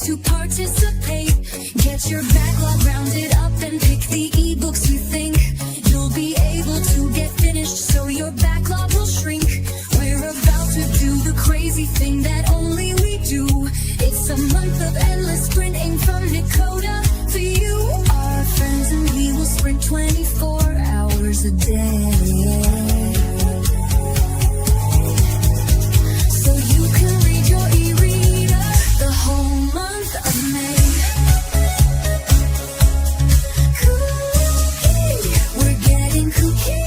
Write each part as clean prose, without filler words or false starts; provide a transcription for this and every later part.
to participate. Get your backlog rounded up and pick the ebooks you think you'll be able to get finished, so your backlog will shrink. We're about to do the crazy thing that only we do. It's a month of endless sprinting from Koda for you, our friends, and we will sprint 24 hours a day. So you can read your e-reader the whole month of May. KuKi, we're getting KuKi.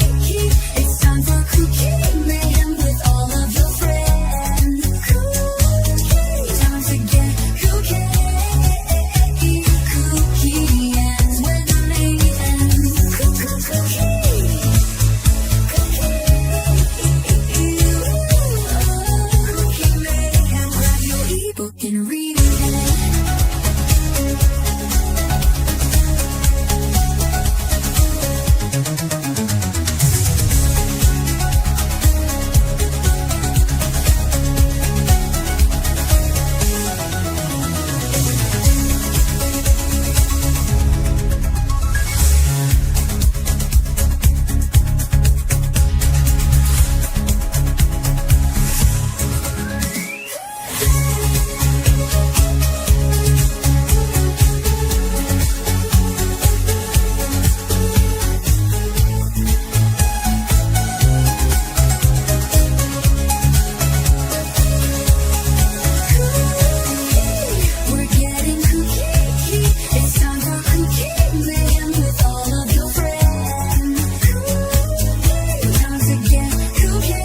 It's time for KuKi MAYhem with all of your friends. KuKi, time to get KuKi. KuKi ends with mayhem. KuKi. KuKi MAYhem, grab your ebook and read it. We're getting KuKi. It's time for KuKi MAYhem with all of your friends. KuKi, time to get KuKi.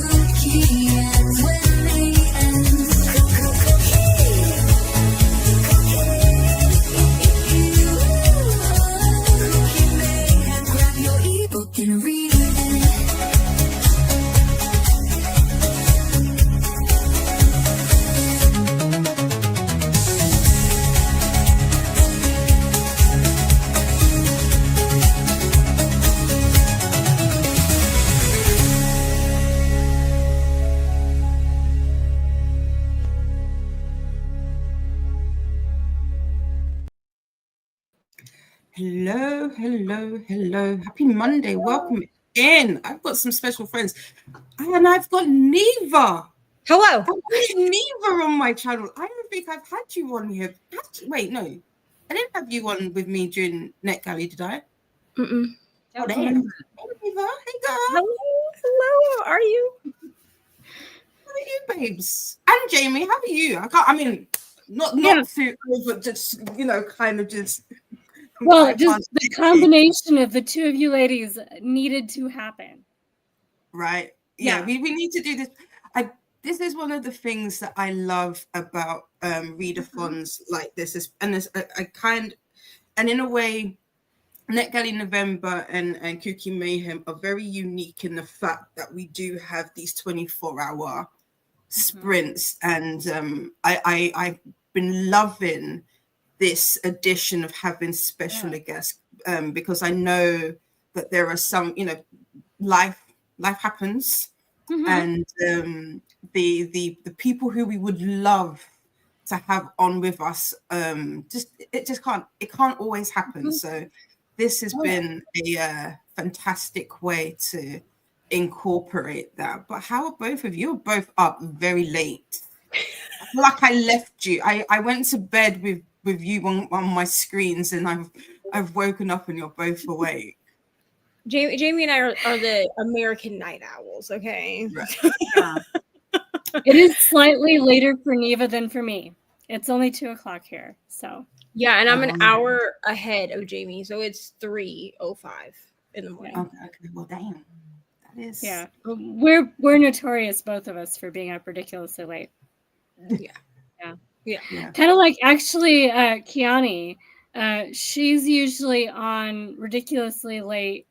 KuKi ends when mayhem. KuKi MAYhem, grab your ebook and read it. Hello, hello, hello. Happy Monday. Welcome in. I've got some special friends. And I've got Neva. Hello. I've got Neva on my channel. I don't think I've had you on here. Wait, no. I didn't have you on with me during NetGalley, did I? Mm-mm. Oh, damn. Hey, Neva. Hey, girl. Hello. Hello. How are you? How are you, babes? And Jamie, how are you? Not too over, just, kind of just... Well, just the combination of the two of you ladies needed to happen. Right. Yeah. We need to do this. This is one of the things that I love about readathons like this. And in a way, NetGalley November and KuKi MAYhem are very unique in the fact that we do have these 24-hour sprints. And I've been loving this edition of having special guests because I know that there are some, life happens, and the people who we would love to have on with us, it can't always happen. So this has been a fantastic way to incorporate that. But how are both of you? You're both up very late. I feel like I left you. I went to bed with you on my screens, and I've woken up and you're both awake. Jamie and I are the American night owls, okay? Right. Yeah. It is slightly later for Neva than for me. It's only 2:00 here, so. Yeah, and I'm an hour ahead of Jamie, so it's 3:05 in the morning. Okay. Well, damn. That is. Yeah, we're notorious, both of us, for being up ridiculously late. Yeah. Kind of like actually Kiani. She's usually on ridiculously late.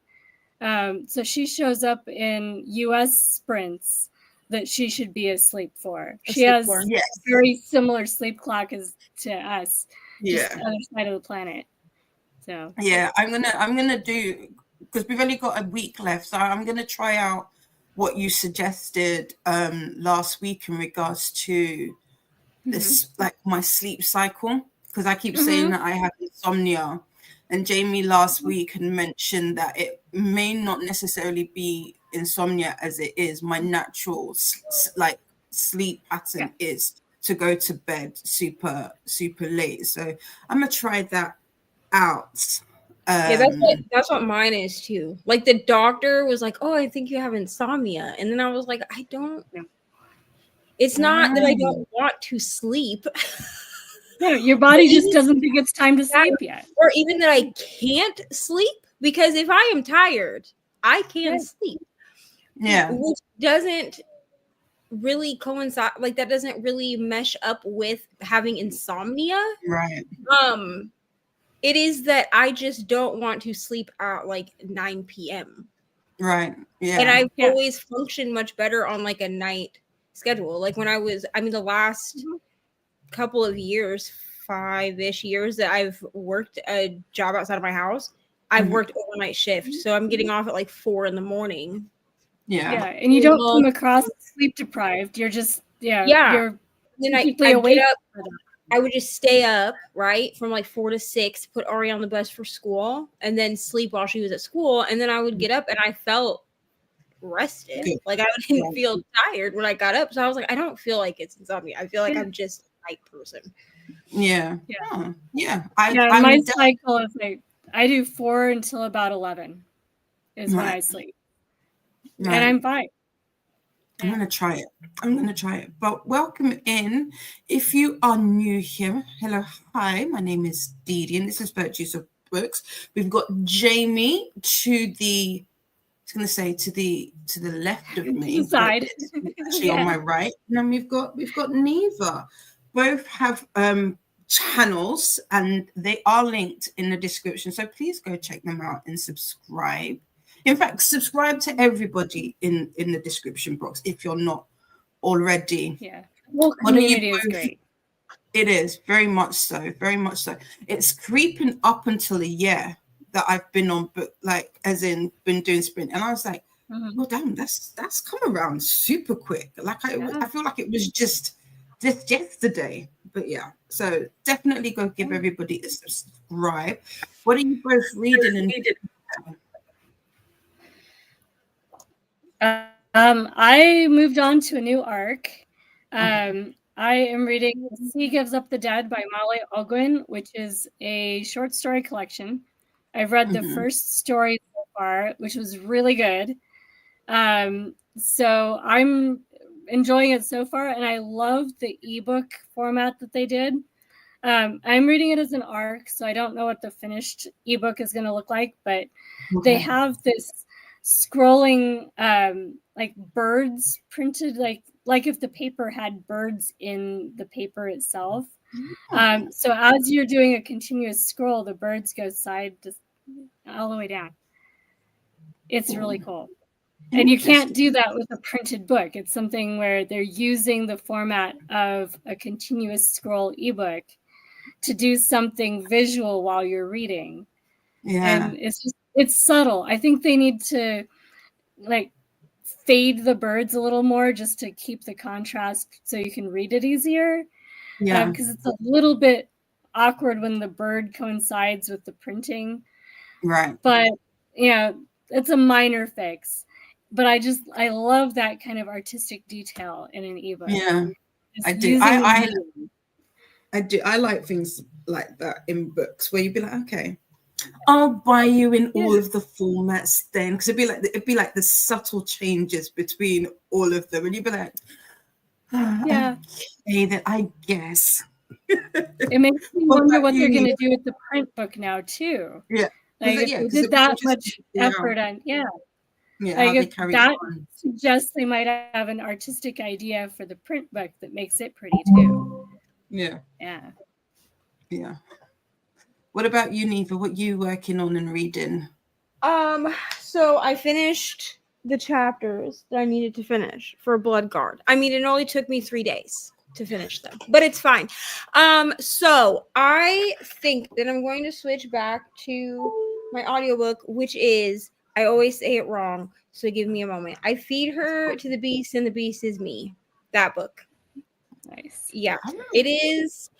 So she shows up in US sprints that she should be asleep for. She has a very similar sleep clock as to us. Just the other side of the planet. So yeah, I'm gonna do, because we've only got a week left, so I'm gonna try out what you suggested last week in regards to this like my sleep cycle, because I keep saying that I have insomnia. And Jamie last week had mentioned that it may not necessarily be insomnia as it is. My natural like sleep pattern is to go to bed super, super late. So I'm gonna try that out. Yeah, that's what mine is too. Like the doctor was like, "Oh, I think you have insomnia," and then I was like, "I don't." It's not that I don't want to sleep. No, your body just doesn't think it's time to sleep yet. Or even that I can't sleep, because if I am tired, I can't sleep. Yeah. Which doesn't really coincide, like that doesn't really mesh up with having insomnia. Right. It is that I just don't want to sleep at like 9 p.m. Right. Yeah. And I've always functioned much better on like a night schedule. Like when the last couple of years, 5-ish years that I've worked a job outside of my house, I've worked overnight shift. So I'm getting off at like 4 a.m. Yeah. And you don't come across sleep deprived. You're just you're then deeply awake. I would just stay up, right, from like 4 to 6, put Ari on the bus for school, and then sleep while she was at school. And then I would get up and I felt rested. Good. Like I didn't feel tired when I got up. So I was like, I don't feel like it's insomnia. I feel like I'm just a night person. Yeah. My cycle is like I do 4 until about 11 is when I sleep. Right. And I'm fine. I'm going to try it. But welcome in. If you are new here, hello, hi, my name is Dee and this is Virtues of Books. We've got Jamie to the left of me, side, actually on my right, and then we've got Neva. Both have channels, and they are linked in the description. So please go check them out and subscribe. In fact, subscribe to everybody in the description box if you're not already. Yeah, well, community is great. It is very much so. It's creeping up until a year that I've been on book, like as in been doing sprint, and I was like, well, damn, that's come around super quick. Like I feel like it was just yesterday. But yeah, so definitely go give everybody a subscribe. What are you both reading and I moved on to a new arc. I am reading The Sea Gives Up the Dead by Molly Ogwin, which is a short story collection. I've read the first story so far, which was really good. So I'm enjoying it so far, and I love the ebook format that they did. I'm reading it as an arc, so I don't know what the finished ebook is going to look like, but they have this scrolling like birds printed like if the paper had birds in the paper itself. So as you're doing a continuous scroll, the birds go side to all the way down. It's really cool. And you can't do that with a printed book. It's something where they're using the format of a continuous scroll ebook to do something visual while you're reading. And it's subtle. I think they need to like fade the birds a little more just to keep the contrast so you can read it easier. Because it's a little bit awkward when the bird coincides with the printing. Right. But it's a minor fix. But I love that kind of artistic detail in an ebook. Yeah, I do. I do. I like things like that in books where you'd be like, okay, I'll buy you in all of the formats then, because it'd be like the subtle changes between all of them, and you'd be like, okay, then I guess. It makes me wonder what they're going to do with the print book now too. Like if they did that much effort on like if that suggests they might have an artistic idea for the print book that makes it pretty too. Yeah. What about you, Neva? What are you working on and reading? So I finished the chapters that I needed to finish for Bloodguard. I mean, it only took me 3 days to finish them, but it's fine. So I think that I'm going to switch back to my audiobook, which is, I always say it wrong, so give me a moment. I Feed Her to the Beast and the Beast is Me. That book. Nice. Yeah, it is.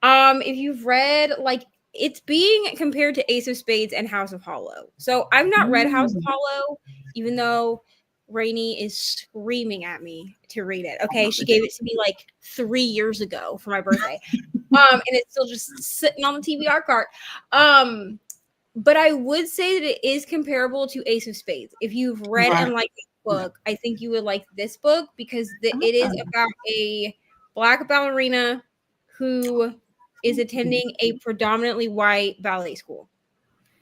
If you've read, like, it's being compared to Ace of Spades and House of Hollow. So I've not read House of Hollow, even though Rainey is screaming at me to read it. Okay, she gave it to me like 3 years ago for my birthday. And it's still just sitting on the TBR cart. But I would say that it is comparable to Ace of Spades. If you've read and liked this book, I think you would like this book because it is about a Black ballerina who is attending a predominantly white ballet school.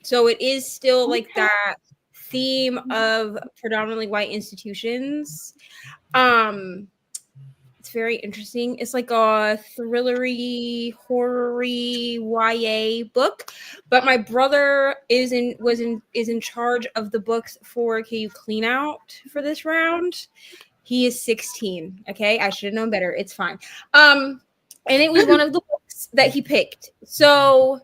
So it is still like that theme of predominantly white institutions. It's very interesting. It's like a thrillery, horror-y YA book. But my brother is in charge of the books for KU Clean Out for this round. He is 16. Okay, I should have known better. It's fine. And it was one of the books that he picked. So,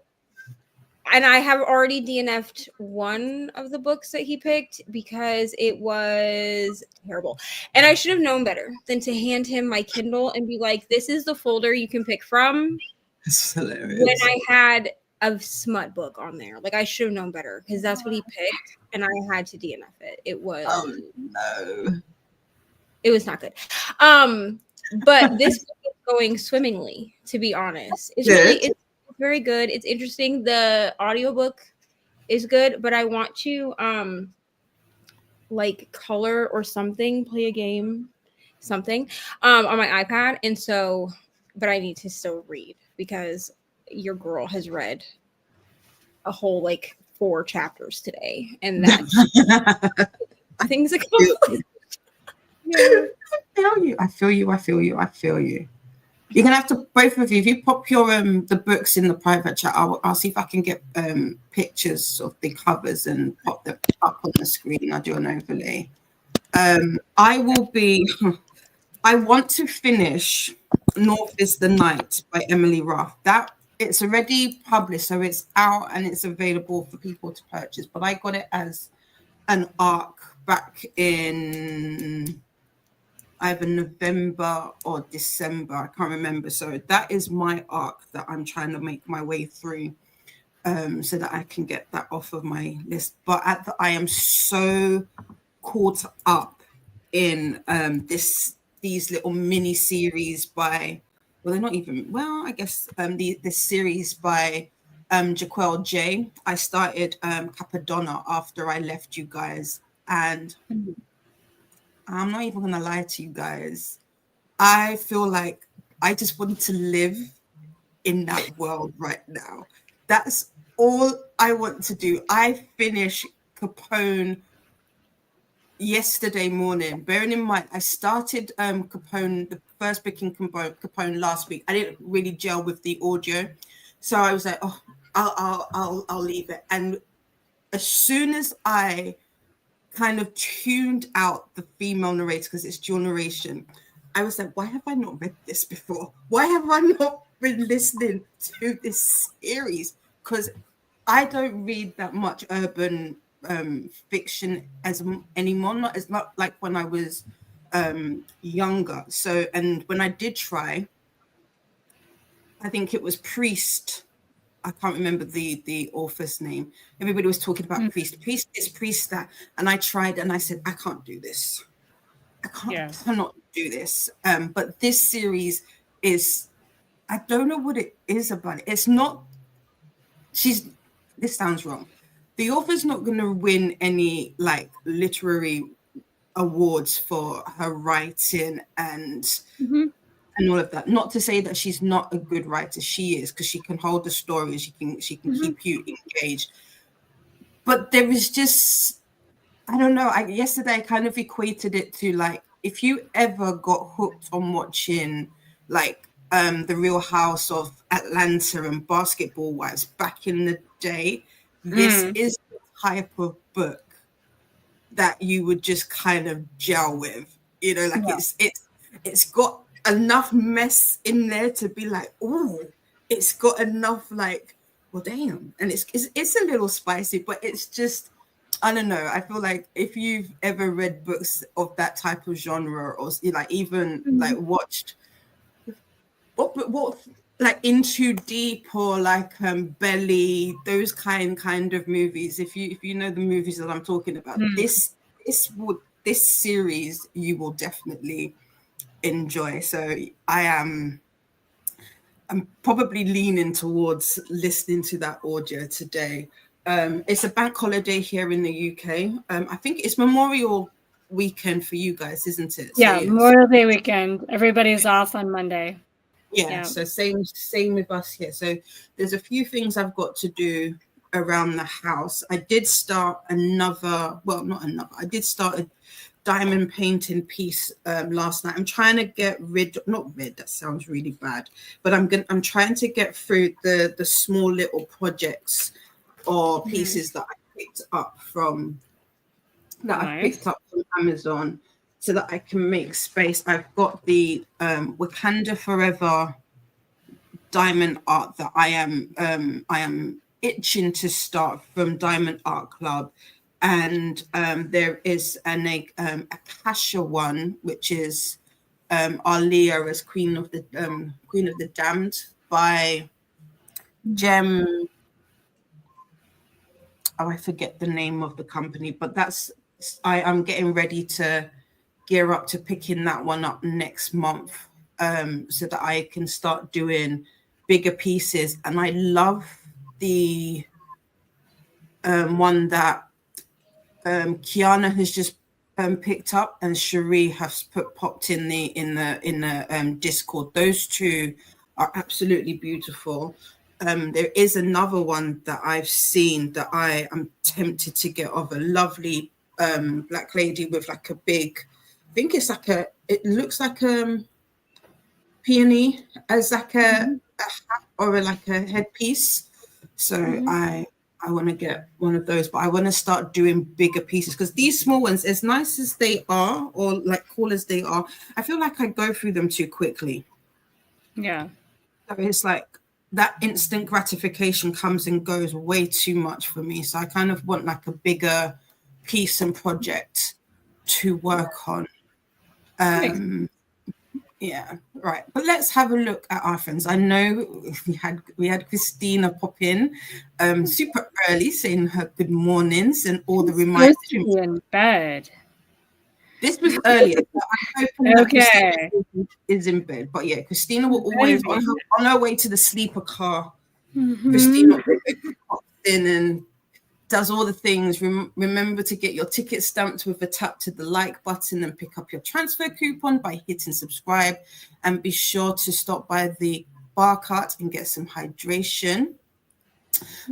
and I have already DNF'd one of the books that he picked because it was terrible. And I should have known better than to hand him my Kindle and be like, this is the folder you can pick from. It's hilarious. When I had a smut book on there. Like, I should have known better because that's what he picked. And I had to DNF it. It was... Oh, no. It was not good. But this book is going swimmingly, to be honest. It's very good. It's interesting. The audiobook is good, but I want to like color or something, play a game, something on my iPad. And so, but I need to still read because your girl has read a whole like 4 chapters today, and that's things accomplished. Yeah. I feel you. You're gonna have to, both of you, if you pop your the books in the private chat, I'll see if I can get pictures of the covers and pop them up on the screen. I'll do an overlay. I want to finish North is the Night by Emily Ruff. That it's already published, so it's out and it's available for people to purchase, but I got it as an ARC back in either November or December. I can't remember. So that is my arc that I'm trying to make my way through so that I can get that off of my list. But I am so caught up in these little mini series by, well, they're not even, well, I guess this series by Jaquel J. I started Capadonna after I left you guys, and I'm not even gonna lie to you guys. I feel like I just want to live in that world right now. That's all I want to do. I finished Capone yesterday morning. Bearing in mind, I started Capone, the first book in Capone last week. I didn't really gel with the audio, so I was like, oh, I'll leave it. And as soon as I kind of tuned out the female narrator because it's dual narration, I was like, why have I not read this before? Why have I not been listening to this series? Because I don't read that much urban fiction anymore. It's not like when I was younger. So, and when I did try, I think it was Priest. I can't remember the author's name. Everybody was talking about Priest. Priest is Priest that. And I tried and I said, I can't do this. Cannot do this. But this series is, I don't know what it is about it. It's not, this sounds wrong. The author's not going to win any like literary awards for her writing and all of that. Not to say that she's not a good writer. She is, because she can hold the story. She can keep you engaged. But there is just, I don't know. Yesterday I kind of equated it to like, if you ever got hooked on watching like The Real House of Atlanta and Basketball Wives back in the day, this is the type of book that you would just kind of gel with. You know, like it's got enough mess in there to be like, oh, it's got enough like, well, damn. And it's a little spicy, but it's just, I don't know. I feel like if you've ever read books of that type of genre, or like even like watched what like Into Deep or like Belly, those kind of movies. If you know the movies that I'm talking about, this series you will definitely enjoy. So I'm probably leaning towards listening to that audio today. It's a bank holiday here in the UK. I think it's Memorial Weekend for you guys, isn't it? Yeah, So, Memorial Day weekend. Everybody's off on Monday. Yeah, so same with us here. So there's a few things I've got to do around the house. I did start I did start a diamond painting piece last night. I'm trying to get that sounds really bad, but I'm trying to get through the small little projects or pieces that I picked up from Amazon, so that I can make space. I've got the Wakanda Forever diamond art that I am itching to start from Diamond Art Club, and there is an Akasha one, which is Arlia as Queen of the Damned by Gem. Oh, I forget the name of the company, but I'm getting ready to gear up to picking that one up next month, so that I can start doing bigger pieces. And I love the one that Kiana has just picked up, and Cherie has popped in the Discord. Those two are absolutely beautiful. There is another one that I've seen that I am tempted to get, of a lovely black lady with like a big, I think it's like it looks like a peony as like a hat or like a headpiece. So I want to get one of those, but I want to start doing bigger pieces, because these small ones, as nice as they are, or like cool as they are, I feel like I go through them too quickly. Yeah. So it's like that instant gratification comes and goes way too much for me. So I kind of want like a bigger piece and project to work on. Yeah, right. But let's have a look at our friends. I know we had Christina pop in super early, saying her good mornings and all the reminders. Supposed to be in bed. This was earlier. I'm hoping that Okay. Christina is in bed. But yeah, Christina will always on her way to the sleeper car. Christina pops in and does all the things. Remember to get your ticket stamped with a tap to the like button, and pick up your transfer coupon by hitting subscribe, and be sure to stop by the bar cart and get some hydration.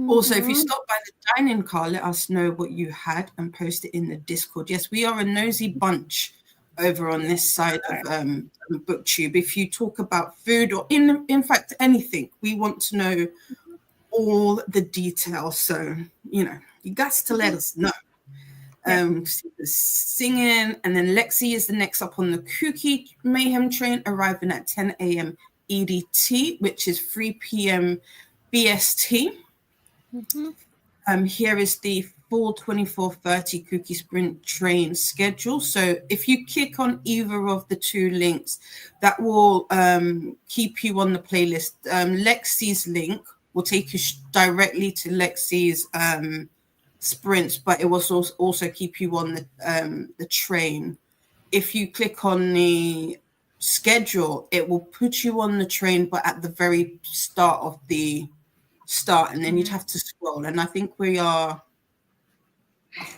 Also, if you stop by the dining car, let us know what you had and post it in the Discord. Yes, we are a nosy bunch over on this side of Booktube. If you talk about food or in fact anything, we want to know all the details. So, you got to let us know. Singing, and then Lexi is the next up on the KuKi MAYhem train, arriving at 10 a.m. EDT, which is 3 p.m. BST. Here is the full 24:30 KuKi Sprint train schedule. So if you click on either of the two links, that will keep you on the playlist. Lexi's link will take you directly to Lexi's sprints, but it will also keep you on the train. If you click on the schedule, it will put you on the train, but at the very start of the start, and then you'd have to scroll. And I think we're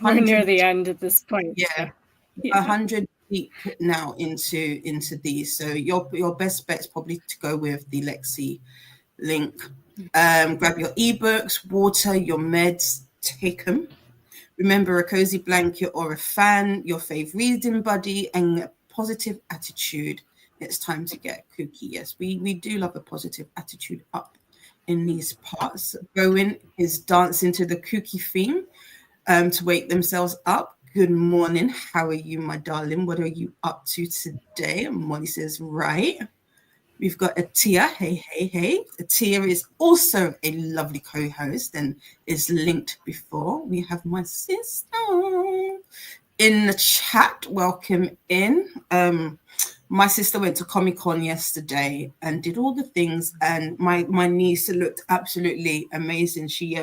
near the end at this point. Yeah. 100 deep now into these. So your best bet's probably to go with the Lexi link. Grab your ebooks, water, your meds, take them. Remember, a cozy blanket or a fan, your fave reading buddy, and a positive attitude. It's time to get KuKi. Yes, we do love a positive attitude up in these parts. Bowen is dancing to the KuKi theme to wake themselves up. Good morning. How are you, my darling? What are you up to today? And Molly says, right. We've got Atia. Hey, hey, hey. Atia is also a lovely co-host and is linked before. We have my sister in the chat. Welcome in. my sister went to Comic-Con yesterday and did all the things, and my niece looked absolutely amazing. She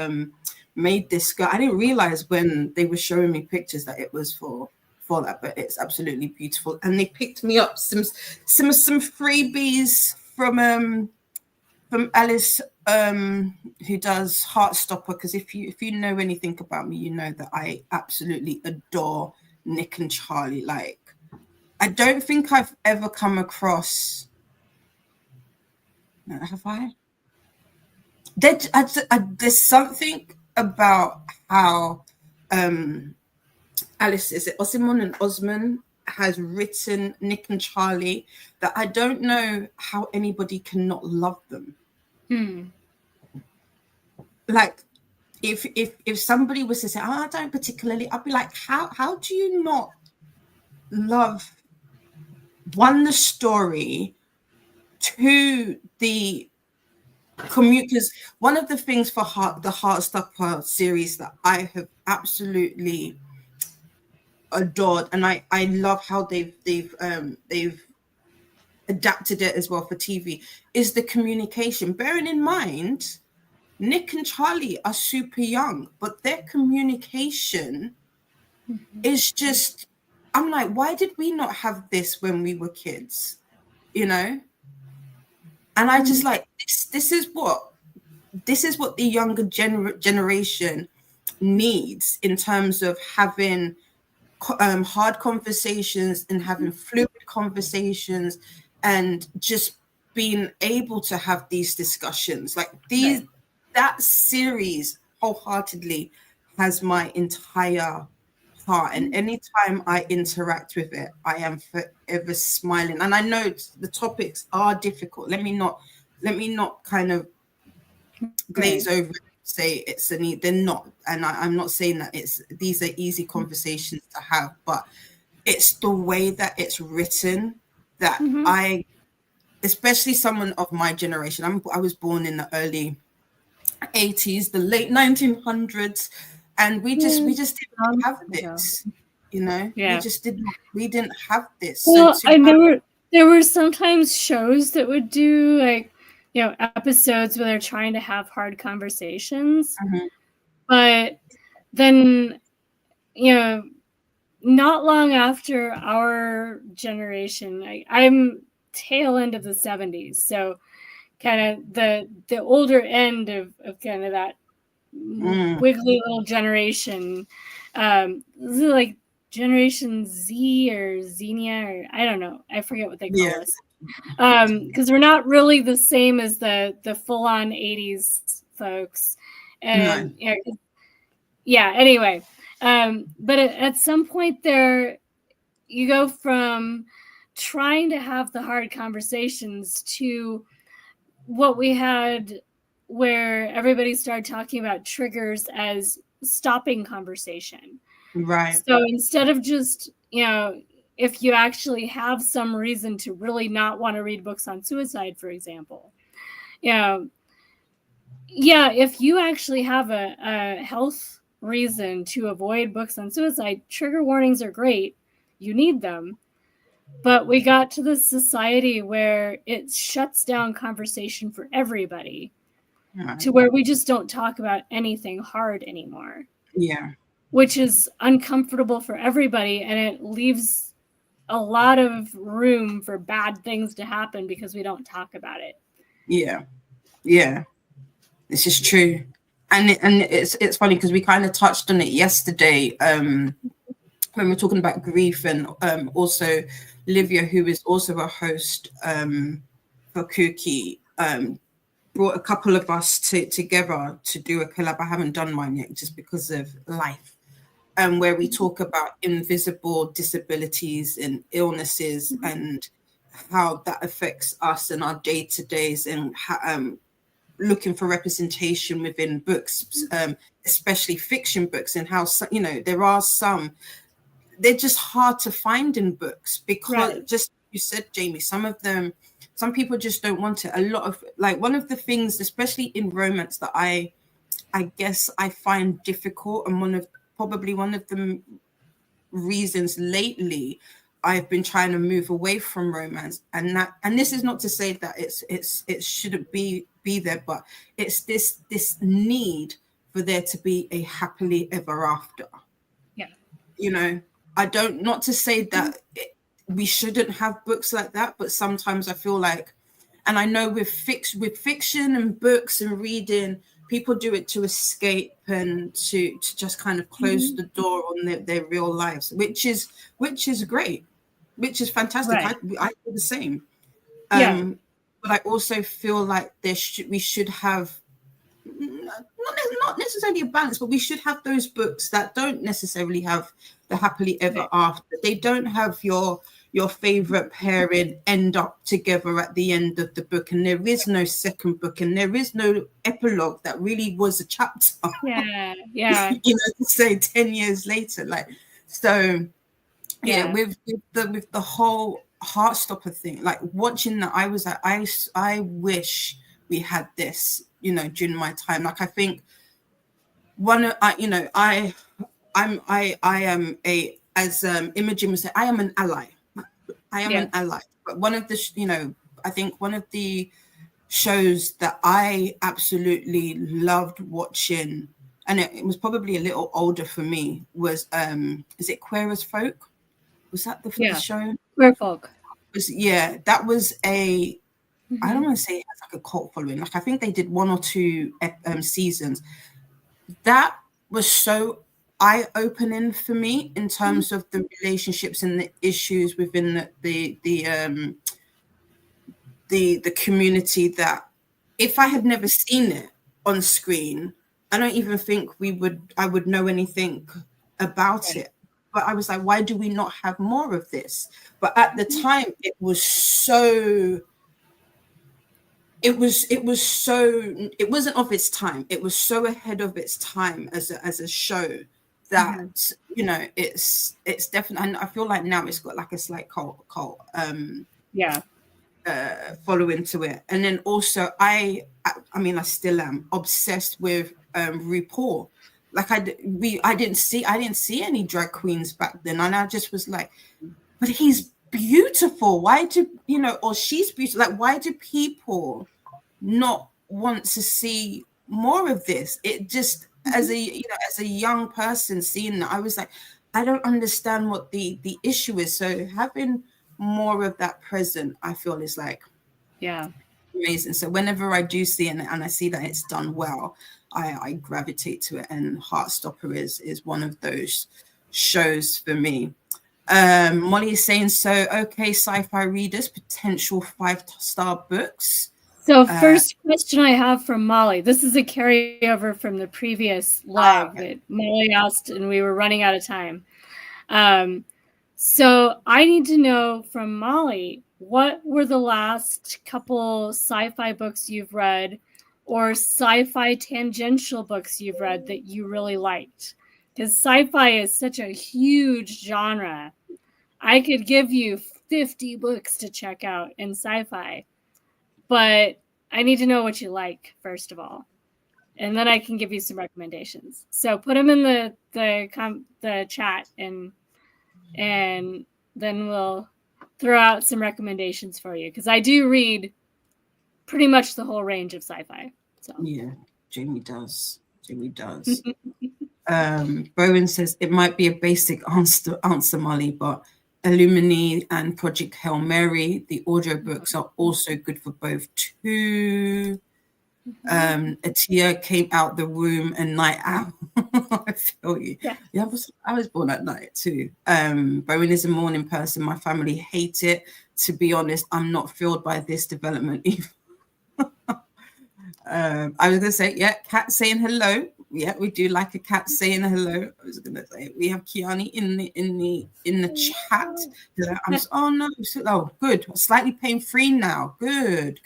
made this skirt. I didn't realize when they were showing me pictures that it was for that, but it's absolutely beautiful. And they picked me up some freebies from Alice, who does Heartstopper, because if you know anything about me, you know that I absolutely adore Nick and Charlie. Like, I don't think I've ever come across, have I? There's something about how Alice, is it Osimon and Osman, has written Nick and Charlie that I don't know how anybody cannot love them. Like, if somebody was to say, I don't particularly, I'd be like, how do you not love, one, the story, two, the commute? Because one of the things for the Heartstopper series that I have absolutely adored, and I love how they've adapted it as well for TV, is the communication. Bearing in mind, Nick and Charlie are super young, but their communication is just, I'm like, why did we not have this when we were kids? You know? And I just like, this is what the younger generation needs in terms of having hard conversations and having fluid conversations and just being able to have these discussions. Like that series wholeheartedly has my entire heart, and anytime I interact with it, I am forever smiling. And I know the topics are difficult. Let me not kind of glaze over it, say it's a need. They're not, and I'm not saying that these are easy conversations to have, but it's the way that it's written that I, especially someone of my generation, I was born in the early 80s, the late 1900s, and we just didn't have this, you know. We didn't have this. Well, there were sometimes shows that would do, like, you know, episodes where they're trying to have hard conversations, but then, you know, not long after our generation, I'm tail end of the 70s, so kind of the older end of kind of that wiggly little generation, like Generation Z or Xenia, or I don't know, I forget what they call us, because we're not really the same as the full-on 80s folks, and anyway, but at some point there, you go from trying to have the hard conversations to what we had, where everybody started talking about triggers as stopping conversation. Right. So instead of just, you know, if you actually have some reason to really not want to read books on suicide, for example, you know, if you actually have a health reason to avoid books on suicide, trigger warnings are great. You need them. But we got to this society where it shuts down conversation for everybody, to where we just don't talk about anything hard anymore. Yeah. Which is uncomfortable for everybody, and it leaves a lot of room for bad things to happen because we don't talk about it. Yeah. Yeah. This is true. And it's funny because we kind of touched on it yesterday when we were talking about grief, and also Livia, who is also a host for KuKi, brought a couple of us together to do a collab. I haven't done mine yet just because of life, where we talk about invisible disabilities and illnesses and how that affects us and our day-to-days, and looking for representation within books, especially fiction books, and how, you know, there are some, they're just hard to find in books because just, you said, Jamie, some people just don't want it. A lot of, like, one of the things, especially in romance, that I guess I find difficult, and probably one of the reasons lately I've been trying to move away from romance, and this is not to say that it shouldn't be there, but it's this need for there to be a happily ever after. Yeah. You know, I don't, not to say that we shouldn't have books like that, but sometimes I feel like, and I know with fiction and books and reading, people do it to escape and to just kind of close the door on their real lives, which is great, which is fantastic. Right. I feel the same. Yeah. But I also feel like we should have not necessarily a balance, but we should have those books that don't necessarily have the happily ever after. They don't have your favorite pairing end up together at the end of the book, and there is no second book, and there is no epilogue that really was a chapter. Yeah. You know, to say 10 years later, like, so yeah. With the whole Heartstopper thing, like watching that, I was like, I wish we had this, you know, during my time. Like, I think I am a, as Imogen would say, I am an ally. I am an ally. But one of the, you know, I think one of the shows that I absolutely loved watching, and it was probably a little older for me, was is it Queer as Folk? Was that the show? Queer Folk. That was a, I don't want to say it has like a cult following. Like, I think they did 1 or 2 seasons. That was so eye-opening for me in terms of the relationships and the issues within the community, that if I had never seen it on screen, I don't even think I would know anything about it. But I was like, why do we not have more of this? But at the time, it was so, it wasn't of its time. It was so ahead of its time as a show that, you know, it's definitely, and I feel like now it's got like a slight cult following to it. And then also I mean, I still am obsessed with RuPaul. Like, I didn't see any drag queens back then, and I just was like, but he's beautiful. Why do, you know, or she's beautiful? Like, why do people not want to see more of this? It just, as a young person seeing that, I was like, I don't understand what the issue is. So having more of that present, I feel, is like amazing. So whenever I do see it and I see that it's done well, I gravitate to it, and Heartstopper is one of those shows for me. Molly is saying, so okay, sci-fi readers, potential 5-star books. So first question I have from Molly. This is a carryover from the previous live that Molly asked, and we were running out of time. So I need to know from Molly, what were the last couple sci-fi books you've read, or sci-fi tangential books you've read that you really liked? Because sci-fi is such a huge genre. I could give you 50 books to check out in sci-fi, but I need to know what you like, first of all, and then I can give you some recommendations. So put them in the chat, and then we'll throw out some recommendations for you, because I do read pretty much the whole range of sci-fi. So yeah, Jamie does. Bowen says it might be a basic answer, Molly, but Illumini and Project Hail Mary, the audiobooks are also good for both too. Atia came out the womb and night owl. I feel you. Yeah, I was born at night too. Bowen is a morning person. My family hate it. To be honest, I'm not thrilled by this development either. I was gonna say, yeah, cat saying hello. Yeah, we do like a cat saying hello. I was gonna say we have Kiani in the chat. Good. Slightly pain-free now. Good.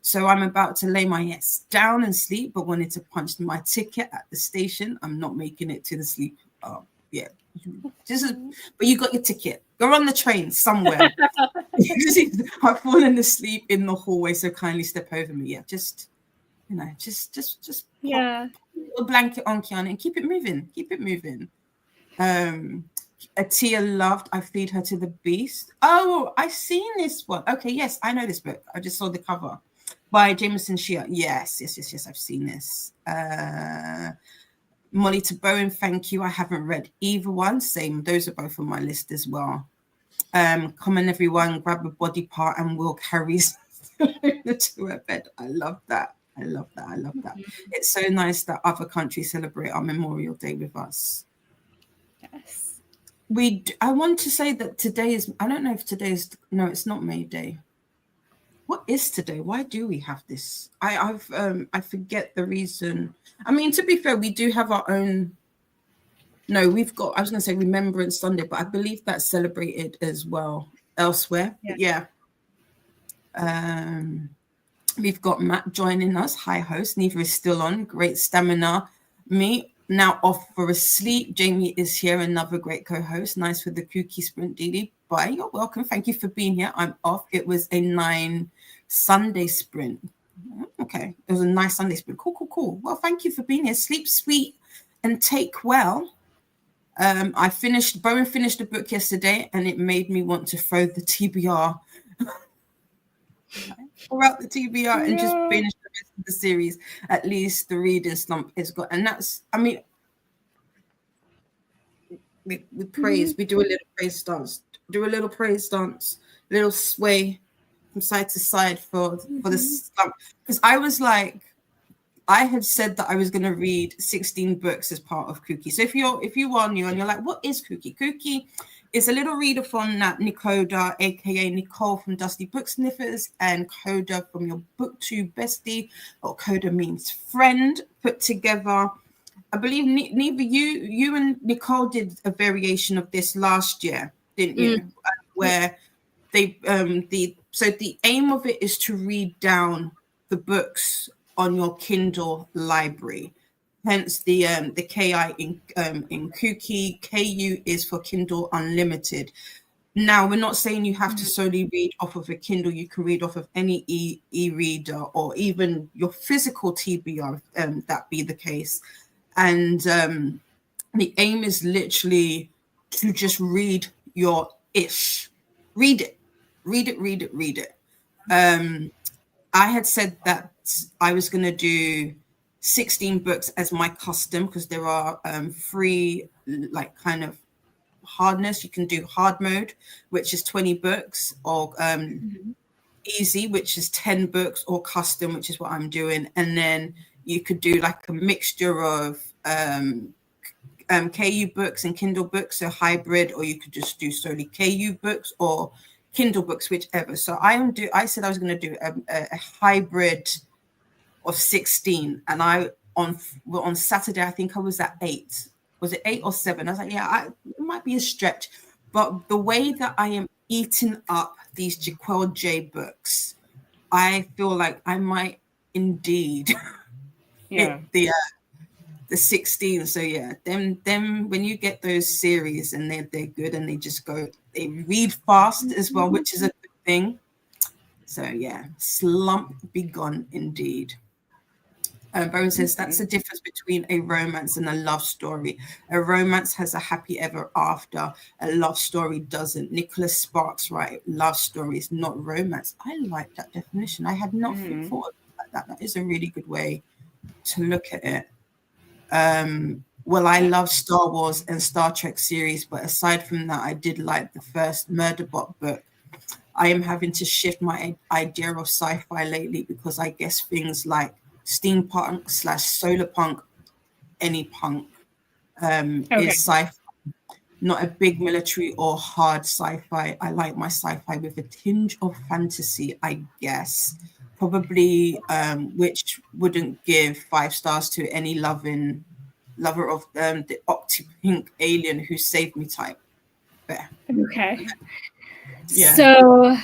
So I'm about to lay my ass down and sleep, but wanted to punch my ticket at the station. I'm not making it to the sleep. Oh, yeah. But you got your ticket. Go on the train somewhere. I've fallen asleep in the hallway, so kindly step over me. Yeah, just put a blanket on, Kiana, and keep it moving. Atia loved I Feed Her to the Beast. Oh, I've seen this one. Okay, yes, I know this book. I just saw the cover by Jameson Shea. Yes, I've seen this. Molly to Bowen, thank you. I haven't read either one. Same, those are both on my list as well. Come on, everyone, grab a body part and we'll carry to her bed. I love that. It's so nice that other countries celebrate our Memorial Day with us. Yes. I want to say that today is, I don't know if today is, no, it's not May Day. What is today? Why do we have this? I forget the reason. I mean, to be fair, we do have our own. No, we've got, I was going to say Remembrance Sunday, but I believe that's celebrated as well elsewhere. Yeah. We've got Matt joining us. Hi, host. Neva is still on. Great stamina. Me now off for a sleep. Jamie is here. Another great co-host. Nice with the KuKi sprint, Didi. Bye. You're welcome. Thank you for being here. I'm off. It was a 9 Sunday sprint. Okay. It was a nice Sunday sprint. Cool. Well, thank you for being here. Sleep sweet and take well. Bowen finished the book yesterday and it made me want to throw the TBR. Pour out the TBR and just finish the rest of the series. At least the reading slump is got, and that's, I mean, we praise, we do a little praise dance, little sway from side to side for the slump. Because I was like, I had said that I was going to read 16 books as part of KuKi. So if you are new and you're like, what is KuKi? KuKi is a little readathon that Nicole, aka Nicole from Dusty Book Sniffers, and Koda from your Booktube bestie, or Koda means friend, put together. I believe Neva, you and Nicole did a variation of this last year, didn't you? Where they the aim of it is to read down the books on your Kindle library. Hence the KI in KuKi. KU is for Kindle Unlimited. Now, we're not saying you have to solely read off of a Kindle. You can read off of any e-reader or even your physical TBR, that be the case. And the aim is literally to just read your ish. Read it. I had said that I was going to do 16 books as my custom because there are free, like, kind of hardness. You can do hard mode, which is 20 books, or easy, which is 10 books, or custom, which is what I'm doing. And then you could do like a mixture of KU books and Kindle books, so hybrid, or you could just do solely KU books or Kindle books, whichever. So I said I was going to do a hybrid of 16, and on Saturday I think I was at 8. Was it 8 or 7? I was like, it might be a stretch, but the way that I am eating up these Jaquel J books, I feel like I might indeed hit the 16. So yeah, them when you get those series and they're good and they read fast as well, which is a good thing. So yeah, slump be gone indeed. Bowen says that's the difference between a romance and a love story. A romance has a happy ever after. A love story doesn't. Nicholas Sparks, right? Love story is not romance. I like that definition. I had not thought about that. That is a really good way to look at it. Well, I love Star Wars and Star Trek series, but aside from that, I did like the first Murderbot book. I am having to shift my idea of sci-fi lately because I guess things like steampunk / solar punk, any punk is sci-fi, not a big military or hard sci-fi. I like my sci-fi with a tinge of fantasy, I guess. Probably which wouldn't give 5 stars to any lover of the Octopink alien who saved me type. There. Okay. Yeah. So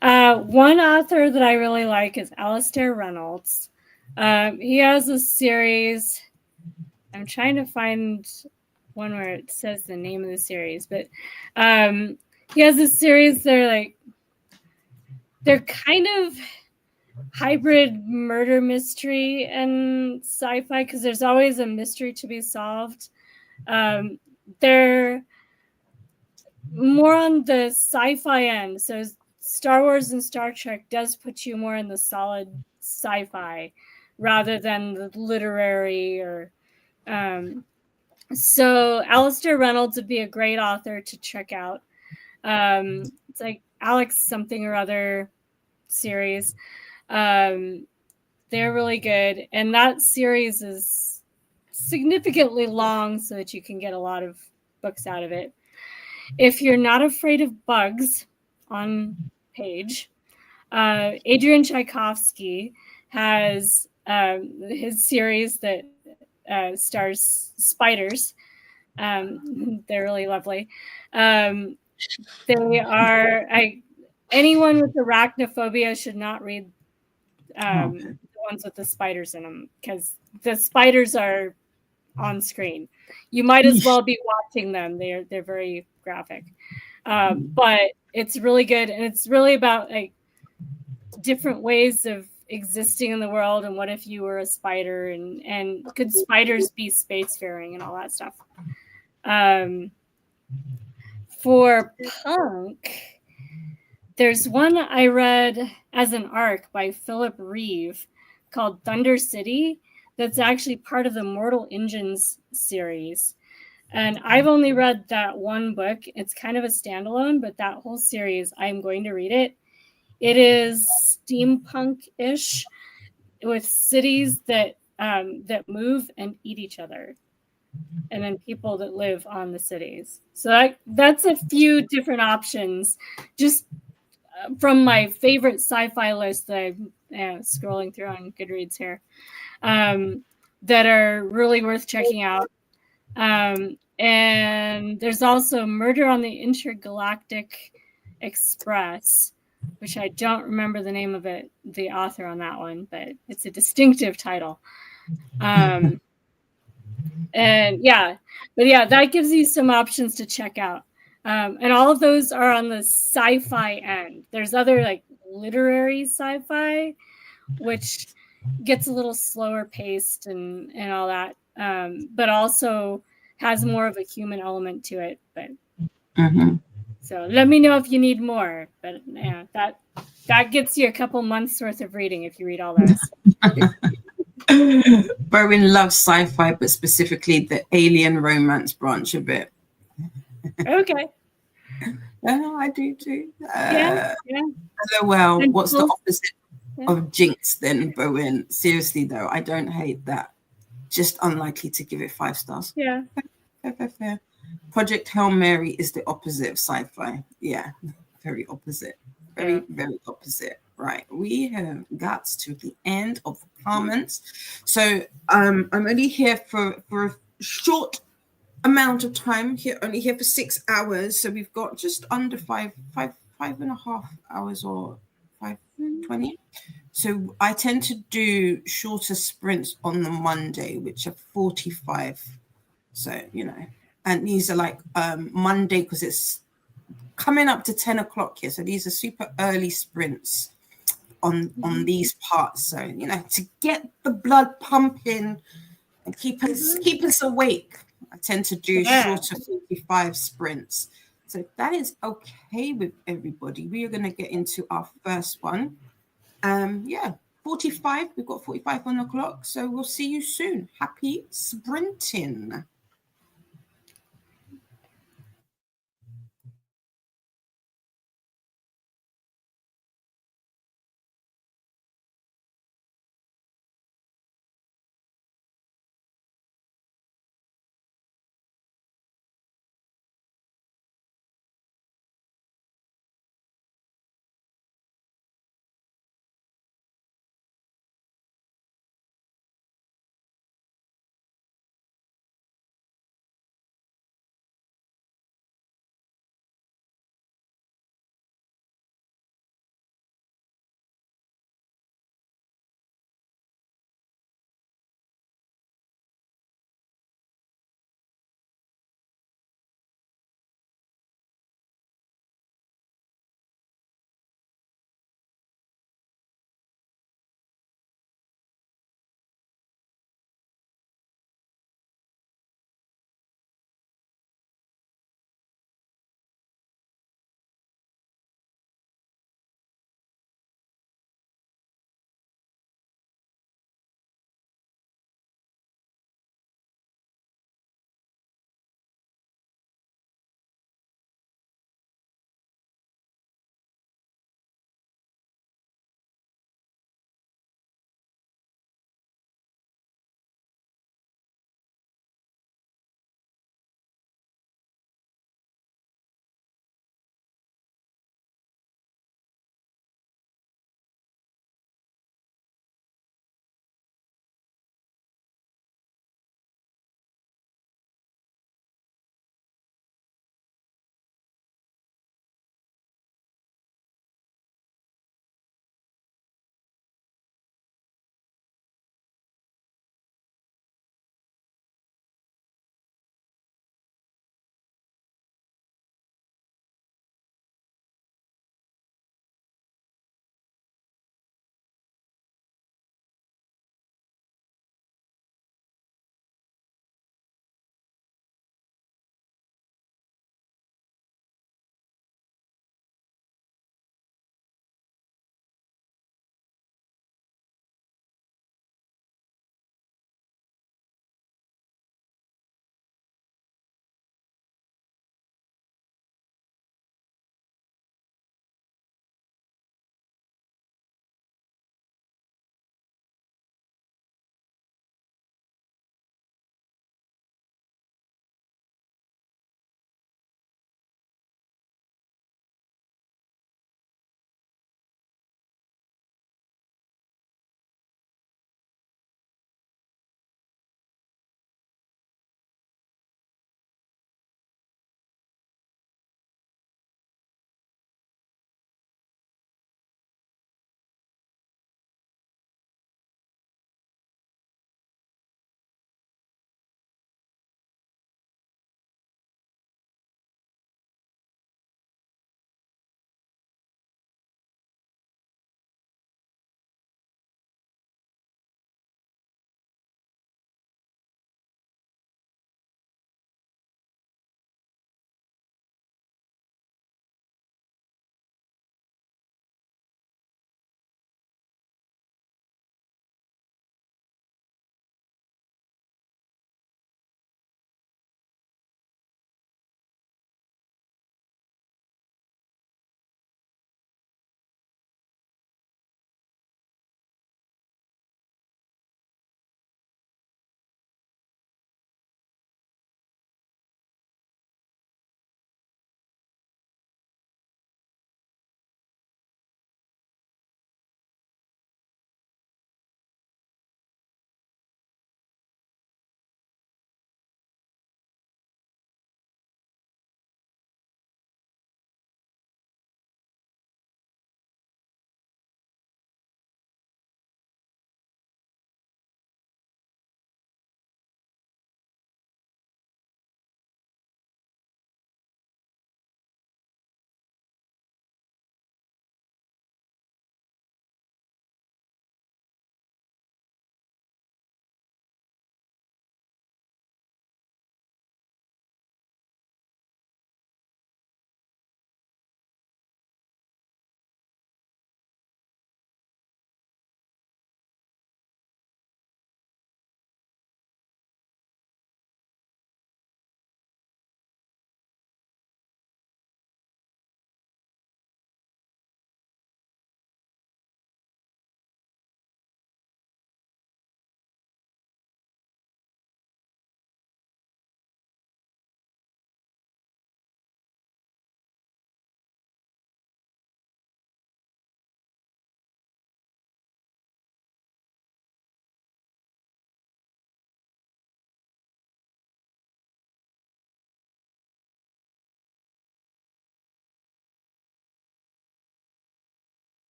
one author that I really like is Alastair Reynolds. He has a series. I'm trying to find one where it says the name of the series, but he has a series. They're kind of hybrid murder mystery and sci-fi because there's always a mystery to be solved. They're more on the sci-fi end. So Star Wars and Star Trek does put you more in the solid sci-fi rather than the literary or so Alistair Reynolds would be a great author to check out. It's like Alex something or other series. They're really good. And that series is significantly long so that you can get a lot of books out of it. If you're not afraid of bugs on page, Adrian Tchaikovsky has his series that stars spiders. They're really lovely. They are anyone with arachnophobia should not read the ones with the spiders in them because the spiders are on screen. You might as well be watching them. They're very graphic, but it's really good, and it's really about like different ways of existing in the world, and what if you were a spider, and could spiders be spacefaring and all that stuff. For punk, there's one I read as an arc by Philip Reeve called Thunder City that's actually part of the Mortal Engines series. And I've only read that one book. It's kind of a standalone, but that whole series, I'm going to read it. It is steampunk-ish with cities that move and eat each other, and then people that live on the cities. So that's a few different options, just from my favorite sci-fi list that I'm scrolling through on Goodreads here, that are really worth checking out. And there's also Murder on the Intergalactic Express, which I don't remember the name of it, the author on that one, but it's a distinctive title. And that gives you some options to check out. And all of those are on the sci-fi end. There's other like literary sci-fi, which gets a little slower paced and all that, but also has more of a human element to it. But so let me know if you need more. But yeah, that gets you a couple months worth of reading if you read all those. Bowen loves sci-fi, but specifically the alien romance branch of it. Okay. I do too. Yeah. Well, what's the opposite of jinx then, Bowen? Seriously though, I don't hate that. Just unlikely to give it 5 stars. Yeah. Fair. Project Hail Mary is the opposite of sci-fi. Yeah, very opposite. Very opposite. Right, we have got to the end of the comments. So I'm only here for a short amount of time. Only here for 6 hours. So we've got just under five and a half hours or 5:20. So I tend to do shorter sprints on the Monday, which are 45. So, and these are like Monday because it's coming up to 10 o'clock here. So these are super early sprints on these parts. So, to get the blood pumping and keep us awake, I tend to do shorter 45 sprints. So if that is okay with everybody, we are going to get into our first one. 45. We've got 45 on the clock. So we'll see you soon. Happy sprinting.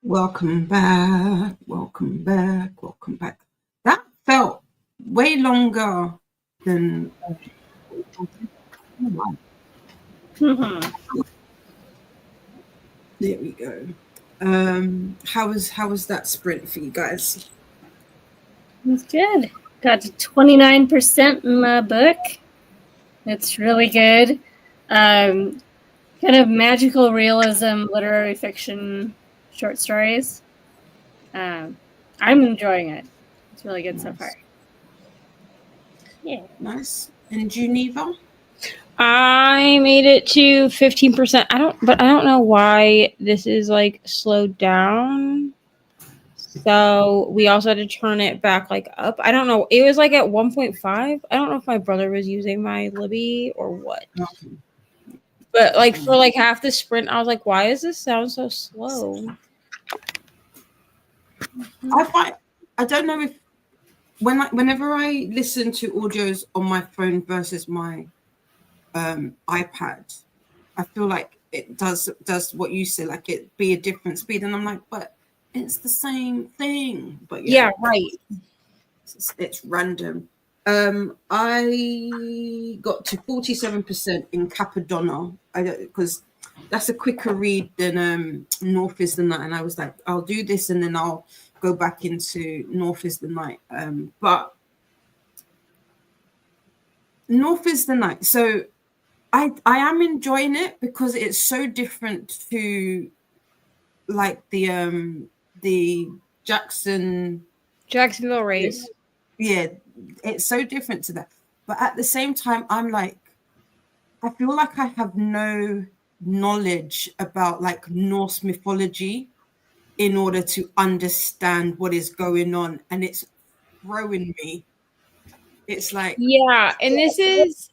Welcome back. Welcome back. Welcome back. That felt way longer than. There we go. How was that sprint for you guys? It's good. Got to 29% in my book. It's really good. Kind of magical realism, literary fiction, short stories. I'm enjoying it. It's really good so far. Yeah. Nice. And Geneva? I made it to 15%. I don't know why this is like slowed down. So we also had to turn it back like up. I don't know. It was like at 1.5. I don't know if my brother was using my Libby or what. But like for like half the sprint, I was like, why does this sound so slow? I don't know if whenever I listen to audios on my phone versus my iPad, I feel like it does what you say, like it be a different speed, and I'm like, but it's the same thing. But yeah right. It's random. I got to 47% in Capadonna. Because that's a quicker read than North is the Night, and I was like, I'll do this and then I'll go back into North is the Night. But North is the Night. So I am enjoying it because it's so different to like the Jacksonville Race. Yeah, it's so different to that. But at the same time, I'm like, I feel like I have no knowledge about like Norse mythology in order to understand what is going on, and it's throwing me. It's like, yeah, and this is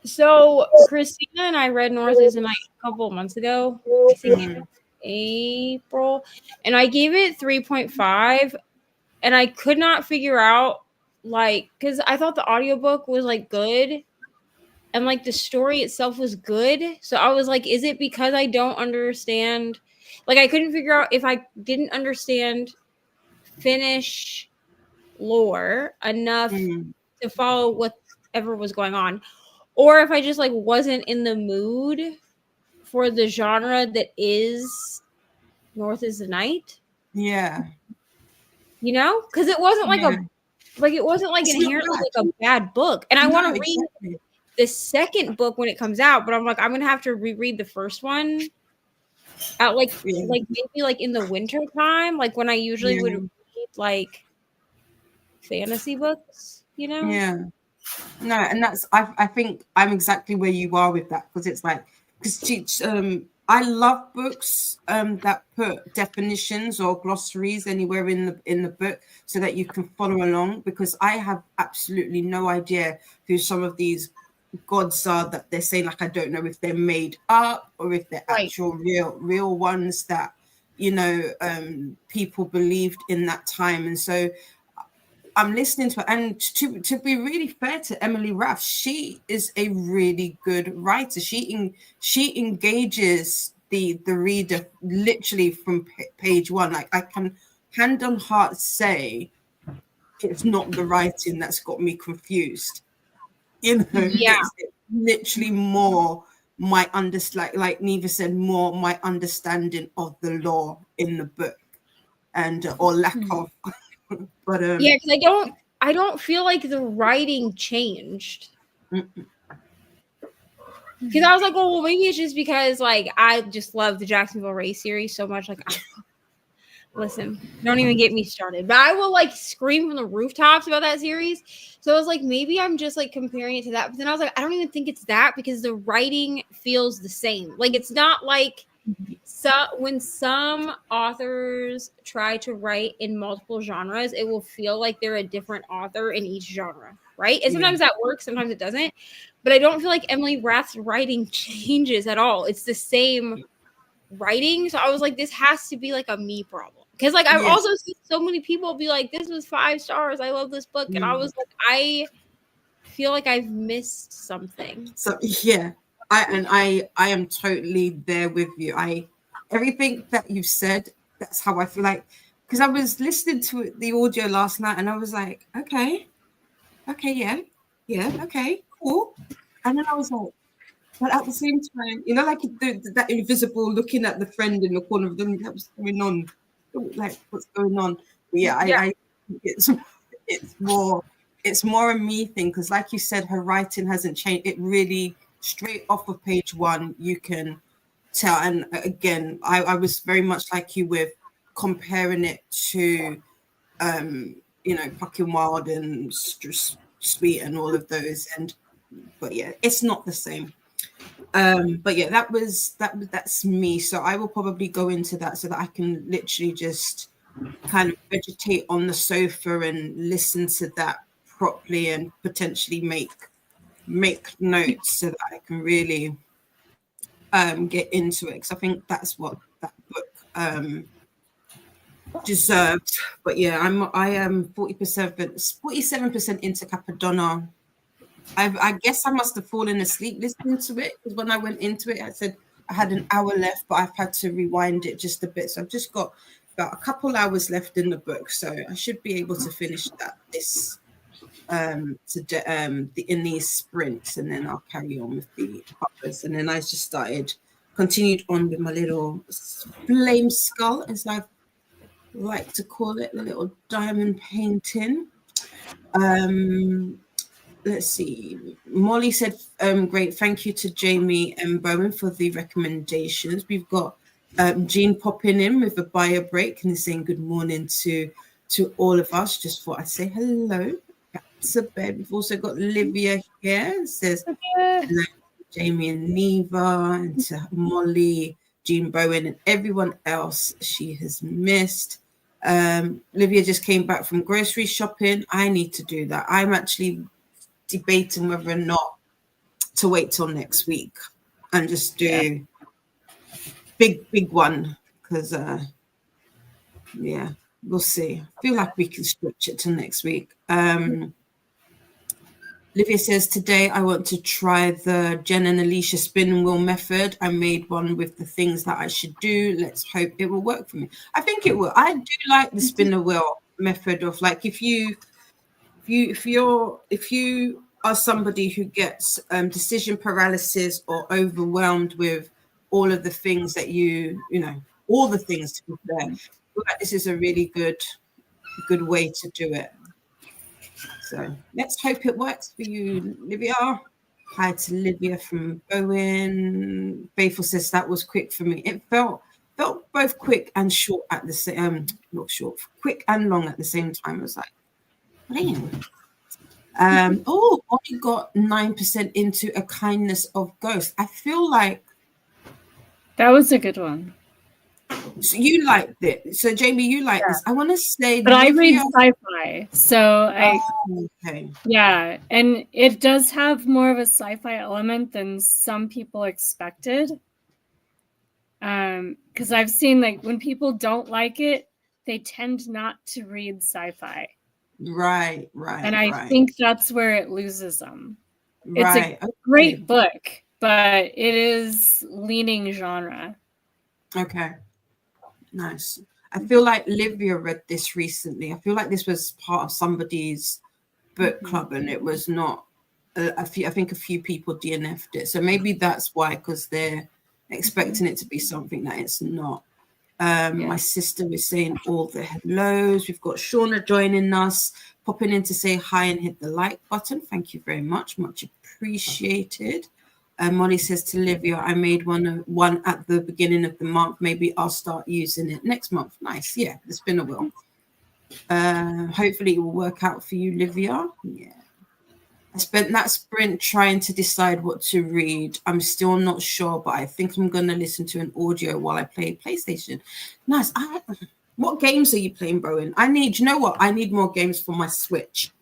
so Christina and I read North is the Night a couple of months ago. I think in April, and I gave it 3.5, and I could not figure out like because I thought the audiobook was like good and like the story itself was good. So I was like, is it because I don't understand? Like I couldn't figure out if I didn't understand Finnish lore enough to follow whatever was going on, or if I just like wasn't in the mood for the genre that is North is the Night. Yeah. You know, because it wasn't like it wasn't like inherently like a bad book. And I want to read the second book when it comes out, but I'm like, I'm gonna have to reread the first one at like maybe like in the winter time, like when I usually would read like fantasy books, you know? Yeah. No, and that's I think I'm exactly where you are with that, because it's like I love books that put definitions or glossaries anywhere in the book so that you can follow along, because I have absolutely no idea who some of these gods are that they're saying. Like I don't know if they're made up or if they're actual real ones that people believed in that time. And so I'm listening to her, and to be really fair to Emily Raff, she is a really good writer. She engages the reader literally from page one. Like I can hand on heart say it's not the writing that's got me confused. It's literally more my like Neva said, more my understanding of the lore in the book, and or lack of. But yeah, because I don't feel like the writing changed. Because I was like, well, maybe it's just because like I just love the Jacksonville Race series so much. Like, listen, don't even get me started. But I will like scream from the rooftops about that series. So I was like, maybe I'm just like comparing it to that. But then I was like, I don't even think it's that, because the writing feels the same. Like it's not like when some authors try to write in multiple genres, it will feel like they're a different author in each genre, right? And sometimes that works, sometimes it doesn't. But I don't feel like Emily Rath's writing changes at all. It's the same writing. So I was like, this has to be like a me problem. Because like I've also seen so many people be like, this was 5 stars. I love this book. And I was like, I feel like I've missed something. So yeah. I am totally there with you. Everything that you've said, that's how I feel like, because I was listening to the audio last night and I was like, okay, yeah, okay, cool. And then I was like, but at the same time, you know, like that invisible looking at the friend in the corner of them, what's going on? Like, what's going on? But yeah, I it's more a me thing, because like you said, her writing hasn't changed. It really, straight off of page one, you can tell. And again, I was very much like you with comparing it to you know, Fucking Wild and Sweet and all of those. And but yeah, it's not the same. But yeah, that's me. So I will probably go into that so that I can literally just kind of vegetate on the sofa and listen to that properly and potentially make notes so that I can really get into it, because I think that's what that book deserved. But yeah, I am 47% into Capadonna. I guess I must have fallen asleep listening to it, because when I went into it, I said I had an hour left, but I've had to rewind it just a bit. So I've just got about a couple hours left in the book, so I should be able to finish that in these sprints, and then I'll carry on with the others. And then I just continued on with my little flame skull, as I like to call it, the little diamond painting. Let's see. Molly said, great, thank you to Jamie and Bowen for the recommendations. We've got Jean popping in with a bio break and saying good morning to all of us. Just thought I'd say hello. That's a bed. We've also got Olivia here. It says hello, Jamie and Neva, and to Molly, Jean Bowen, and everyone else she has missed. Olivia just came back from grocery shopping. I need to do that. I'm actually debating whether or not to wait till next week and just do big one, because yeah, we'll see. I feel like we can stretch it till next week. Olivia says, today I want to try the Jen and Alicia spin wheel method. I made one with the things that I should do. Let's hope it will work for me. I think it will. I do like the spinner wheel method of, like, if you are somebody who gets decision paralysis or overwhelmed with all of the things that you know, all the things to be there, I feel like this is a really good way to do it. So let's hope it works for you, Livia. Hi to Livia from Bowen. Faithful says that was quick for me. It felt both quick and short at the same not short, quick and long at the same time. I was like, man. Only got 9% into A Kindness of Ghosts. I feel like that was a good one. So you liked it. So Jamie, you like this. I want to say, but I read sci-fi, so okay. Yeah, and it does have more of a sci-fi element than some people expected. Because I've seen, like, when people don't like it, they tend not to read sci-fi. Right. And I think that's where it loses them. Right. It's a great book, but it is leaning genre. Okay. Nice. I feel like Livia read this recently. I feel like this was part of somebody's book club, and it was not I think a few people DNF'd it. So maybe that's why, because they're expecting it to be something that it's not. My sister is saying all the hellos. We've got Shauna joining us, popping in to say hi and hit the like button. Thank you very much. Much appreciated. Molly says to Livia, I made one at the beginning of the month. Maybe I'll start using it next month. Nice. Yeah, the spinner wheel. Hopefully it will work out for you, Livia. Yeah. I spent that sprint trying to decide what to read. I'm still not sure, but I think I'm going to listen to an audio while I play PlayStation. Nice. What games are you playing, Bowen? You know what? I need more games for my Switch.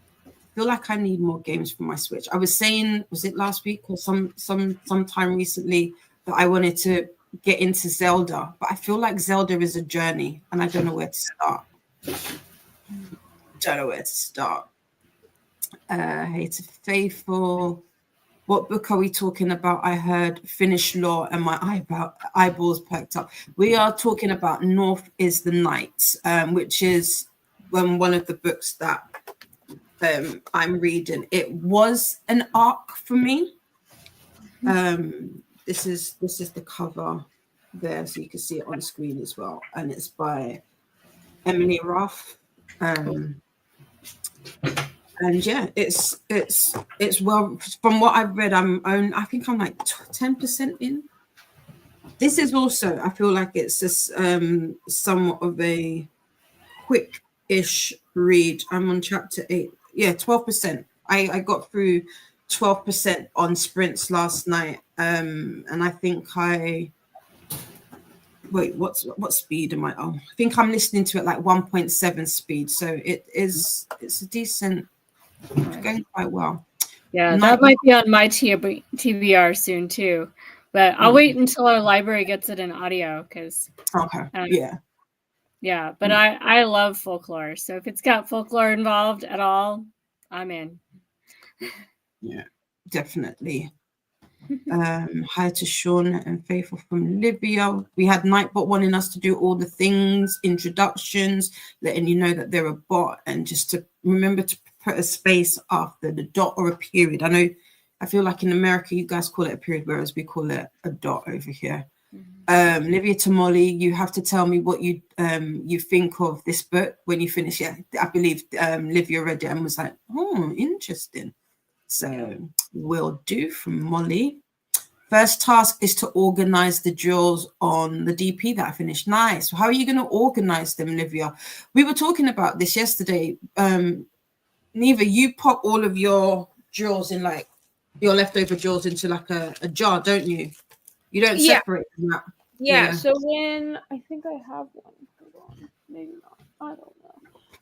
I feel like I need more games for my Switch. I was saying, was it last week or sometime recently, that I wanted to get into Zelda, but I feel like Zelda is a journey and I don't know where to start. Hey to Faithful. What book are we talking about? I heard Finnish Law and my eyeballs perked up. We are talking about North is the Night, which is one of the books that I'm reading. It was an arc for me. This is the cover there, so you can see it on screen as well, and it's by Emily Ruff. And yeah, it's well, from what I've read, I think I'm like 10% in. This is also, I feel like it's just somewhat of a quick-ish read. I'm on chapter 8. Yeah, 12%. I got through 12% on sprints last night. And I think what speed am I on? I think I'm listening to it like 1.7 speed. So it's a decent, going quite well. Yeah, that might be on my TBR soon too. But I'll wait until our library gets it in audio because yeah, but I love folklore. So if it's got folklore involved at all, I'm in. Yeah, definitely. Hi to Sean and Faithful from Libya. We had Nightbot wanting us to do all the things, introductions, letting you know that they're a bot, and just to remember to put a space after the dot or a period. I feel like in America you guys call it a period, whereas we call it a dot over here. Livia Tamoli, you have to tell me what you think of this book when you finish it. I believe Livia read it and was like, oh, interesting. So will do from Molly. First task is to organize the drills on the DP that I finished. Nice. How are you going to organize them, Livia? We were talking about this yesterday. Neva, you pop all of your drills in, like your leftover drills into like a jar, don't you? You don't separate them out. Yeah. So when I think I have one. Hold on. Maybe not. I don't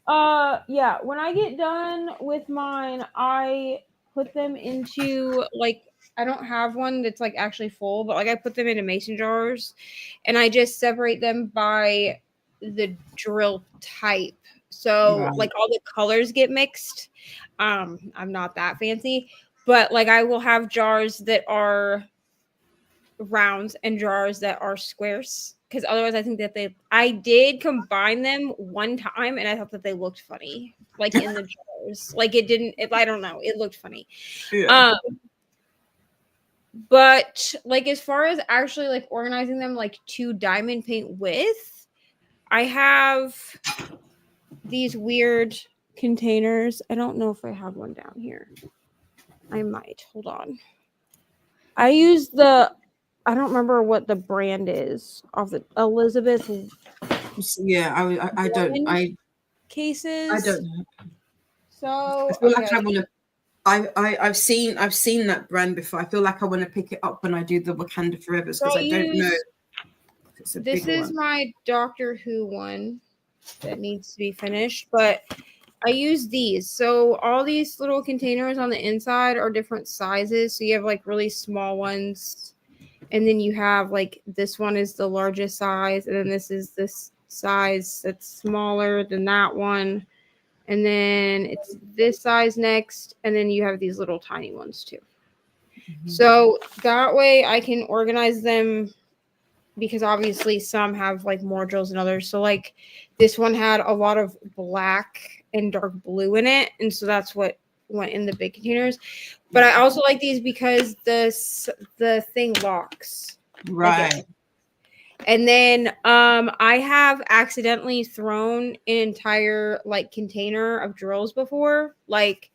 know. Yeah. When I get done with mine, I put them into, like, I don't have one that's like actually full, but like I put them into mason jars and I just separate them by the drill type. So like all the colors get mixed. I'm not that fancy, but like I will have jars that are rounds and jars that are squares, because otherwise I think that I did combine them one time and I thought that they looked funny, like in the jars. Like I don't know, it looked funny. But like as far as actually like organizing them like to diamond paint with, I have these weird containers. I don't know if I have one down here. I might. Hold on. I use I don't remember what the brand is of the Elizabeth. Yeah, I don't. Cases. I don't know. So I feel like I want to. I've seen that brand before. I feel like I want to pick it up when I do the Wakanda Forevers, because I don't know. This is my Doctor Who one that needs to be finished, but I use these. So all these little containers on the inside are different sizes. So you have like really small ones, and then you have like this one is the largest size, and then this is this size that's smaller than that one. And then it's this size next. And then you have these little tiny ones too. Mm-hmm. So that way I can organize them, because obviously some have like more drills than others. So like this one had a lot of black and dark blue in it. And so that's what went in the big containers. But I also like these because the thing locks. Right. Like and then I have accidentally thrown an entire like container of drills before. Like,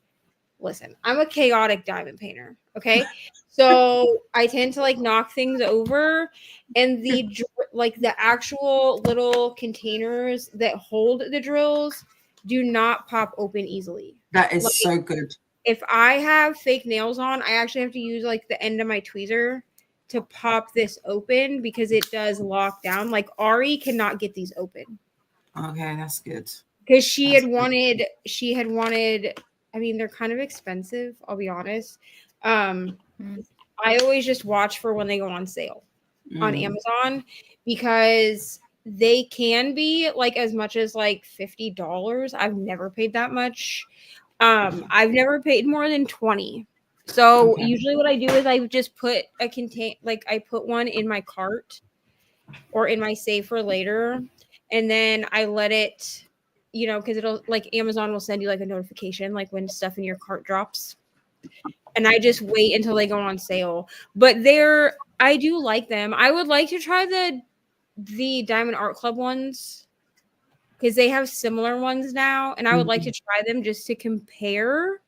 listen, I'm a chaotic diamond painter. Okay. So I tend to like knock things over, and the actual little containers that hold the drills do not pop open easily. That is so good. If I have fake nails on, I actually have to use like the end of my tweezer to pop this open, because it does lock down. Like Ari cannot get these open. Okay, that's good. Because she had wanted, I mean, they're kind of expensive, I'll be honest. I always just watch for when they go on sale on Amazon, because they can be like as much as like $50. I've never paid that much. I've never paid more than $20 So Okay. usually what I do is I just put I put one in my cart or in my save for later, and then I let it, because it'll like Amazon will send you like a notification like when stuff in your cart drops. And I just wait until they go on sale. But I do like them. I would like to try the Diamond Art Club ones because they have similar ones now, and I would like to try them just to compare.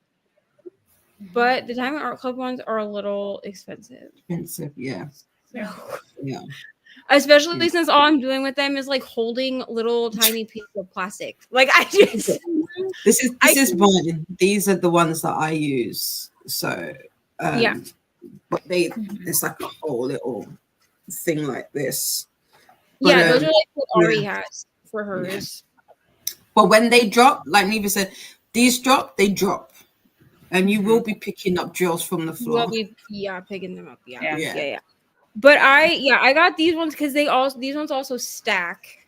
But the Diamond Art Club ones are a little expensive. Yeah. So, Yeah. especially since all I'm doing with them is like holding little tiny pieces of plastic. Like I just This is mine. These are the ones that I use. So yeah. but it's like a whole little thing like this. Yeah, But, those are like what Ari yeah. has for hers. But when they drop, like Neva said, these drop, they drop. And you will be picking up drills from the floor. We'll be picking them up. Yeah. Yeah. But I got these ones because these ones also stack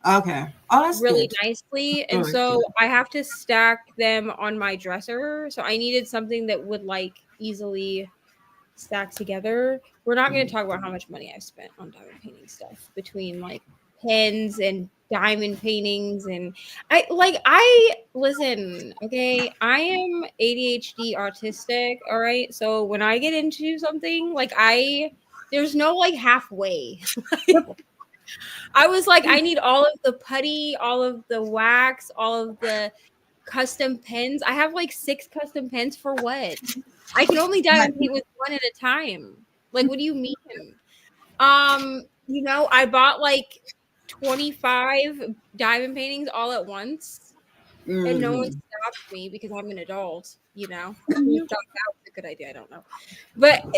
Okay. Oh, that's really good. nicely, and Very so good. I have to stack them on my dresser. So I needed something that would like easily stack together. We're not going to talk about how much money I've spent on diamond painting stuff between like pens and diamond paintings, and I listen, okay, I am ADHD autistic, all right? So when I get into something, like there's no like halfway. I was like, I need all of the putty, all of the wax, all of the custom pens. I have like 6 custom pens for what? I can only diamond paint with one at a time. Like, what do you mean? I bought like 25 diamond paintings all at once, and no one stopped me because I'm an adult, Who thought that was a good idea? I don't know.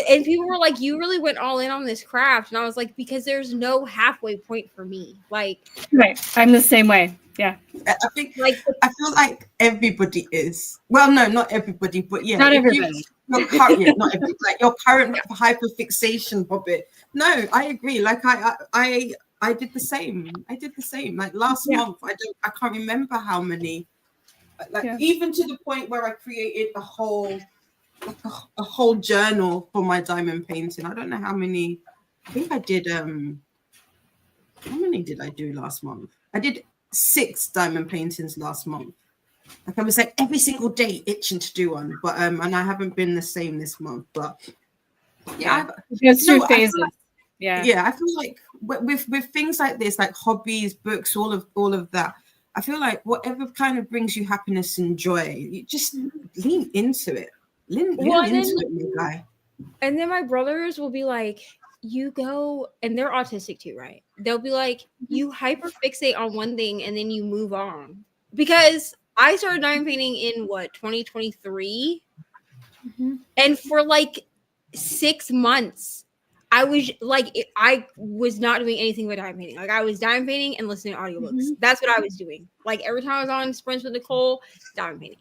And people were like, you really went all in on this craft. And I was like, because there's no halfway point for me. Like, Right. I'm the same way. Yeah. I feel like everybody is. Well, no, not everybody, but yeah. Not everybody. Not everybody, like your current hyperfixation of it. No, I agree. Like I did the same. Like last month, I can't remember how many. Like even to the point where I created a whole journal for my diamond painting. I don't know how many. I think I did. How many did I do last month? I did 6 diamond paintings last month. Like I was like every single day itching to do one, but and I haven't been the same this month. But it's through phases. I feel like with things like this, like hobbies, books, all of that, I feel like whatever kind of brings you happiness and joy, you just lean into it. Lean into it, my guy. And then my brothers will be like, you go, and they're autistic too, right? They'll be like, you hyperfixate on one thing and then you move on. Because I started diamond painting in 2023? And for like 6 months, I was not doing anything but diamond painting. Like I was diamond painting and listening to audiobooks. That's what I was doing. Like every time I was on sprints with Nicole, diamond painting.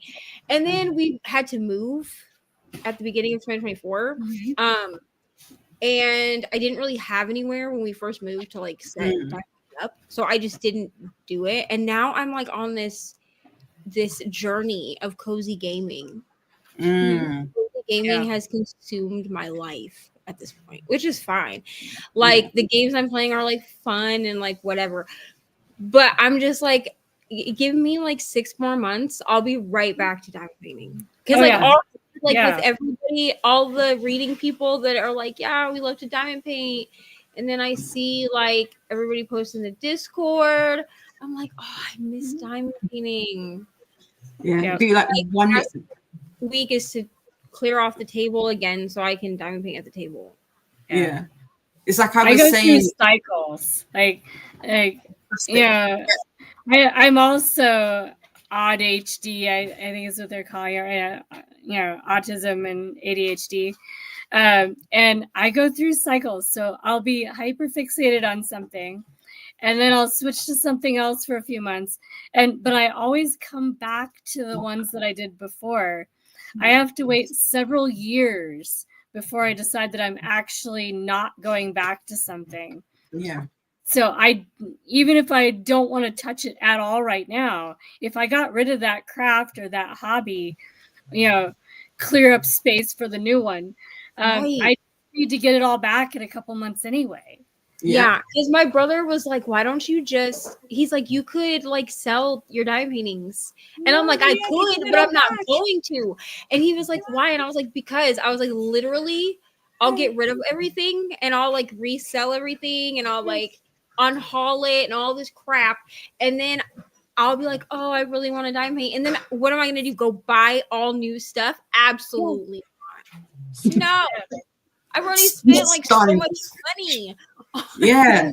And then we had to move at the beginning of 2024. And I didn't really have anywhere when we first moved to like set diamond up. So I just didn't do it. And now I'm like on this journey of cozy gaming. Cozy gaming has consumed my life at this point, which is fine. Like the games I'm playing are like fun and like whatever. But I'm just like, give me like 6 more months. I'll be right back to diamond painting. Because with everybody, all the reading people that are like, yeah, we love to diamond paint. And then I see like everybody posting the Discord. I'm like, oh, I miss diamond painting. Yeah. Do you like one week is to clear off the table again so I can diamond paint at the table. Yeah. It's like I go was saying through cycles. I'm also ADHD. I think is what they're calling it. Autism and ADHD. And I go through cycles. So I'll be hyperfixated on something, and then I'll switch to something else for a few months. But I always come back to the ones that I did before. I have to wait several years before I decide that I'm actually not going back to something. Yeah. So even if I don't want to touch it at all right now, if I got rid of that craft or that hobby, clear up space for the new one. Right. I need to get it all back in a couple months anyway. Yeah, because my brother was like, why don't you just, he's like, you could like sell your diamond paintings. And I'm like, I could, but I'm not going to. And he was like, why? And I was like, because I was like, literally, I'll get rid of everything and I'll like resell everything and I'll like unhaul it and all this crap. And then I'll be like, oh, I really want a diamond paint. And then what am I going to do? Go buy all new stuff? Absolutely not. No. I've already spent like so much money. Yeah.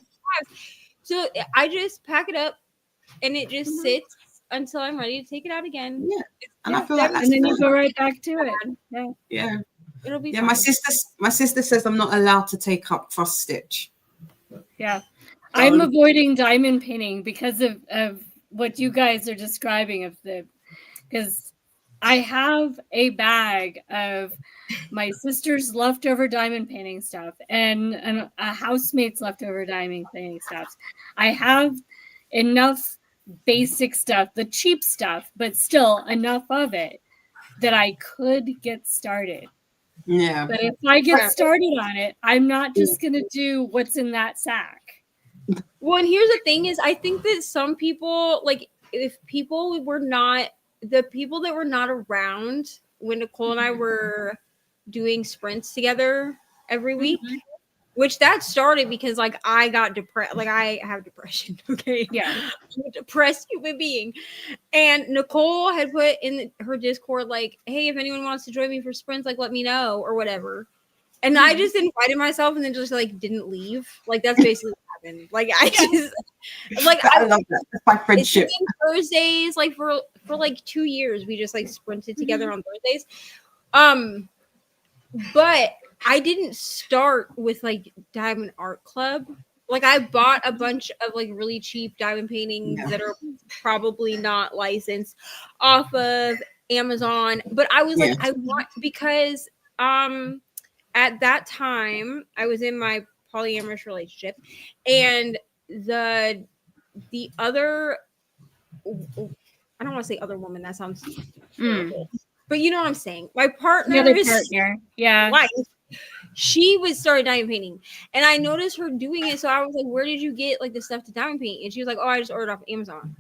So I just pack it up and it just sits until I'm ready to take it out again. Yeah. And I feel like that's and then you go right back to it. Yeah. Yeah. It'll be Yeah. fine. My sister says I'm not allowed to take up cross stitch. Yeah. I'm avoiding diamond painting because of what you guys are describing because I have a bag of my sister's leftover diamond painting stuff and a housemate's leftover diamond painting stuff. I have enough basic stuff, the cheap stuff, but still enough of it that I could get started. Yeah. But if I get started on it, I'm not just going to do what's in that sack. Well, and here's the thing is, I think that some people, like, if people were not, the people that were not around when Nicole and I were doing sprints together every week, which that started because like I got depressed, like I have depression. Okay. Yeah. I'm a depressed human being. And Nicole had put in her Discord, like, hey, if anyone wants to join me for sprints, like let me know or whatever. And I just invited myself and then just like didn't leave. Like that's basically what happened. Like I just like I love that. That's my friendship. Thursdays, like for like 2 years, we just like sprinted together on Thursdays. But I didn't start with like Diamond Art Club. Like I bought a bunch of like really cheap diamond paintings that are probably not licensed off of Amazon. But I was like, I want, because at that time I was in my polyamorous relationship, and the other, I don't want to say other woman, that sounds terrible. But you know what I'm saying. My partner, wife, she was started diamond painting, and I noticed her doing it. So I was like, "Where did you get like the stuff to diamond paint?" And she was like, "Oh, I just ordered off Amazon."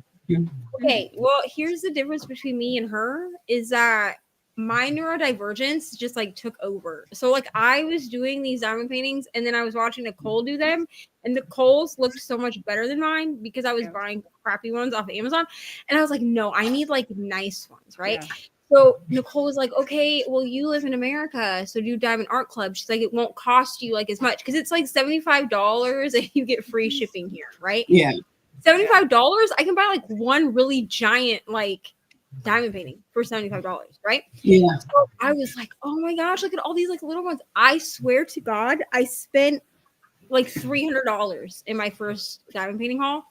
Okay, well, here's the difference between me and her is that my neurodivergence just like took over. So like I was doing these diamond paintings, and then I was watching Nicole do them, and Nicole's looked so much better than mine because I was buying crappy ones off of Amazon, and I was like, no, I need like nice ones, right? Yeah. So Nicole was like, okay, well, you live in America, so do Diamond Art Club. She's like, it won't cost you like as much because it's like $75 and you get free shipping here, right? Yeah. $75, I can buy like one really giant like diamond painting for $75, right? Yeah. So I was like, oh my gosh, look at all these like little ones. I swear to God, I spent like $300 in my first diamond painting haul.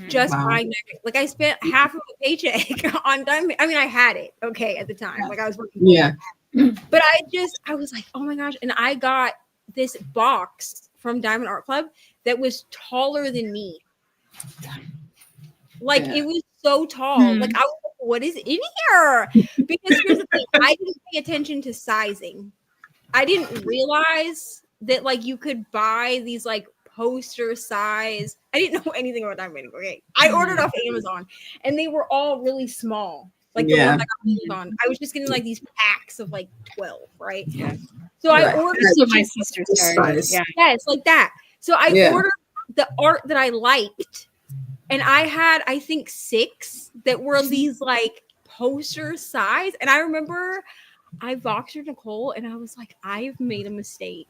Just buying diamond. Like I spent half of a paycheck on diamond. I mean, I had it at the time. Like I was working. Yeah. But I was like, oh my gosh. And I got this box from Diamond Art Club that was taller than me. Like it was so tall. Like I was like, what is in here? Because here's the thing, I didn't pay attention to sizing. I didn't realize that like you could buy these like poster size. I didn't know anything about diamond painting. Okay, I ordered off Amazon, and they were all really small. Like the ones I got on Amazon. I was just getting like these packs of like 12, right? Yeah. So I ordered. That's what my sister started. Yeah. Yes, like that. So I ordered the art that I liked, and I had I think 6 that were these like poster size. And I remember I voxered Nicole, and I was like, I've made a mistake.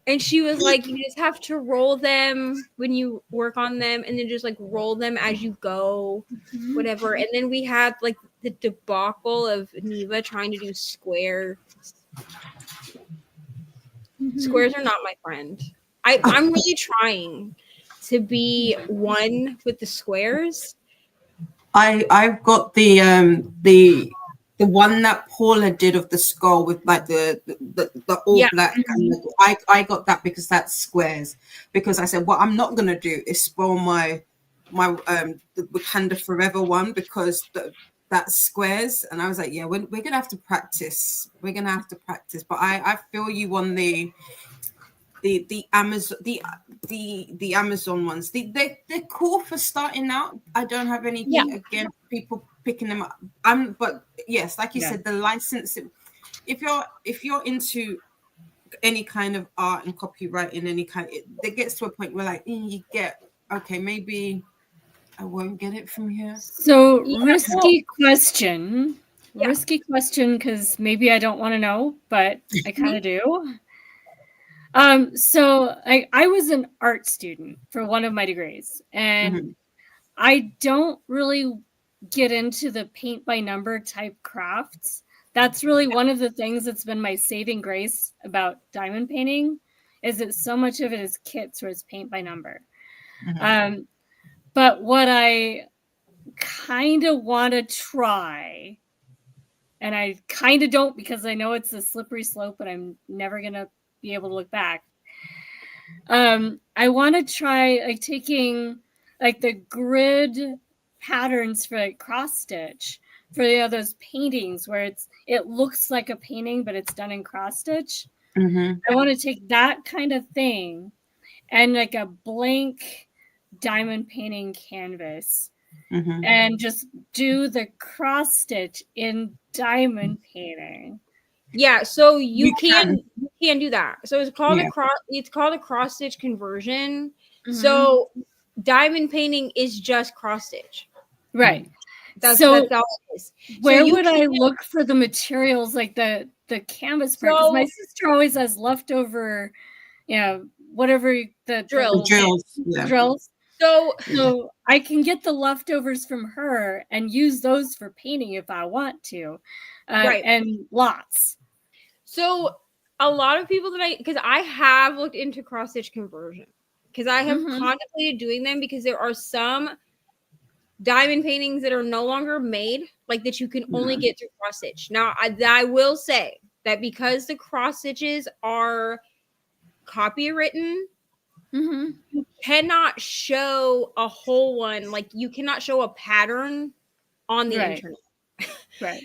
And she was like, you just have to roll them when you work on them, and then just like roll them as you go, whatever. And then we had like the debacle of Neva trying to do squares. Squares are not my friend. I'm really trying to be one with the squares. I've got the one that Paula did of the skull with like the all black. I got that because that's squares. Because I said, what I'm not gonna do is spoil my Wakanda Forever one, because that squares, and I was like, yeah, we're gonna have to practice. We're gonna have to practice. But I feel you on the Amazon the Amazon ones. They're cool for starting out. I don't have anything against people picking them up. But yes, like you said, the license. If you're into any kind of art and copywriting, any kind, it gets to a point where like you get, okay, maybe I won't get it from here. So risky question, because maybe I don't want to know, but I kind of do. So I was an art student for one of my degrees, and I don't really get into the paint by number type crafts. That's really one of the things that's been my saving grace about diamond painting, is that so much of it is kits or it's paint by number. But what I kind of want to try, and I kind of don't because I know it's a slippery slope and I'm never going to be able to look back. I want to try like taking like the grid patterns for like cross stitch for those paintings where it looks like a painting but it's done in cross stitch. I want to take that kind of thing and like a blank diamond painting canvas and just do the cross stitch in diamond painting. Yeah, so you can do that. So it's called a cross stitch conversion. So diamond painting is just cross stitch. Right. That's all it is. Where would I look for the materials, like the canvas part? Because my sister always has leftover, whatever the drills. So I can get the leftovers from her and use those for painting if I want to, and lots. So a lot of people because I have looked into cross stitch conversion because I have contemplated doing them because there are some diamond paintings that are no longer made, like that you can only get through cross stitch. Now, I will say that because the cross stitches are copywritten, you cannot show a whole one. Like you cannot show a pattern on the internet.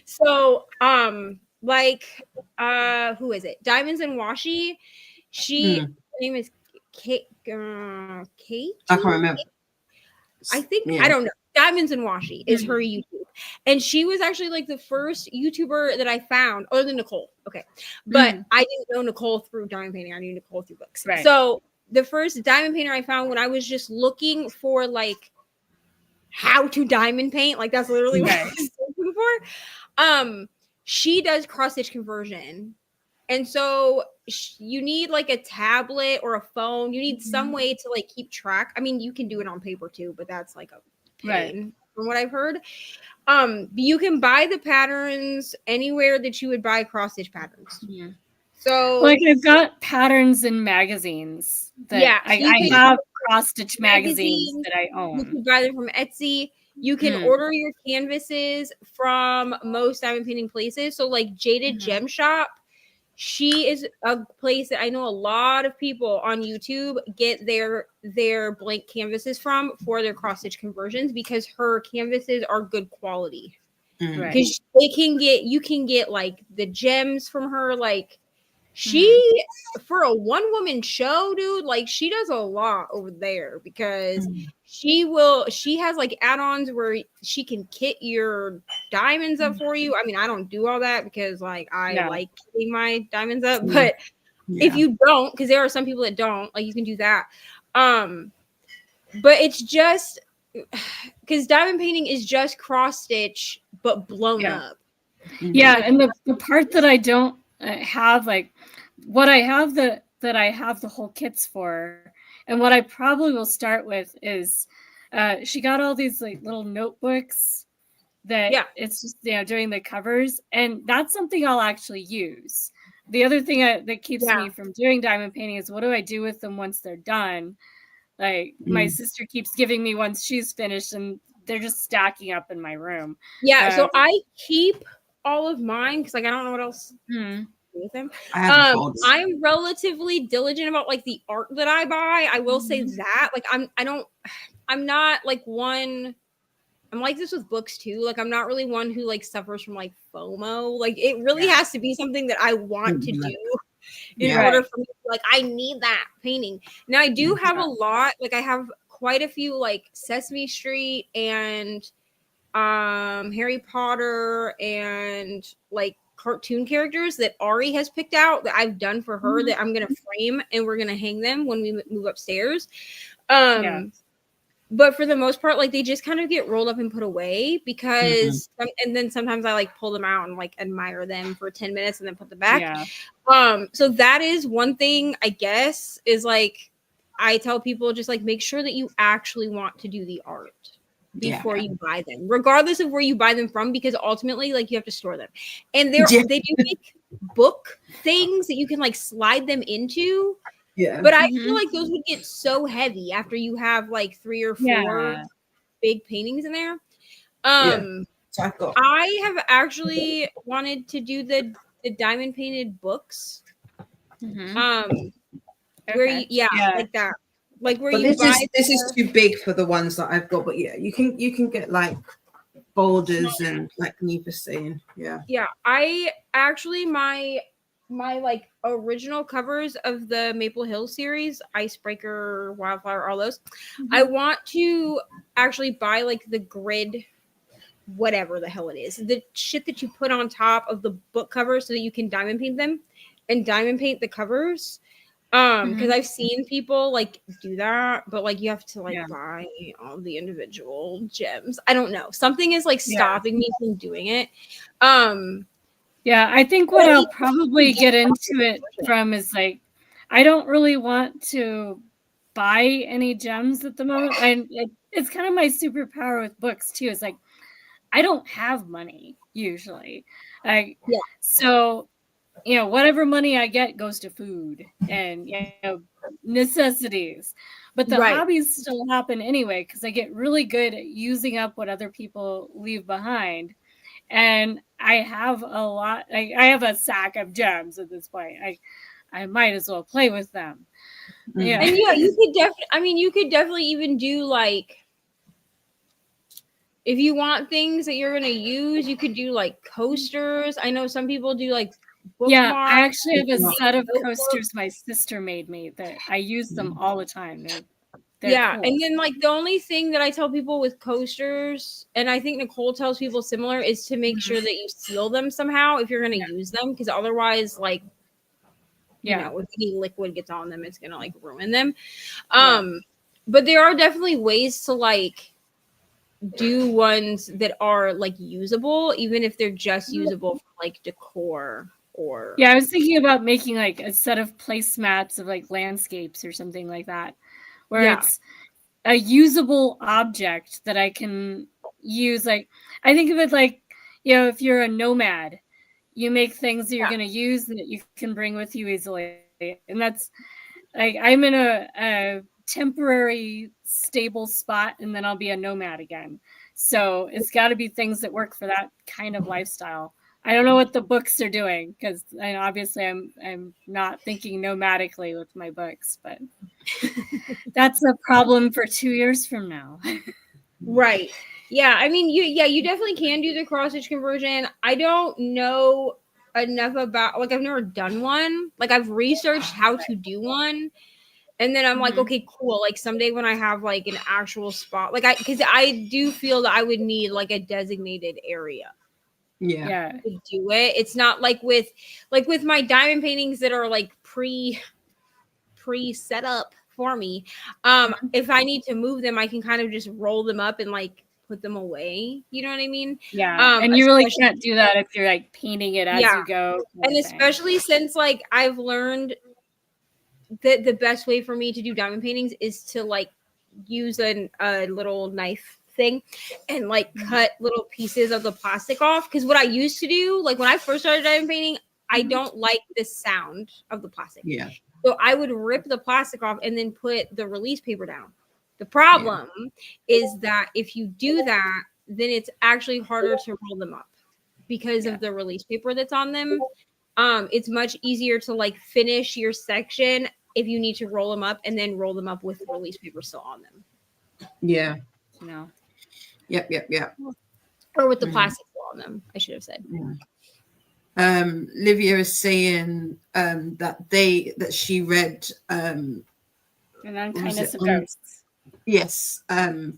So, who is it? Diamonds and Washi. Her name is Kate. I can't remember. I think I don't know. Diamonds and Washi is her YouTube, and she was actually like the first YouTuber that I found, other than Nicole. Okay, but I didn't know Nicole through diamond painting. I knew Nicole through books. So the first diamond painter I found when I was just looking for like how to diamond paint, like that's literally what I was looking for. She does cross stitch conversion, and so you need like a tablet or a phone. You need some way to like keep track. I mean, you can do it on paper too, but that's like a pain from what I've heard. You can buy the patterns anywhere that you would buy cross stitch patterns. So like I've got patterns in magazines that I have cross stitch magazines that I own. You can buy them from Etsy. You can order your canvases from most diamond painting places. So like Jaded Gem Shop, she is a place that I know a lot of people on YouTube get their blank canvases from for their cross stitch conversions because her canvases are good quality. Because you can get like the gems from her, like she for a one woman show, dude, like she does a lot over there because she has like add-ons where she can kit your diamonds up for you. I mean, I don't do all that because like I like kitting my diamonds up, but if you don't, because there are some people that don't, like you can do that. But it's just because diamond painting is just cross stitch but blown up. And the part that I don't have, like what I have that I have the whole kits for, and what I probably will start with is she got all these like little notebooks that it's just doing the covers, and that's something I'll actually use. The other thing that keeps me from doing diamond painting is what do I do with them once they're done? Like my sister keeps giving me once she's finished, and they're just stacking up in my room. So I keep all of mine because like I don't know what else with them. I'm relatively diligent about like the art that I buy. I will say that like I'm not like one I'm like this with books too. Like I'm not really one who like suffers from like FOMO. Like it really has to be something that I want to do in order for me to, like, I need that painting. Now I do have a lot, like I have quite a few like Sesame Street and Harry Potter and like cartoon characters that Ari has picked out that I've done for her that I'm gonna frame and we're gonna hang them when we move upstairs. But for the most part, like they just kind of get rolled up and put away because, and then sometimes I like pull them out and like admire them for 10 minutes and then put them back. So that is one thing, I guess, is like I tell people just like make sure that you actually want to do the art before you buy them, regardless of where you buy them from, because ultimately, like you have to store them. And they do make book things that you can like slide them into. But I feel like those would get so heavy after you have like 3 or 4 big paintings in there. I have actually wanted to do the diamond painted books. Where you, like that. Like where you buy this is too big for the ones that I've got, but you can get like boulders and like Neva's saying. I actually my like original covers of the Maple Hill series, Icebreaker, Wildflower, all those. I want to actually buy like the grid, whatever the hell it is, the shit that you put on top of the book cover so that you can diamond paint them and diamond paint the covers. Because I've seen people like do that, but like you have to like buy all the individual gems. I don't know. Something is like stopping me from doing it. I think what I'll probably get into it from is like, I don't really want to buy any gems at the moment. And it's kind of my superpower with books too. It's like, I don't have money usually. So, you know, whatever money I get goes to food and, you know, necessities. But the hobbies still happen anyway, because I get really good at using up what other people leave behind. And I have a lot. I have a sack of gems at this point. I might as well play with them. Yeah, and you could definitely. I mean, you could definitely even do like, if you want things that you're gonna use, you could do like coasters. I know some people do like bookmarks. I actually have a set of coasters my sister made me that I use them all the time. They're cool. And then like the only thing that I tell people with coasters, and I think Nicole tells people similar, is to make sure that you seal them somehow if you're going to use them, because otherwise, like, you know, if any liquid gets on them, it's going to like ruin them. But there are definitely ways to like do ones that are like usable, even if they're just usable for like decor. Or I was thinking about making like a set of placemats of like landscapes or something like that, where it's a usable object that I can use. Like, I think of it like, you know, if you're a nomad, you make things that you're going to use that you can bring with you easily. And that's like, I'm in a temporary stable spot, and then I'll be a nomad again. So it's got to be things that work for that kind of lifestyle. I don't know what the books are doing, because obviously I'm not thinking nomadically with my books, but that's a problem for 2 years from now. Right. Yeah. I mean, you definitely can do the cross stitch conversion. I don't know enough about, like, I've never done one. Like, I've researched how to do one. And then I'm like, okay, cool. Like someday when I have like an actual spot, like because I do feel that I would need like a designated area. To do it. It's not like with my diamond paintings that are like pre set up for me. If I need to move them, I can kind of just roll them up and like put them away. You know what I mean? And you really can't do that if you're like painting it as you go. And especially since like I've learned that the best way for me to do diamond paintings is to like use a little knife thing and like cut little pieces of the plastic off, because what I used to do, like when I first started diamond painting, I don't like the sound of the plastic, so I would rip the plastic off and then put the release paper down. The problem is that if you do that, then it's actually harder to roll them up because of the release paper that's on them. It's much easier to like finish your section if you need to roll them up and then roll them up with the release paper still on them. You know. Yep. or with the plastic on them, I should have said. Livia is saying that she read An Unkindness of Ghosts. Yes,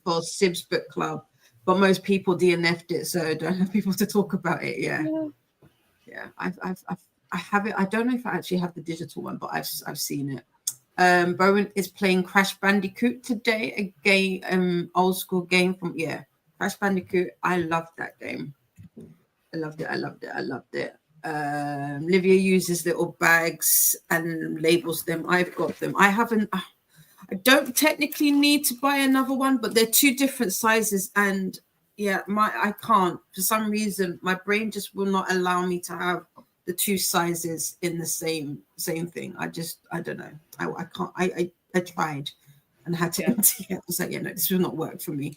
for Sib's book club, but most people DNF'd it, so I don't have people to talk about it. Yeah. I have it. I don't know if I actually have the digital one, but I've seen it. Bowen is playing Crash Bandicoot today, a game, old school game from Crash Bandicoot. I loved that game. I loved it. Livia uses little bags and labels them. I've got them. I don't technically need to buy another one, but they're two different sizes, and I can't, for some reason my brain just will not allow me to have the two sizes in the same thing. I don't know. I can't. I tried and had to empty it. I was like, no, this will not work for me.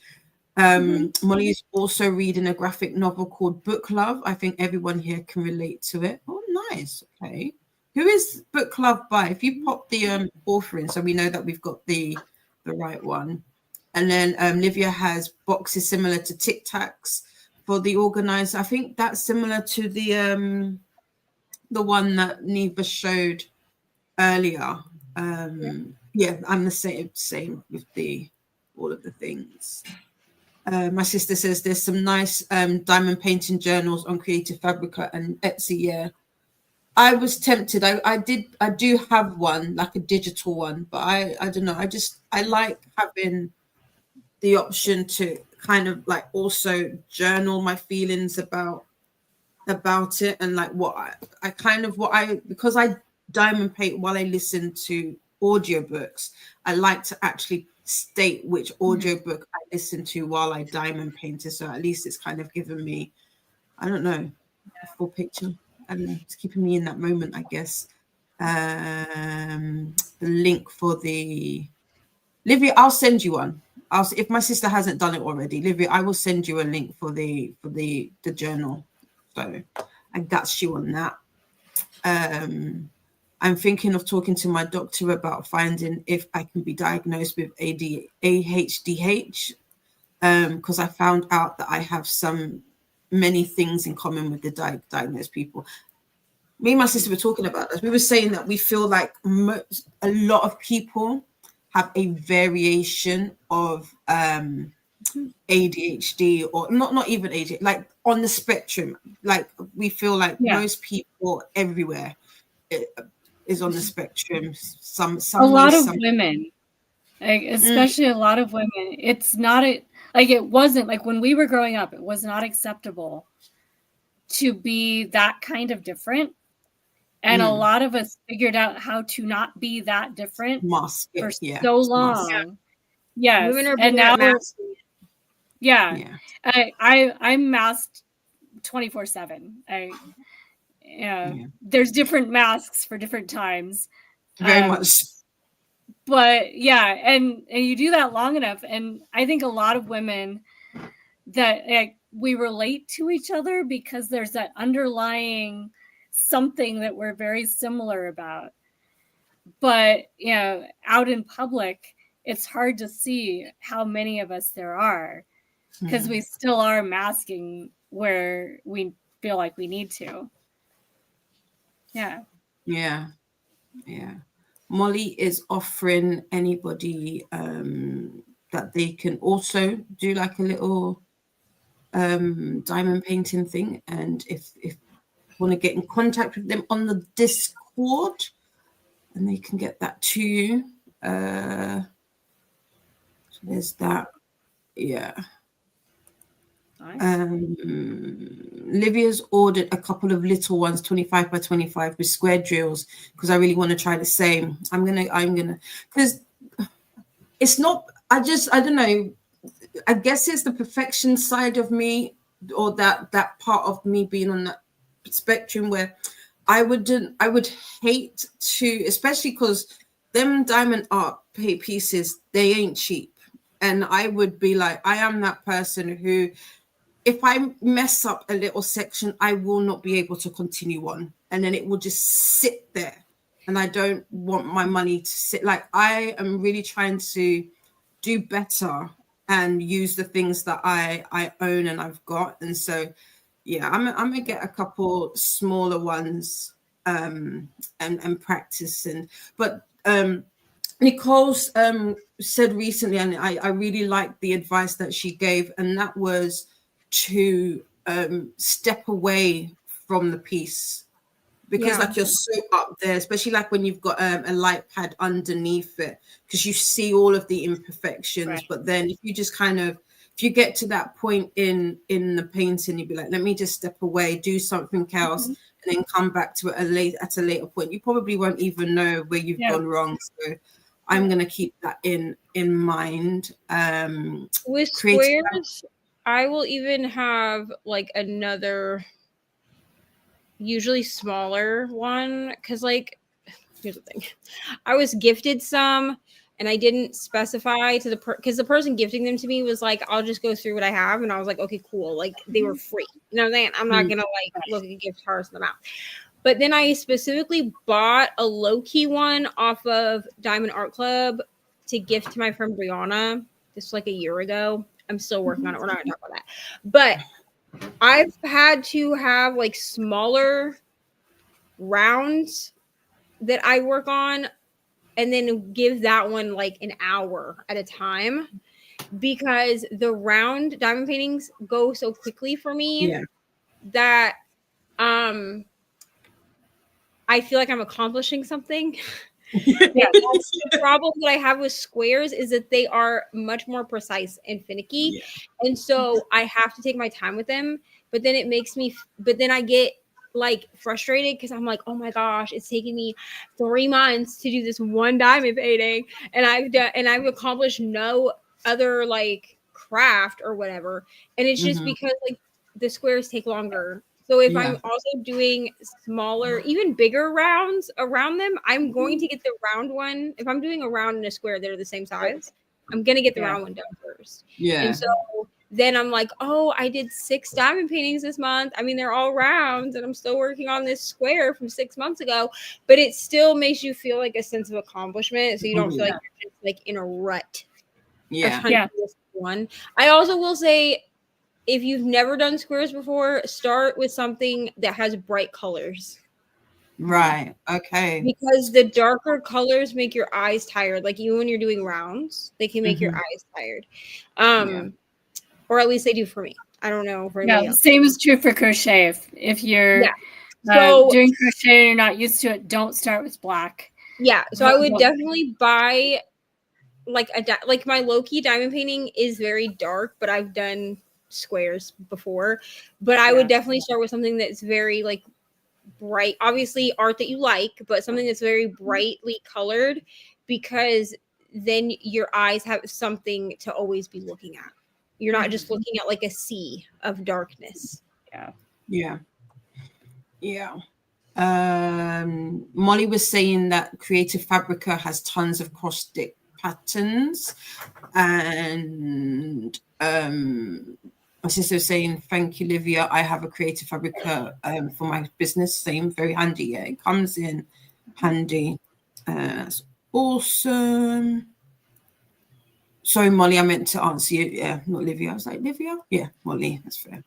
Molly is also reading a graphic novel called Book Love. I think everyone here can relate to it. Oh, nice. Okay. Who is Book Love by? If you pop the author in, so we know that we've got the right one. And then Livia has boxes similar to Tic Tacs for the organizer. I think that's similar to the one that Neva showed earlier. I'm the same with all of the things. My sister says there's some nice diamond painting journals on Creative Fabrica and Etsy. Yeah, I was tempted. I do have one, like a digital one, but I don't know. I like having the option to kind of like also journal my feelings about it, and like because I diamond paint while I listen to audiobooks, I like to actually state which audiobook I listen to while I diamond painted, so at least it's kind of given me, I don't know, a full picture, and it's keeping me in that moment, I guess. The link for the Livia, I'll send you one. If my sister hasn't done it already, Livia, I will send you a link for the journal. So I got you on that. I'm thinking of talking to my doctor about finding if I can be diagnosed with ADHD, because I found out that I have many things in common with the diagnosed people. Me and my sister were talking about this. We were saying that we feel like a lot of people have a variation of ADHD, or not even ADHD, like on the spectrum. Like we feel like most people everywhere is on the spectrum. A lot of women, especially a lot of women. It's not it wasn't like when we were growing up. It was not acceptable to be that kind of different. And a lot of us figured out how to not be that different for so long. Yes. Women are and now masking. I'm masked 24/7. There's different masks for different times. Very much. But and you do that long enough, and I think a lot of women that we relate to each other because there's that underlying something that we're very similar about. But out in public, it's hard to see how many of us there are, because we still are masking where we feel like we need to. Yeah. Molly is offering anybody that they can also do like a little diamond painting thing, and if you want to get in contact with them on the Discord, and they can get that to you. So there's that. Livia's ordered a couple of little ones, 25 by 25 with square drills, because I really want to try the same. I'm gonna because it's not, I don't know, I guess it's the perfection side of me, or that part of me being on that spectrum where I would hate to, especially because them diamond art pieces, they ain't cheap, and I would be like, I am that person who, if I mess up a little section, I will not be able to continue on, and then it will just sit there, and I don't want my money to sit. Like, I am really trying to do better and use the things that I own and I've got. And so, yeah, I'm gonna get a couple smaller ones and practice. But Nicole's said recently, and I really liked the advice that she gave, and that was to step away from the piece, because like you're so up there, especially like when you've got a light pad underneath it, because you see all of the imperfections. Right. But then if you just if you get to that point in the painting, you'd be like, let me just step away, do something else, and then come back to it at a later point. You probably won't even know where you've gone wrong. So I'm gonna keep that in mind. With squares, I will even have like another, usually smaller one, because like, here's the thing, I was gifted some and I didn't specify to because the person gifting them to me was like, I'll just go through what I have, and I was like, okay, cool, like they were free, you know what I'm saying? I'm not gonna like look at gift cards in the mouth. But then I specifically bought a low-key one off of Diamond Art Club to gift to my friend Brianna. This was like a year ago. I'm still working on it. We're not gonna talk about that. But I've had to have like smaller rounds that I work on, and then give that one like an hour at a time, because the round diamond paintings go so quickly for me that I feel like I'm accomplishing something. That's the problem that I have with squares, is that they are much more precise and finicky. And so I have to take my time with them, but then it makes me, but then I get like frustrated because I'm like, oh my gosh, it's taking me 3 months to do this one diamond painting, and I've accomplished no other like craft or whatever. And it's just because like the squares take longer. So if I'm also doing smaller, even bigger rounds around them, I'm going to get the round one. If I'm doing a round and a square that are the same size, I'm going to get the round one done first. And so then I'm like, oh, I did 6 diamond paintings this month. I mean, they're all rounds, and I'm still working on this square from 6 months ago. But it still makes you feel like a sense of accomplishment, so you don't feel like you're just like in a rut. One. I also will say, if you've never done squares before, start with something that has bright colors. Right. Okay. Because the darker colors make your eyes tired. Like even when you're doing rounds, they can make your eyes tired. Or at least they do for me. I don't know for anybody else. Same is true for crochet. If you're doing crochet and you're not used to it, don't start with black. Yeah. So I would definitely buy like like my low-key diamond painting is very dark, but I've done squares before. But I would definitely start with something that's very like bright, obviously art that you like, but something that's very brightly colored, because then your eyes have something to always be looking at. You're not just looking at like a sea of darkness. Molly was saying that Creative Fabrica has tons of cross-stitch patterns, and my sister was saying, thank you, Livia. I have a Creative Fabrica for my business. Same, very handy. Yeah, it comes in handy. That's awesome. Sorry, Molly, I meant to answer you. Yeah, not Livia. I was like, Livia? Yeah, Molly. That's fair.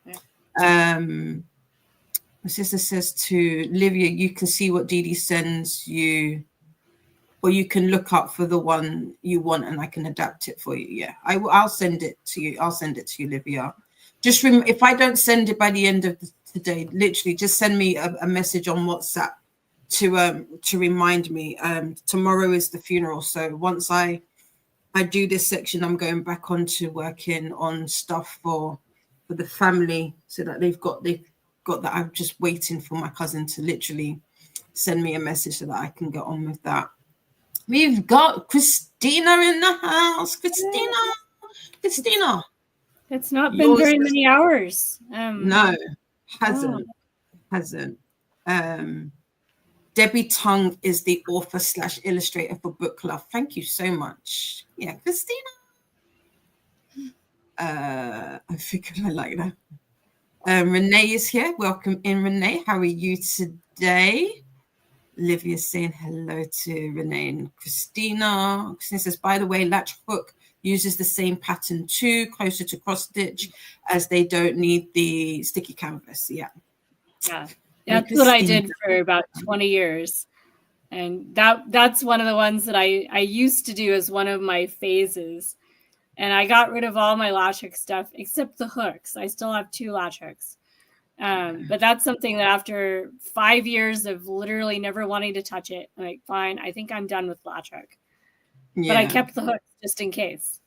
My sister says to Livia, you can see what Dee Dee sends you, or you can look up for the one you want, and I can adapt it for you. Yeah, I'll send it to you. I'll send it to you, Livia. Just if I don't send it by the end of the day, literally just send me a message on WhatsApp to remind me. Tomorrow is the funeral, so once I do this section, I'm going back on to working on stuff for the family, so that they've got that. I'm just waiting for my cousin to literally send me a message so that I can get on with that. We've got Christina in the house. Christina. It's not been very many hours. No, hasn't. Debbie Tung is the author / illustrator for Book Love. Thank you so much. Yeah, Christina. I figured I like that. Renee is here. Welcome in, Renee. How are you today? Livia's saying hello to Renee and Christina. Christina says, by the way, latch hook uses the same pattern too, closer to cross stitch, as they don't need the sticky canvas. Yeah. That's what I did for about 20 years. And that's one of the ones that I used to do as one of my phases. And I got rid of all my latch hook stuff except the hooks. I still have 2 latch hooks. But that's something that after 5 years of literally never wanting to touch it, I'm like, fine, I think I'm done with latch hook. Yeah. But I kept the hooks just in case.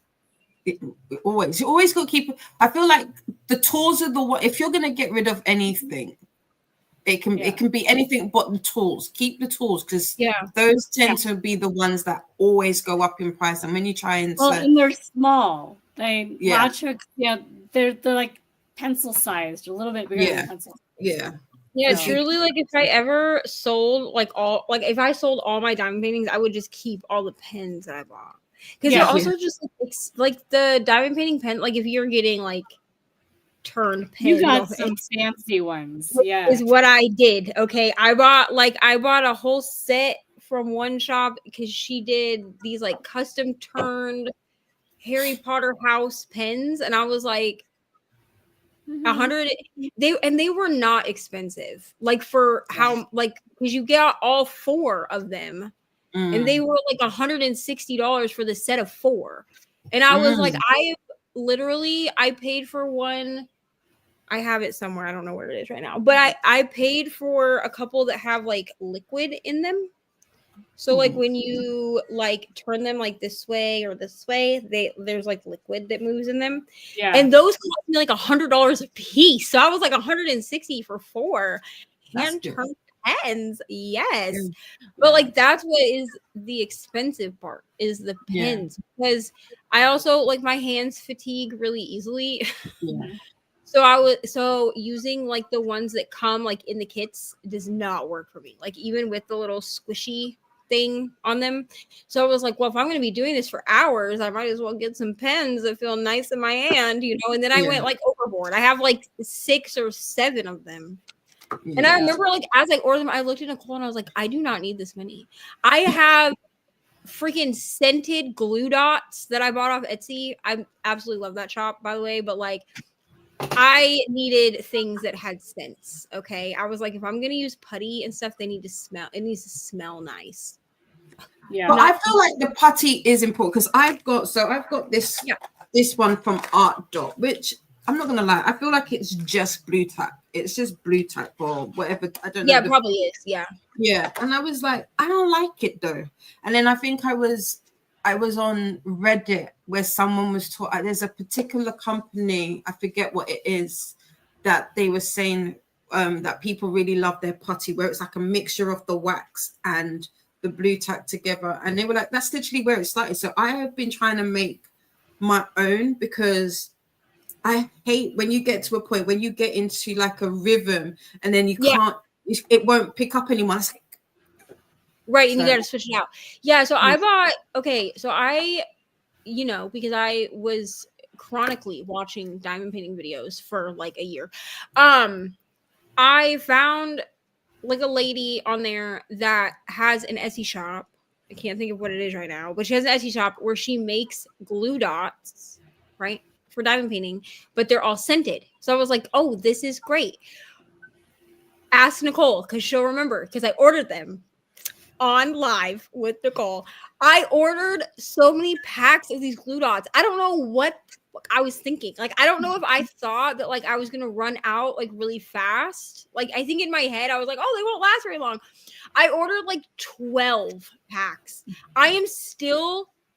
You always got to keep. I feel like the tools are the one. If you're going to get rid of anything, it can be anything but the tools. Keep the tools, because those tend to be the ones that always go up in price. And when you try and and they're small. Latch hooks, they're like pencil sized, a little bit bigger than pencil. Truly, like if I ever sold if I sold all my diamond paintings, I would just keep all the pens that I bought, because they're also just like the diamond painting pen. Like if you're getting like turned pens, you got some fancy ones. Is what I did. Okay, I bought a whole set from one shop because she did these like custom turned Harry Potter house pens, and I was like, 100. They were not expensive, like for how, like, because you get all 4 of them, and they were like $160 for the set of 4, and I was like, I paid for one. I have it somewhere. I don't know where it is right now, but I paid for a couple that have like liquid in them. So like when you like turn them like this way or this way, there's like liquid that moves in them. And those cost me like $100 a piece. So I was like $160 for 4 hand turned pens. Yes. But like that's what is the expensive part, is the pens, because I also like my hands fatigue really easily. So using like the ones that come like in the kits does not work for me. Like even with the little squishy thing on them. So I was like, well, if I'm going to be doing this for hours, I might as well get some pens that feel nice in my hand, you know. And then I went like overboard. I have like 6 or 7 of them. And I remember like as I ordered them, I looked at Nicole and I was like, I do not need this many. I have freaking scented glue dots that I bought off Etsy. I absolutely love that shop, by the way, but like I needed things that had scents. Okay. I was like, if I'm going to use putty and stuff, it needs to smell nice. But I feel like the putty is important, because I've got this one from Art Dot, which I'm not going to lie, I feel like it's just blue tack. It's just blue tack or whatever. I don't know. Yeah, it probably is. Yeah. Yeah. And I was like, I don't like it though. And then I think I was on Reddit where someone was taught, there's a particular company, I forget what it is, that they were saying that people really love their putty, where it's like a mixture of the wax and the blue tack together. And they were like, that's literally where it started. So I have been trying to make my own, because I hate when you get to a point when you get into like a rhythm and then you can't, it won't pick up anymore. It's like, right, and you got to switch it out. Yeah, so I bought, because I was chronically watching diamond painting videos for like a year. I found like a lady on there that has an Etsy shop. I can't think of what it is right now, but she has an Etsy shop where she makes glue dots, right, for diamond painting, but they're all scented. So I was like, oh, this is great. Ask Nicole, because she'll remember, because I ordered them on live with Nicole. I ordered so many packs of these glue dots. I don't know what I was thinking. Like, I don't know if I thought that like I was gonna run out like really fast. Like, I think in my head I was like, oh, they won't last very long. I ordered like 12 packs.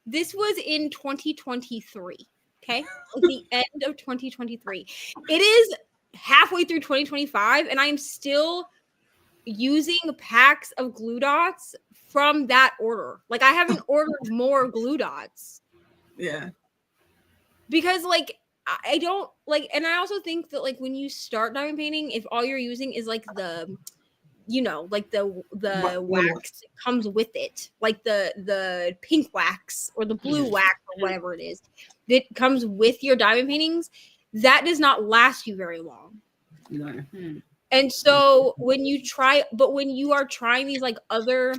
This was in 2023. Okay, like the end of 2023. It is halfway through 2025, and I am still using packs of glue dots from that order. Like, I haven't ordered more glue dots. Yeah. Because like I don't like, and I also think that like when you start diamond painting, if all you're using is like the wax comes with it, like the pink wax or the blue wax or whatever it is that comes with your diamond paintings, that does not last you very long. No. And so when you are trying these like other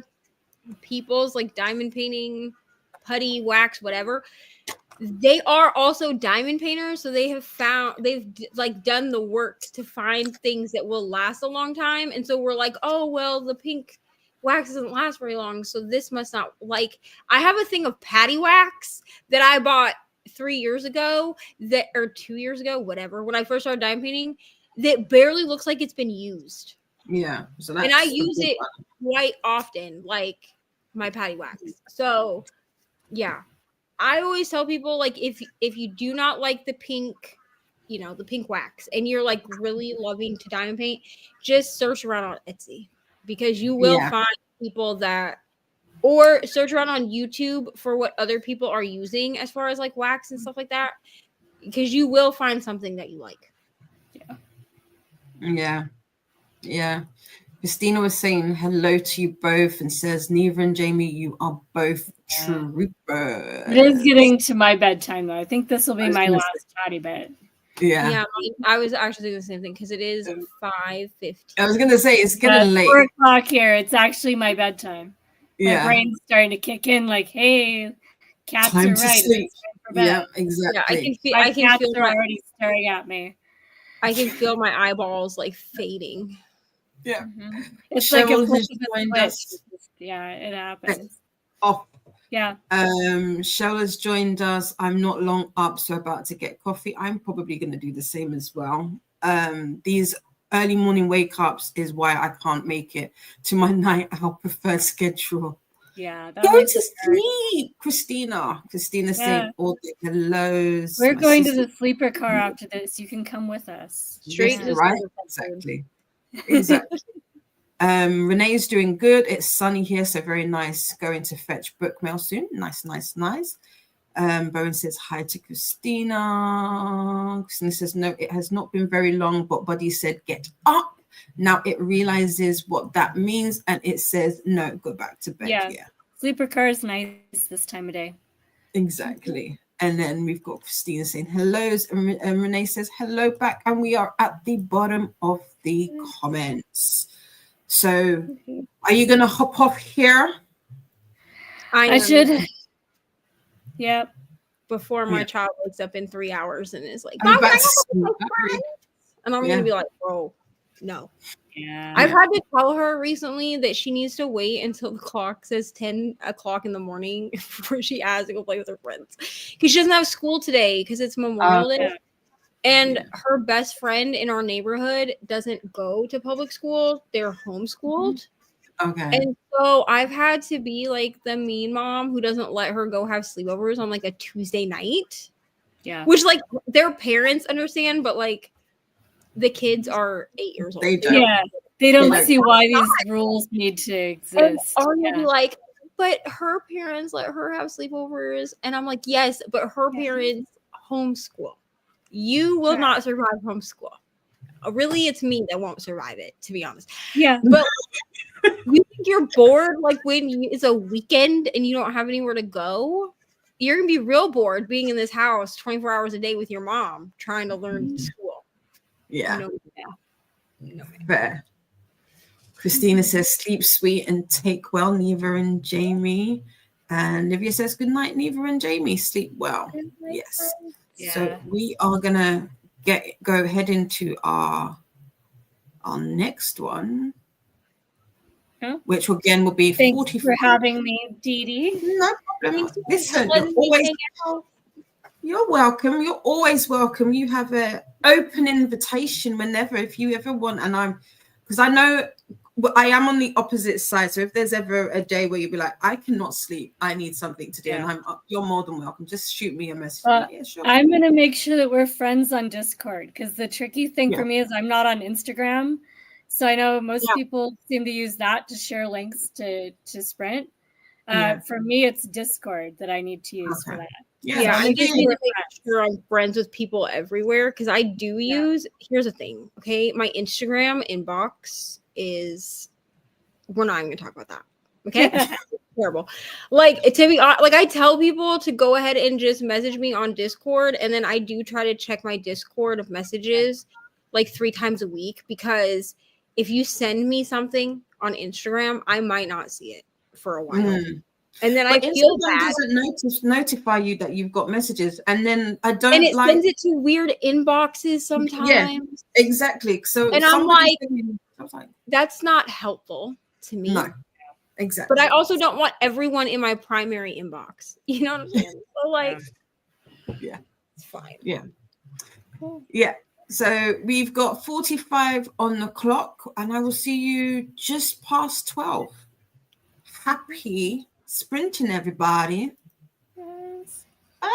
people's like diamond painting, putty, wax, whatever, they are also diamond painters, so they've like done the work to find things that will last a long time. And so we're like, oh well, the pink wax doesn't last very long, so this must not. Like, I have a thing of patty wax that I bought 3 years ago, or 2 years ago, whatever, when I first started diamond painting, that barely looks like it's been used. Yeah, so that's and I use it quite often, like my patty wax. So yeah, I always tell people, like, if you do not like the pink, the pink wax, and you're like really loving to diamond paint, just search around on Etsy, because you will find people that, or search around on YouTube for what other people are using as far as like wax and stuff like that, because you will find something that you like. Yeah. Christina was saying hello to you both and says, Neva and Jamie, you are both troopers. It is getting to my bedtime, though. I think this will be my last patty bit. Yeah, I was actually doing the same thing, because it is 5:15. I was gonna say it's getting late. 4 o'clock here. It's actually my bedtime. My brain's starting to kick in, like, hey, cats time are to right. sleep. Yeah, exactly. Yeah, I can feel are already staring at me. I can feel my eyeballs like fading. Yeah, it's Cheryl like a flip joined of a us. switch. Yeah, it happens. Oh, yeah. Cheryl has joined us. I'm not long up, so about to get coffee. I'm probably going to do the same as well. These early morning wake ups is why I can't make it to my night owl preferred schedule. Yeah, go to sleep, Christina. Christina saying all the hellos. We're going to the sleeper car after this. You can come with us. Straight to right? Exactly. Renee's doing good. It's sunny here, so very nice. Going to fetch book mail soon. Nice. Bowen says hi to Christina. Christina says no, it has not been very long, but Buddy said get up. Now it realizes what that means, and it says no, go back to bed. Yeah. Sleeper car is nice this time of day. Exactly. And then we've got Christina saying hellos, and Renee says hello back, and we are at the bottom of the comments. So are you gonna hop off here? I should. Yep. Before my child wakes up in 3 hours and is like, and I'm gonna be like, bro, no. Yeah. I've had to tell her recently that she needs to wait until the clock says 10 o'clock in the morning before she asks to go play with her friends, because she doesn't have school today because it's Memorial Day. And her best friend in our neighborhood doesn't go to public school. They're homeschooled. Okay. And so I've had to be like the mean mom who doesn't let her go have sleepovers on like a Tuesday night. Yeah. Which like their parents understand, but like the kids are 8 years old. They don't see why these rules need to exist. Or you'll be like, but her parents let her have sleepovers. And I'm like, yes, but her parents homeschool. You will not survive homeschool. Really, it's me that won't survive it, to be honest. Yeah. But you think you're bored like when it's a weekend and you don't have anywhere to go? You're going to be real bored being in this house 24 hours a day with your mom trying to learn school. Yeah. Fair. Christina says, sleep sweet and take well, Neva and Jamie. And Livia says, good night, Neva and Jamie. Sleep well. Yes. Yeah. So we are gonna go head into our next one, which again will be 40. Thanks for having me, Dee Dee. No problem. Listen, you're welcome. You're always welcome. You have an open invitation whenever, if you ever want. And because I know I am on the opposite side. So if there's ever a day where you'll be like, I cannot sleep, I need something to do, and you're more than welcome. Just shoot me a message. Sure. I'm gonna make sure that we're friends on Discord, because the tricky thing for me is I'm not on Instagram. So I know most people seem to use that to share links to Sprint. For me, it's Discord that I need to use for that. Yeah, I just need to make sure I'm friends with people everywhere, because I do use. Here's the thing, okay? My Instagram inbox is. We're not even gonna talk about that. Okay, terrible. Like to be like, I tell people to go ahead and just message me on Discord, and then I do try to check my Discord of messages like 3 times a week, because if you send me something on Instagram, I might not see it for a while. And then I But feel Instagram bad. doesn't notify you that you've got messages, and then I And don't it like. sends it to weird inboxes sometimes. Exactly. So And if I'm somebody's like, sending, I was like, that's not helpful to me. no, exactly. But I also don't want everyone in my primary inbox. You know what I'm saying? So like, yeah, it's fine. yeah, Cool. yeah. So we've got 45 on the clock, and I will see you just past 12. Happy sprinting, everybody. Yes. Bye.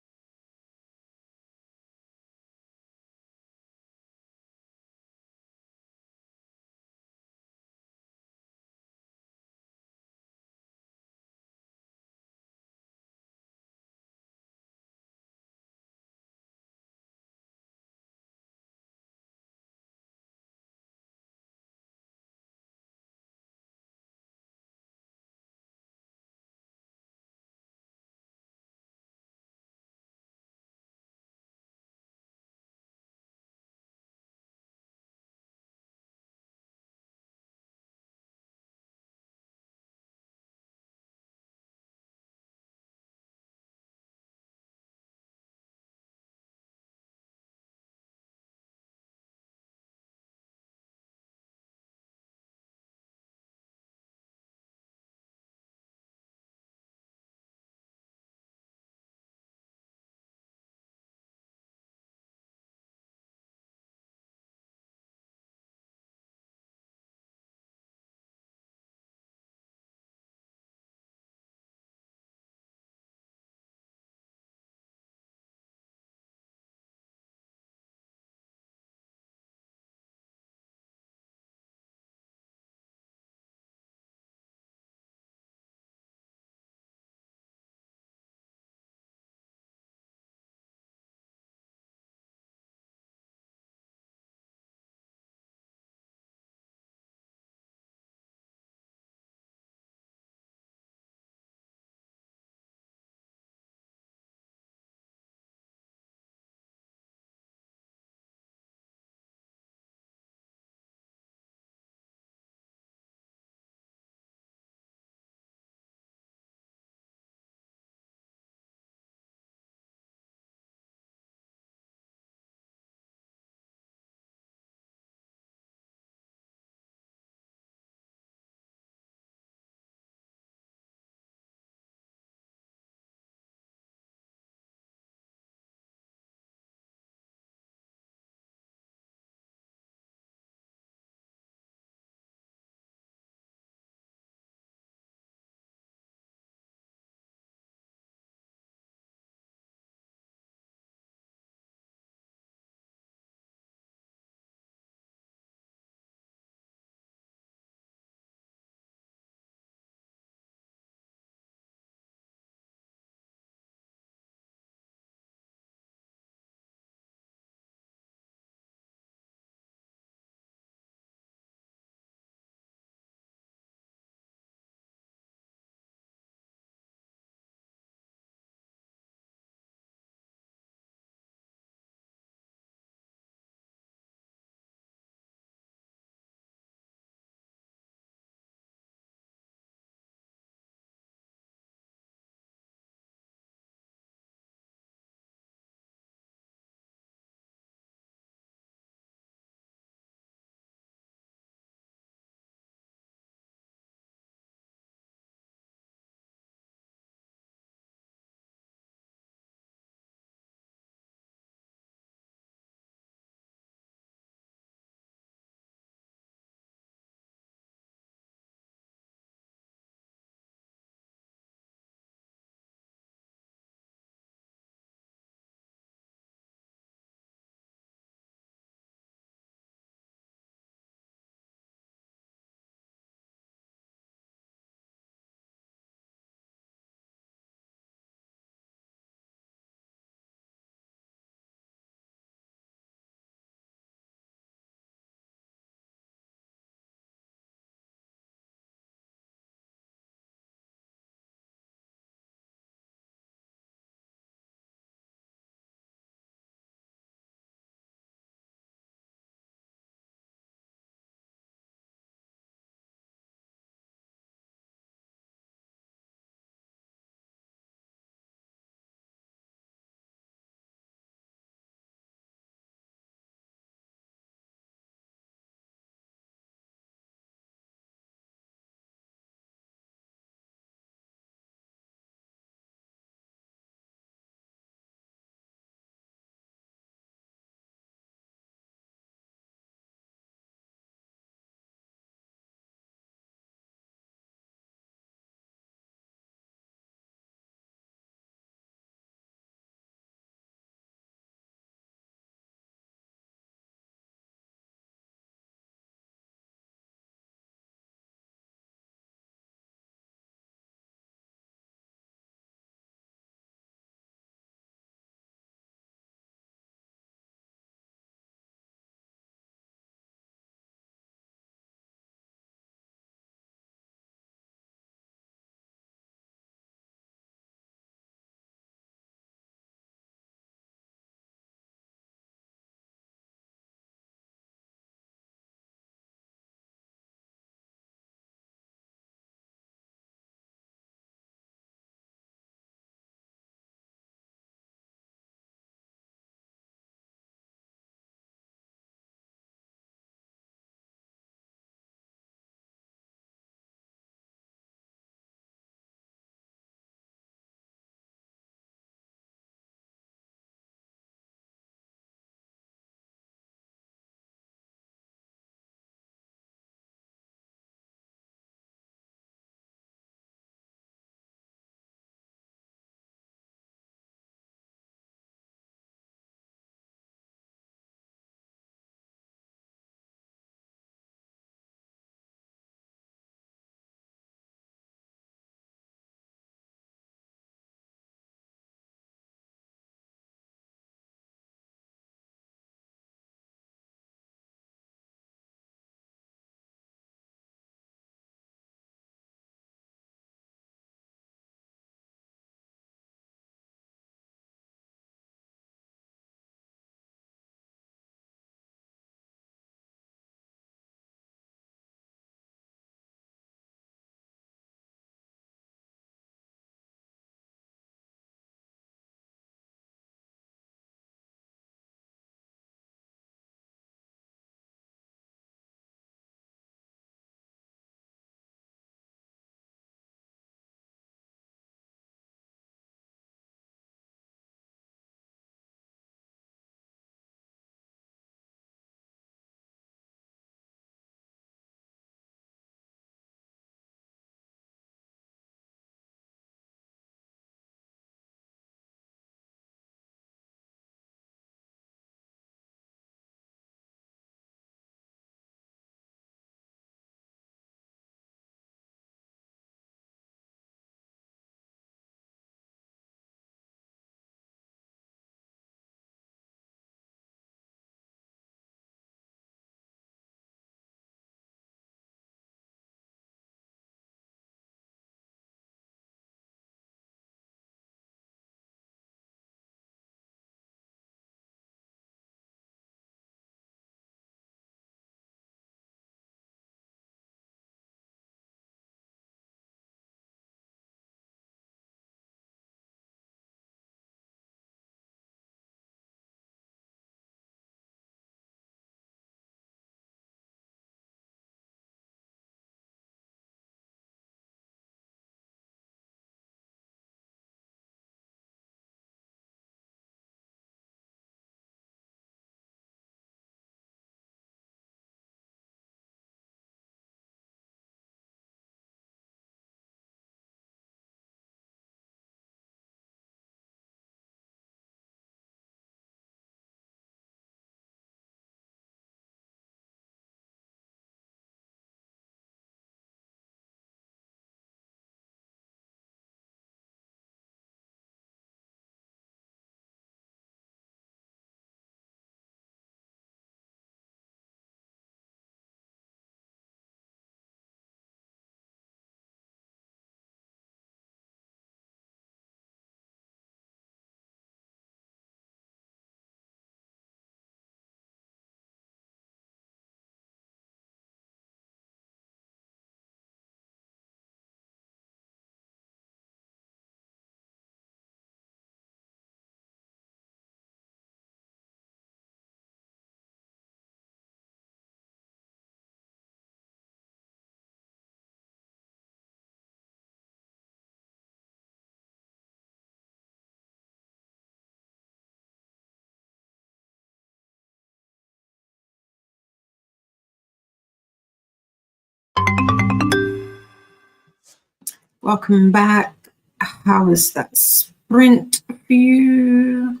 Welcome back. How is that sprint for you?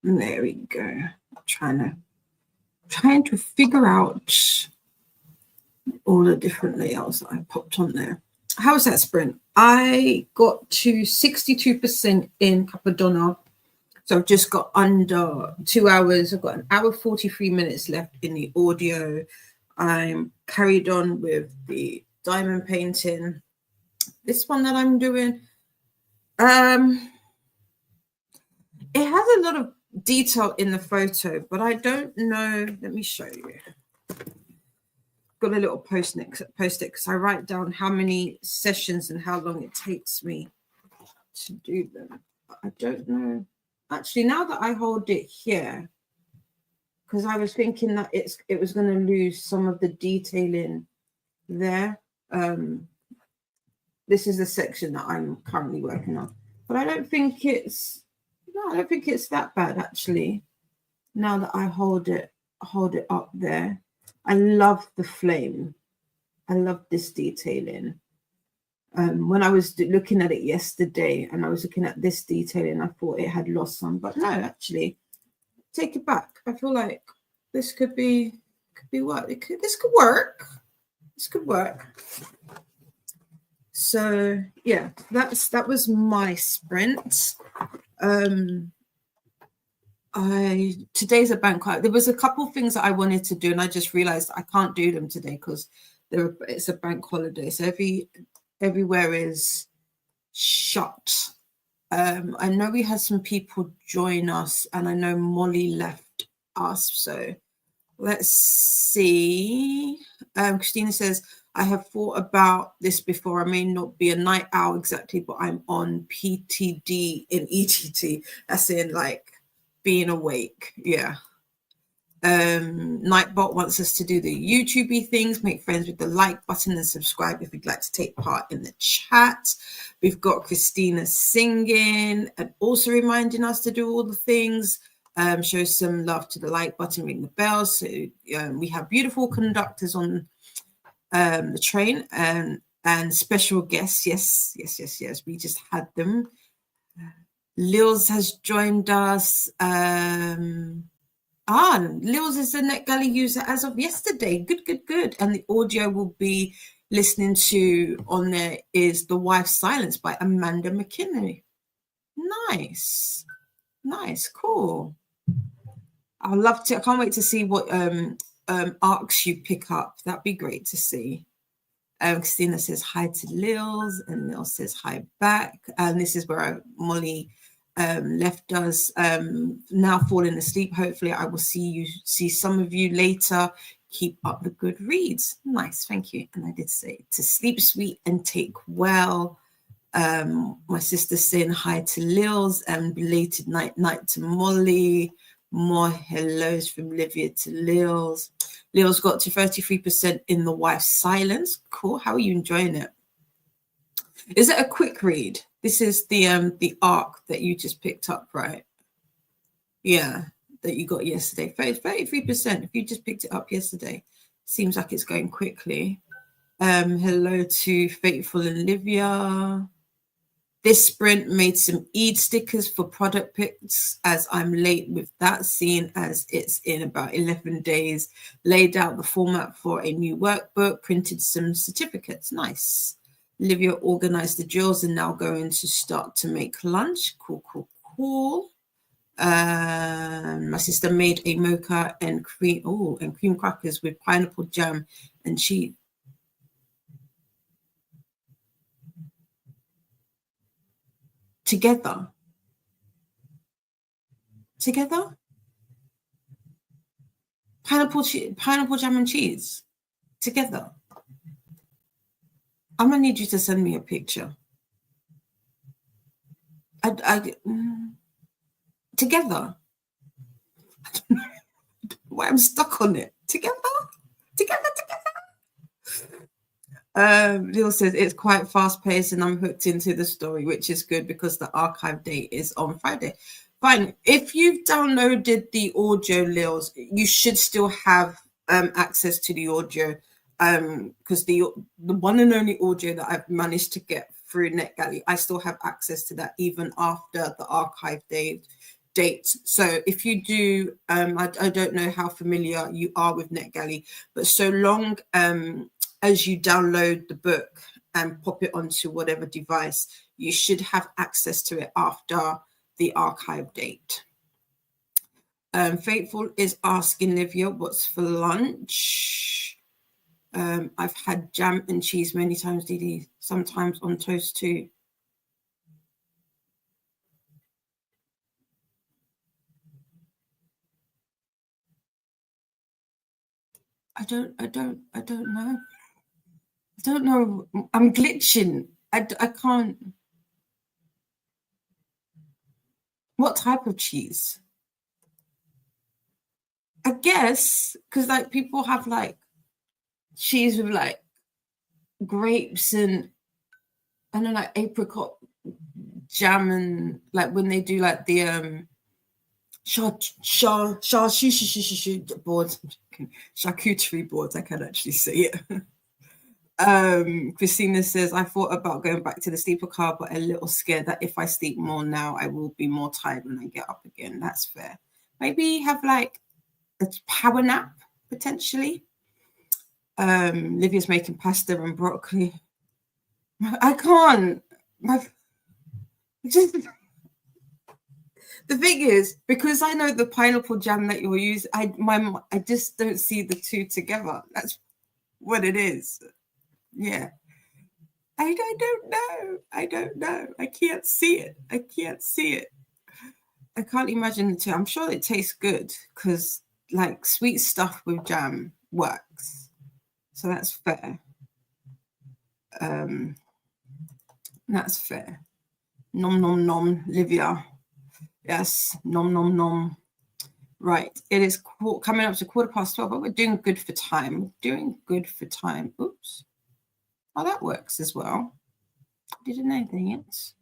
There we go. Trying to figure out all the different layouts that I popped on there. How was that sprint? I got to 62% in Capadonna. So I've just got under 2 hours. I've got an hour 43 minutes left in the audio. I'm carried on with the diamond painting. This one that I'm doing, it has a lot of detail in the photo, but I don't know. Let me show you. Got a little post-it because I write down how many sessions and how long it takes me to do them. I don't know. Actually, now that I hold it here, because I was thinking that it was going to lose some of the detailing there. This is the section that I'm currently working on, but I don't think it's that bad actually. Now that I hold it up there, I love the flame. I love this detailing. When I was looking at it yesterday and I was looking at this detailing, I thought it had lost some, but no, actually, take it back. I feel like this could be what this could work. This could work. So yeah, that was my sprint. Today's a bank holiday. There was a couple of things that I wanted to do, and I just realized I can't do them today because it's a bank holiday. So everywhere is shut. I know we had some people join us, and I know Molly left us. So let's see. Christina says, I have thought about this before. I may not be a night owl exactly, but I'm on PTD in ETT. That's in like being awake. Yeah. Nightbot wants us to do the YouTube things, make friends with the like button and subscribe if you'd like to take part in the chat. We've got Christina singing and also reminding us to do all the things. Show some love to the like button, ring the bell. So we have beautiful conductors on the train and special guests. Yes. We just had them. Lils has joined us. Lils is the NetGalley user as of yesterday. Good. And the audio will be listening to on there is The Wife's Silence by Amanda McKinney. Nice, cool. I can't wait to see what arcs you pick up. That'd be great to see. Christina says hi to Lils, and Lil says hi back. And this is where Molly left us. Now falling asleep. Hopefully I will see some of you later. Keep up the good reads. Nice, thank you. And I did say to sleep sweet and take well. My sister saying hi to Lils, and belated night to Molly. More hellos from Livia to Lils. Lils got to 33% in The Wife's Silence. Cool. How are you enjoying it? Is it a quick read? This is the arc that you just picked up, right? Yeah, that you got yesterday. 33%. If you just picked it up yesterday, seems like it's going quickly. Hello to Faithful and Livia. This sprint made some Eid stickers for product picks as I'm late with that, seeing as it's in about 11 days. Laid out the format for a new workbook, printed some certificates. Nice. Livia organized the drills and now going to start to make lunch. Cool. My sister made a mocha and cream crackers with pineapple jam and cheese. Together. Pineapple jam and cheese. Together. I'm gonna need you to send me a picture. Together. I don't know why I'm stuck on it. Together. Lil says it's quite fast paced and I'm hooked into the story, which is good because the archive date is on Friday. Fine. If you've downloaded the audio, Lils, you should still have access to the audio. because the one and only audio that I've managed to get through NetGalley, I still have access to that even after the archive date. So if you do, I don't know how familiar you are with NetGalley, but so long as you download the book and pop it onto whatever device, you should have access to it after the archive date. Faithful is asking Livia what's for lunch. I've had jam and cheese many times, Didi, sometimes on toast too. I don't know. I don't know. I'm glitching. I can't. What type of cheese? I guess because like people have like cheese with like grapes and then like apricot jam and like when they do like the boards, charcuterie boards. I can actually say it. Christina says, I thought about going back to the sleeper car, but a little scared that if I sleep more now, I will be more tired when I get up again. That's fair. Maybe have like a power nap potentially. Livia's making pasta and broccoli. I can't. The thing is, because I know the pineapple jam that you'll use, I just don't see the two together. That's what it is. Yeah. I don't know. I don't know. I can't see it. I can't see it. I can't imagine the two. I'm sure it tastes good because like sweet stuff with jam works. So that's fair. That's fair. Nom nom nom, Livia. Yes, nom nom nom. Right, it is coming up to 12:15, but we're doing good for time. We're doing good for time. Oops. Oh, that works as well. I didn't know that.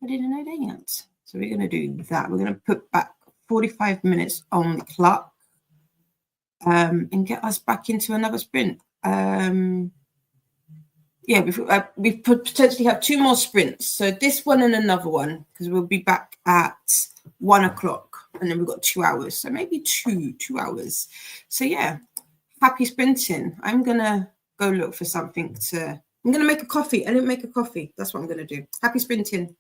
I didn't know that. So we're going to do that. We're going to put back 45 minutes on the clock and get us back into another sprint. Yeah, we potentially have 2 more sprints. So this one and another one, because we'll be back at 1 o'clock and then we've got 2 hours. So maybe 2 hours. So yeah, happy sprinting. I'm going to go look for something I'm going to make a coffee. I didn't make a coffee. That's what I'm going to do. Happy sprinting.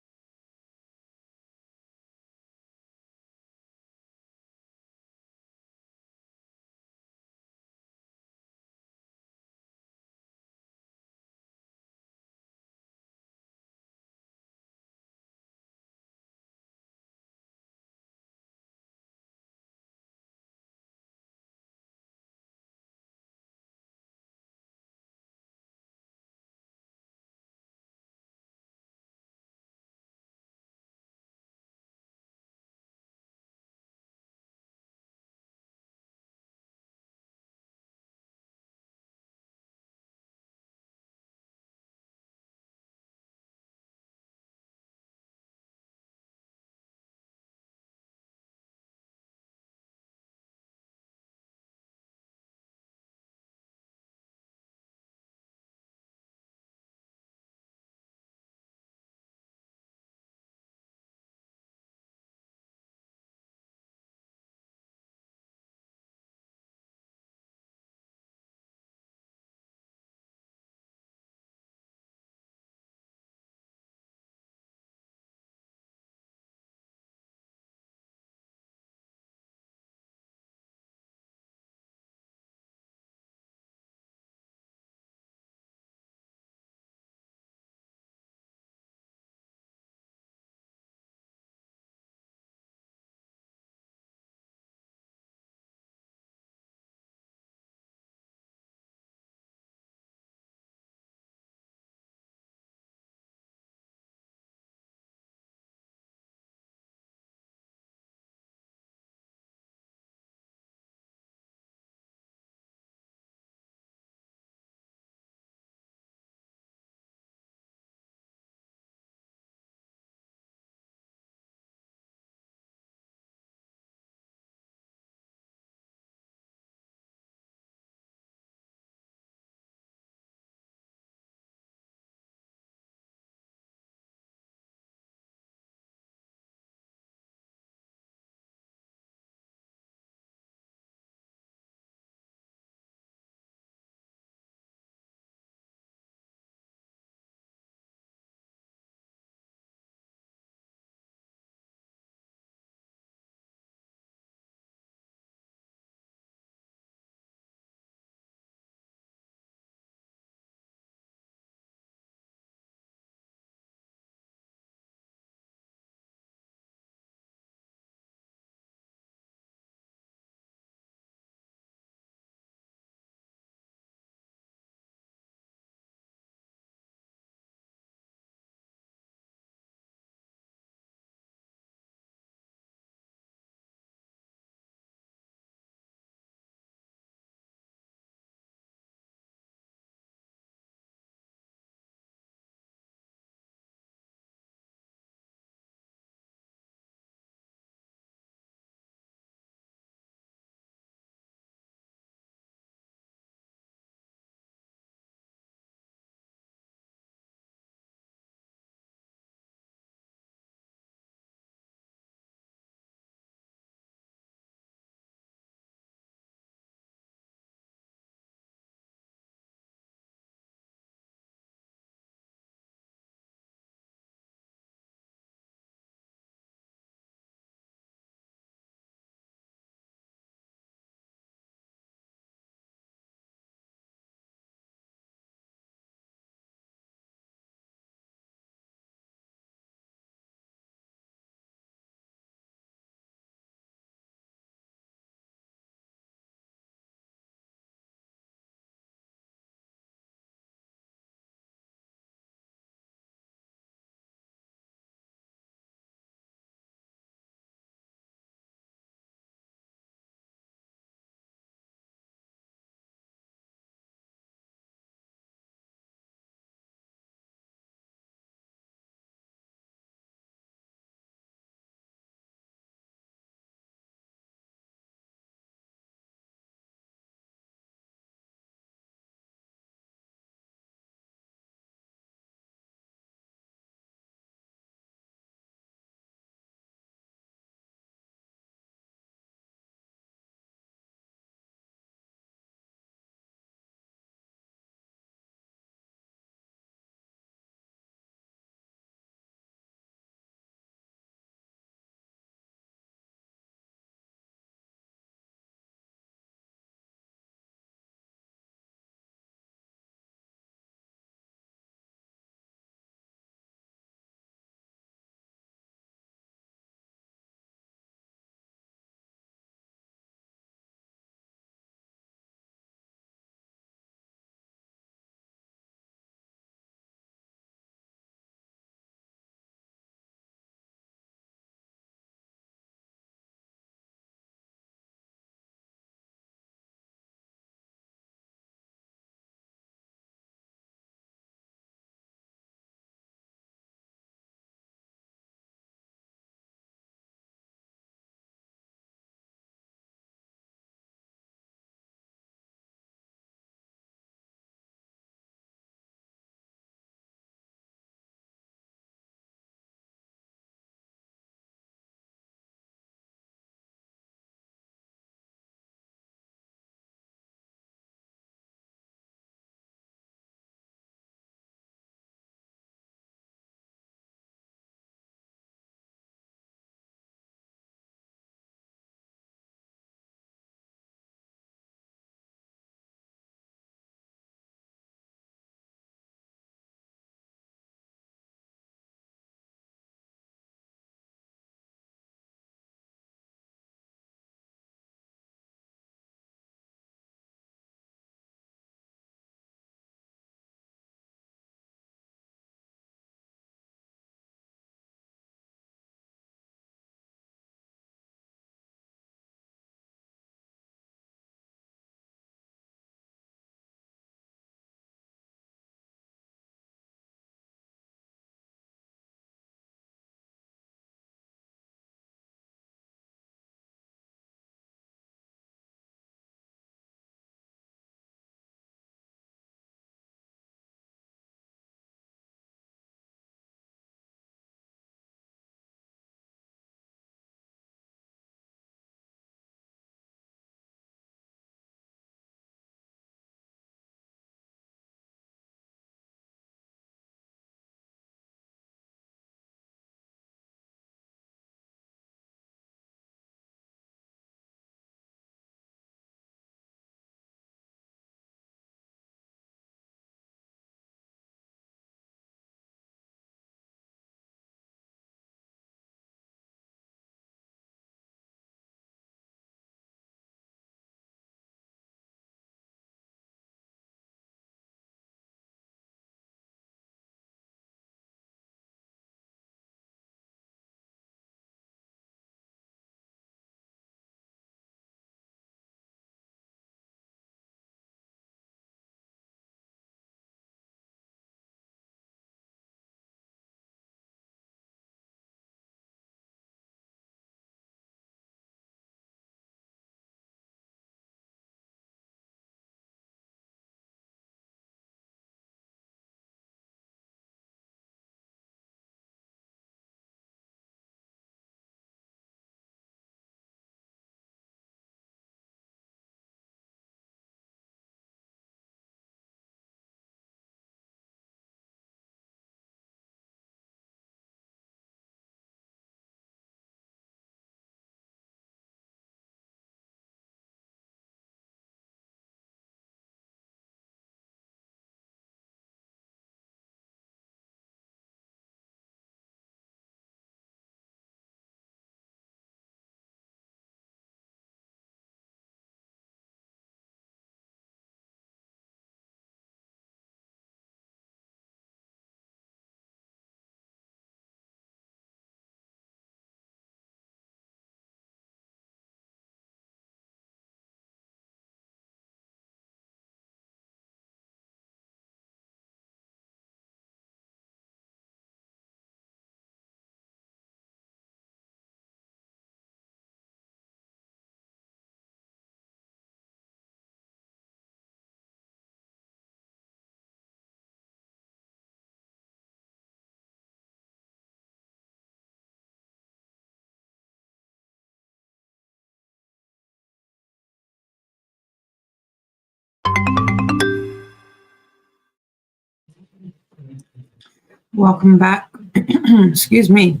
Welcome back. Excuse me.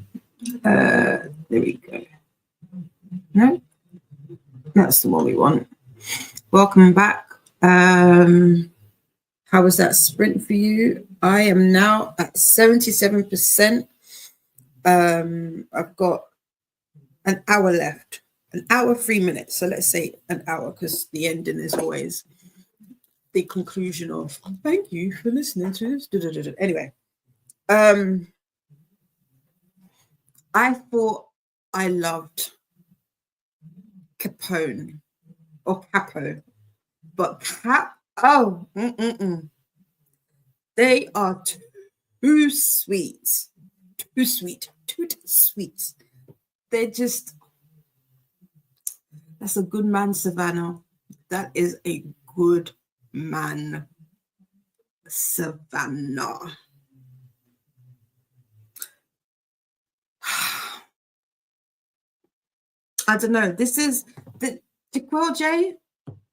There we go. No, that's the one we want. Welcome back. How was that sprint for you? I am now at 77%. I've got an hour left. An hour, 3 minutes. So let's say an hour, because the ending is always the conclusion of thank you for listening to this. Anyway, I thought I loved Capone or Capo, but they are too sweet. Too sweet. Too sweet. They're just, that's a good man, Savannah. That is a good man, Savannah. I don't know. This is the Jaquel J.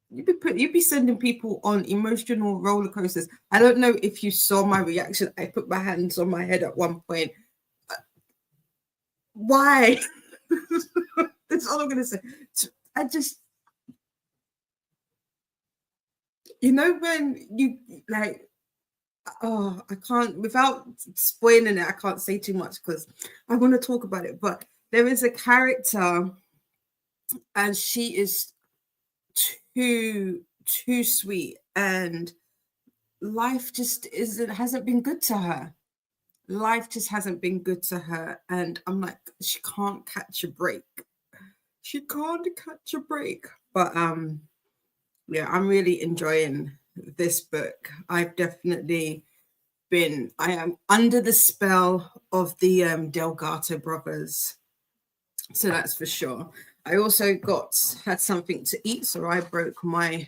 You'd be sending people on emotional roller coasters. I don't know if you saw my reaction. I put my hands on my head at one point. Why? That's all I'm gonna say. I just, you know, when you like, oh, I can't, without spoiling it, I can't say too much because I want to talk about it. But there is a character, and she is too sweet, and life just hasn't been good to her. Life just hasn't been good to her, and I'm like, she can't catch a break. She can't catch a break. But yeah, I'm really enjoying this book. I've definitely I am under the spell of the Delgado brothers. So that's for sure. I also had something to eat, so I broke my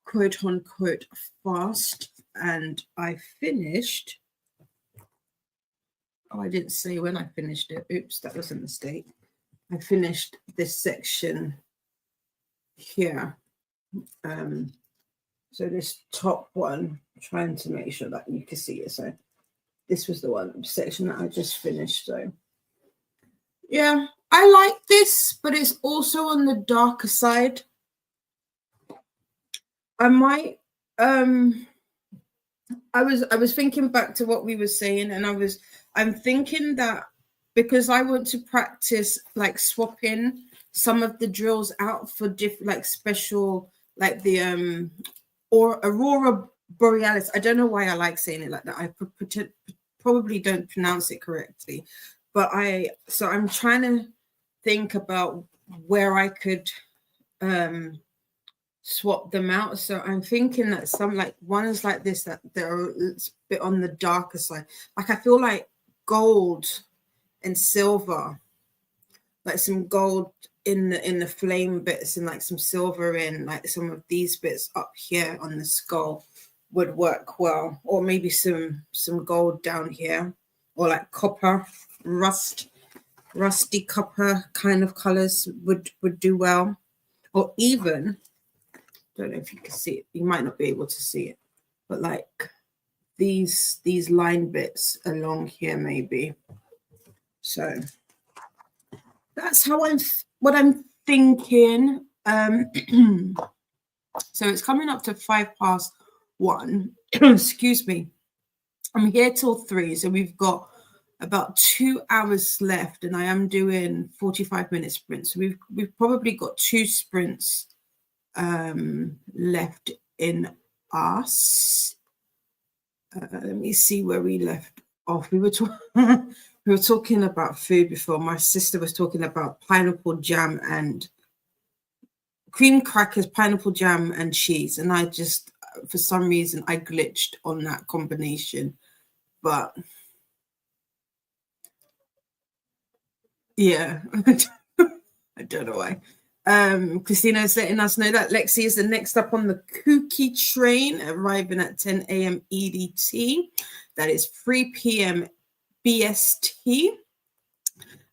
quote unquote fast, and I finished. Oh, I didn't say when I finished it. Oops, that was a mistake. I finished this section here. So this top one, trying to make sure that you can see it. So this was the section that I just finished. So yeah, I like this, but it's also on the darker side. I might I was thinking back to what we were saying, and I'm thinking that because I want to practice like swapping some of the drills out for different, like special, like the or Aurora Borealis. I don't know why I like saying it like that. I probably don't pronounce it correctly, but I'm trying to think about where I could swap them out. So I'm thinking that some, like one is like this, that they're a bit on the darker side. Like I feel like gold and silver, like some gold in the flame bits and like some silver in like some of these bits up here on the skull would work well, or maybe some gold down here, or like copper, rusty copper kind of colors would do well. Or even, don't know if you can see it, you might not be able to see it, but like these line bits along here maybe. So that's how what I'm thinking. So it's coming up to 1:05. Excuse me. I'm here till 3, so we've got about 2 hours left, and I am doing 45-minute sprints. So we've probably got 2 sprints left in us. Let me see where we left off. We were talking about food before. My sister was talking about pineapple jam and cream crackers, pineapple jam and cheese, and I just, for some reason, I glitched on that combination. But yeah, I don't know why. Christina is letting us know that Lexi is the next up on the KuKi train, arriving at 10 a.m. EDT. That is 3 p.m. BST.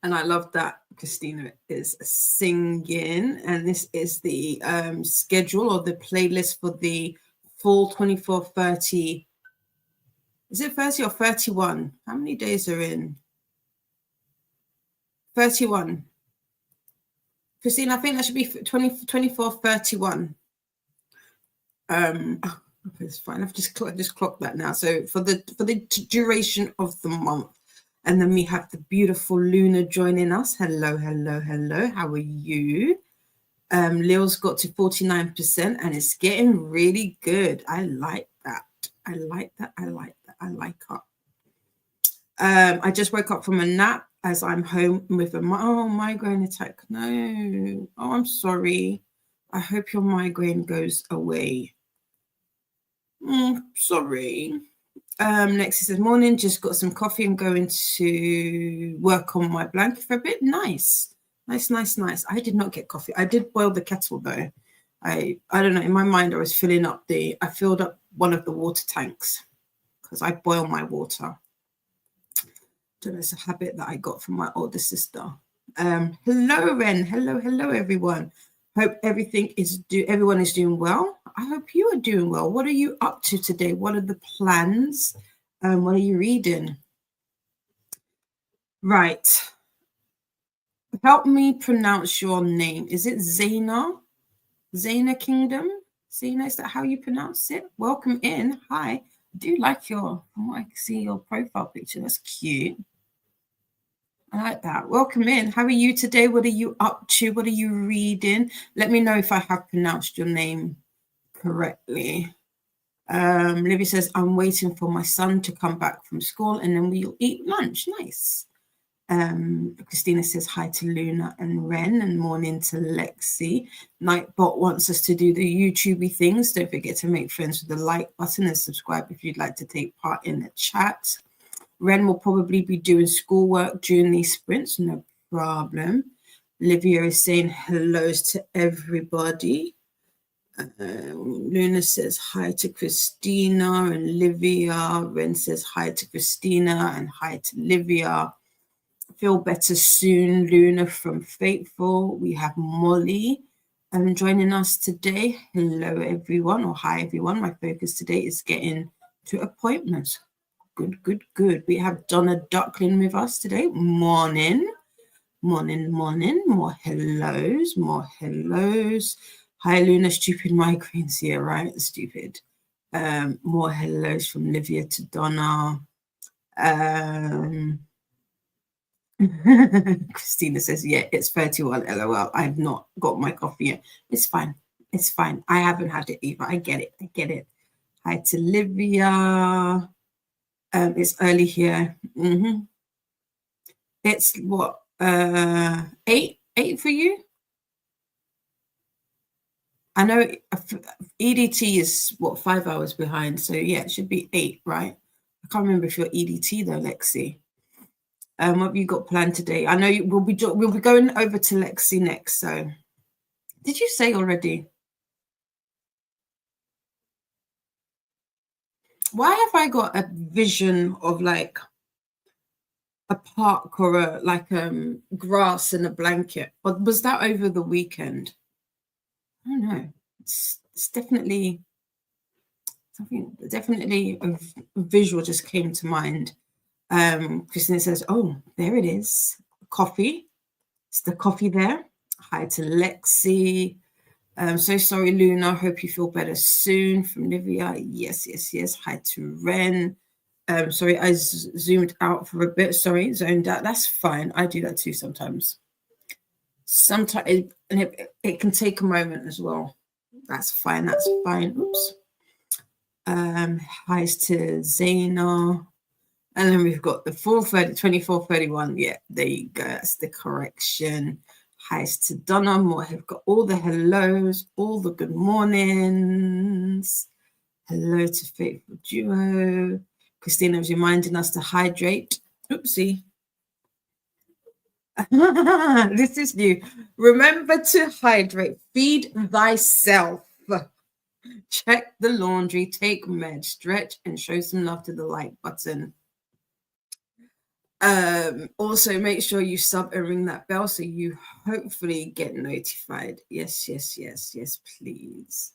And I love that Christina is singing. And this is the schedule or the playlist for the full 24/30 Is it 30 or 31? How many days are in? 31. Christine, I think that should be 24, 31. It's fine. I've just clocked that now. So for the duration of the month. And then we have the beautiful Luna joining us. Hello, hello, hello. How are you? Leo's got to 49% and it's getting really good. I like that. I like that. I like that. I like her. I just woke up from a nap as I'm home with a migraine attack. No. Oh, I'm sorry. I hope your migraine goes away. Sorry. Next it says, morning, just got some coffee and going to work on my blanket for a bit. Nice. Nice. I did not get coffee. I did boil the kettle though. I don't know, in my mind I was I filled up one of the water tanks because I boil my water. Don't know, it's a habit that I got from my older sister. Hello, Ren. Hello, everyone. Hope everyone is doing well. I hope you are doing well. What are you up to today? What are the plans? What are you reading? Right. Help me pronounce your name. Is it Zaina? Zaina Kingdom? Zaina, is that how you pronounce it? Welcome in. Hi. I do like from what I can see, your profile picture. That's cute. I like that. Welcome in. How are you today? What are you up to? What are you reading? Let me know if I have pronounced your name correctly. Libby says, I'm waiting for my son to come back from school and then we'll eat lunch. Nice. Christina says hi to Luna and Ren and morning to Lexi. Nightbot wants us to do the YouTubey things. Don't forget to make friends with the like button and subscribe if you'd like to take part in the chat. Ren will probably be doing schoolwork during these sprints, no problem. Olivia is saying hellos to everybody. Luna says hi to Christina and Livia. Ren says hi to Christina and hi to Livia. Feel better soon, Luna from Faithful. We have Molly joining us today. Hello, everyone, or hi, everyone. My focus today is getting to appointments. Good. We have Donna Duckling with us today. Morning. More hellos. Hi, Luna. Stupid migraines here, right? Stupid. More hellos from Livia to Donna. Christina says, yeah, it's 31. LOL. I've not got my coffee yet. It's fine. I haven't had it either. I get it. Hi to Livia. It's early here. It's what, 8 for you? I know EDT is what, 5 hours behind. So yeah, it should be 8, right? I can't remember if you're EDT though, Lexi. What have you got planned today? I know we'll be going over to Lexi next. So did you say already? Why have I got a vision of like a park or grass and a blanket? But was that over the weekend? I don't know. It's definitely something. Definitely a visual just came to mind. Christina says, "Oh, there it is. Coffee. It's the coffee there." Hi to Lexi. So sorry, Luna. Hope you feel better soon. From Livia. Yes. Hi to Ren. Sorry, I zoomed out for a bit. Sorry, zoned out. That's fine. I do that too sometimes. Sometimes it can take a moment as well. That's fine. Oops. Hi's to Zaina. And then we've got the 2431. Yeah, there you go. That's the correction. Hi's to Donna. We've got all the hellos, all the good mornings. Hello to Faithful Duo. Christina was reminding us to hydrate. Oopsie. This is new. Remember to hydrate. Feed thyself. Check the laundry. Take med. Stretch and show some love to the like button. Also make sure you sub and ring that bell so you hopefully get notified. Yes, please.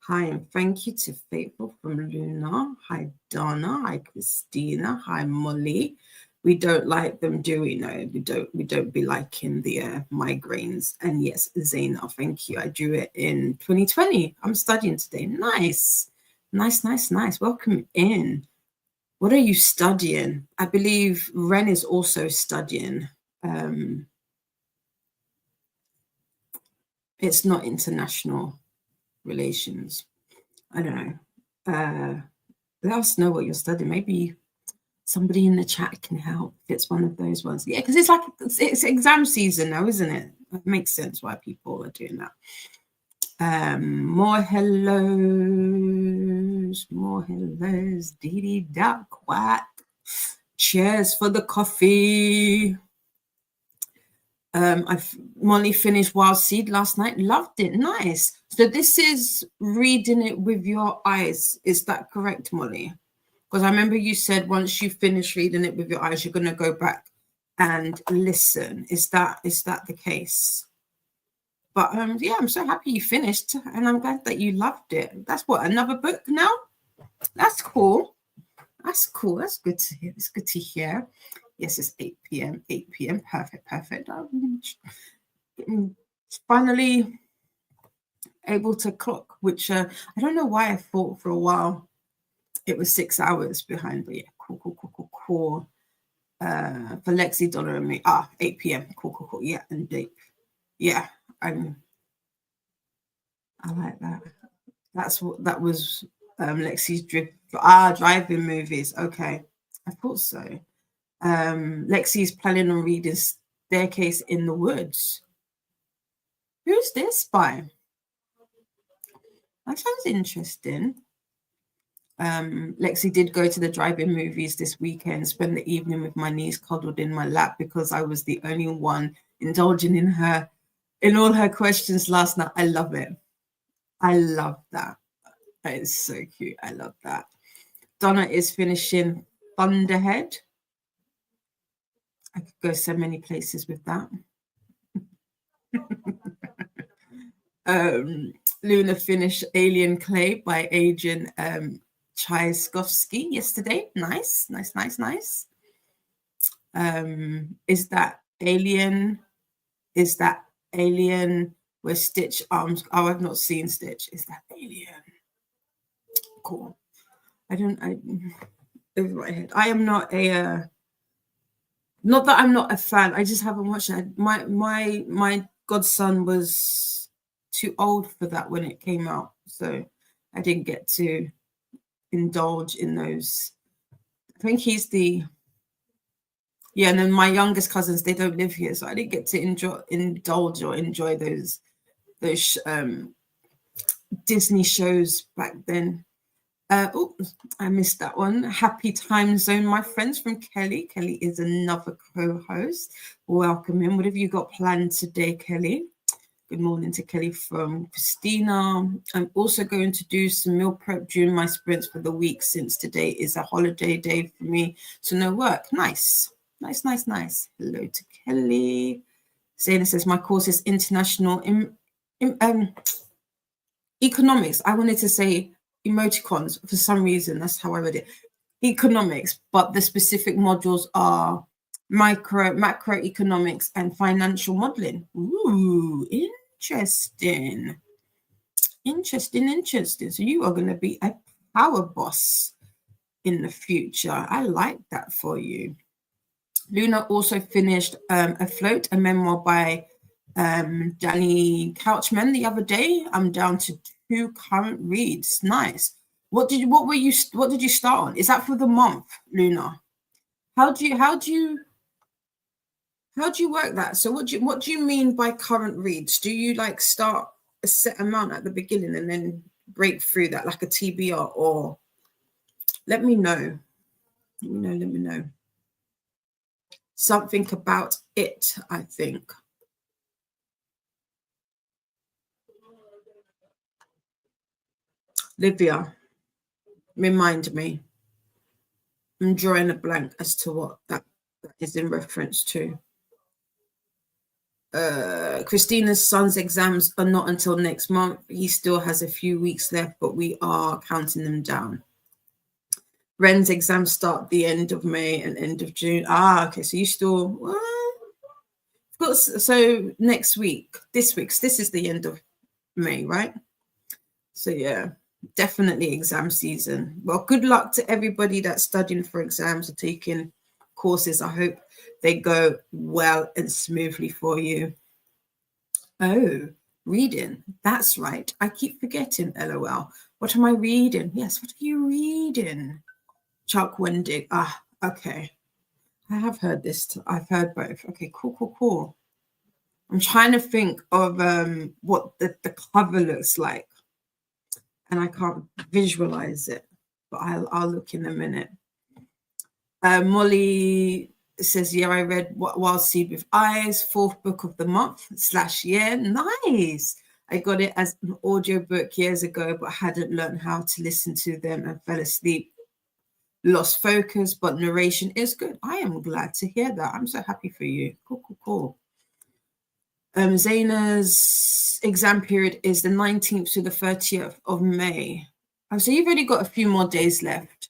Hi, and thank you to Faithful from Luna. Hi, Donna. Hi, Christina. Hi, Molly. We don't like them, do we? No, we don't be liking the migraines. And yes, Zaina, thank you. I drew it in 2020. I'm studying today. Nice. Nice. Welcome in. What are you studying? I believe Ren is also studying. It's not international relations. I don't know. Let us know what you're studying. Maybe somebody in the chat can help if it's one of those ones. Yeah, because it's exam season now, isn't it? It makes sense why people are doing that. More hellos. Dee quack. Cheers for the coffee. Molly finished Wild Seed last night. Loved it. Nice. So this is reading it with your eyes. Is that correct, Molly? Because I remember you said once you finish reading it with your eyes, you're going to go back and listen. Is that the case? But yeah, I'm so happy you finished, and I'm glad that you loved it. That's what, another book now? That's cool. That's cool. That's good to hear. It's good to hear. Yes, it's 8 p.m. 8 p.m. Perfect. I'm finally able to clock, which I don't know why I thought for a while it was 6 hours behind, but yeah, cool. For Lexi, Donna, and me. 8 p.m. Cool. Yeah, and Dave. Yeah, I like that. That was Lexi's driving movies. Okay, I thought so. Lexi's planning on reading Staircase in the Woods. Who's this by? That sounds interesting. Lexi did go to the drive-in movies this weekend, spend the evening with my niece cuddled in my lap because I was the only one indulging in all her questions last night. I love it. I love that. That is so cute. I love that. Donna is finishing Thunderhead. I could go so many places with that. Luna finished Alien Clay by Adrian Tchaikovsky yesterday. Nice. Is that Alien? Is that Alien where Stitch arms? Oh, I've not seen Stitch. Is that Alien? Cool. Over my head. I am not a. Not that I'm not a fan. I just haven't watched it. My godson was too old for that when it came out, so I didn't get to indulge in those. I think he's the. Yeah, and then my youngest cousins, they don't live here, so I didn't get to indulge or enjoy those Disney shows back then. I missed that one. Happy Time Zone, my friends, from Kelly. Kelly is another co-host. Welcome in. What have you got planned today, Kelly? Good morning to Kelly from Christina. I'm also going to do some meal prep during my sprints for the week since today is a holiday day for me, so no work. Nice. Hello to Kelly. Zayna says, my course is international economics. I wanted to say emoticons for some reason. That's how I read it. Economics, but the specific modules are macroeconomics and financial modeling. Ooh, interesting. So you are going to be a power boss in the future. I like that for you. Luna also finished Afloat, a memoir by Danny Couchman the other day. I'm down to 2 current reads. Nice. What did you start on? Is that for the month, Luna? How do you work that? So what do you mean by current reads? Do you like start a set amount at the beginning and then break through that like a TBR? Or let me know. Something about it, I think. Livia, remind me. I'm drawing a blank as to what that is in reference to. Christina's son's exams are not until next month. He still has a few weeks left, but we are counting them down. Ren's exams start the end of May and end of June. Okay, so you still so next week, this is the end of May, right? So yeah, definitely exam season. Well, good luck to everybody that's studying for exams or taking courses. I hope they go well and smoothly for you. Oh, reading. That's right. I keep forgetting, LOL. What am I reading? Yes, what are you reading? Chuck Wendig. Okay. I have heard this. I've heard both. Okay, cool. I'm trying to think of what the cover looks like. And I can't visualize it, but I'll look in a minute. Molly says, yeah, I read Wild Seed with Eyes, 4th book of the month / year. Nice. I got it as an audiobook years ago, but hadn't learned how to listen to them and fell asleep. Lost focus, but narration is good. I am glad to hear that. I'm so happy for you. Cool. Zaina's exam period is the 19th to the 30th of May. So you've only got a few more days left.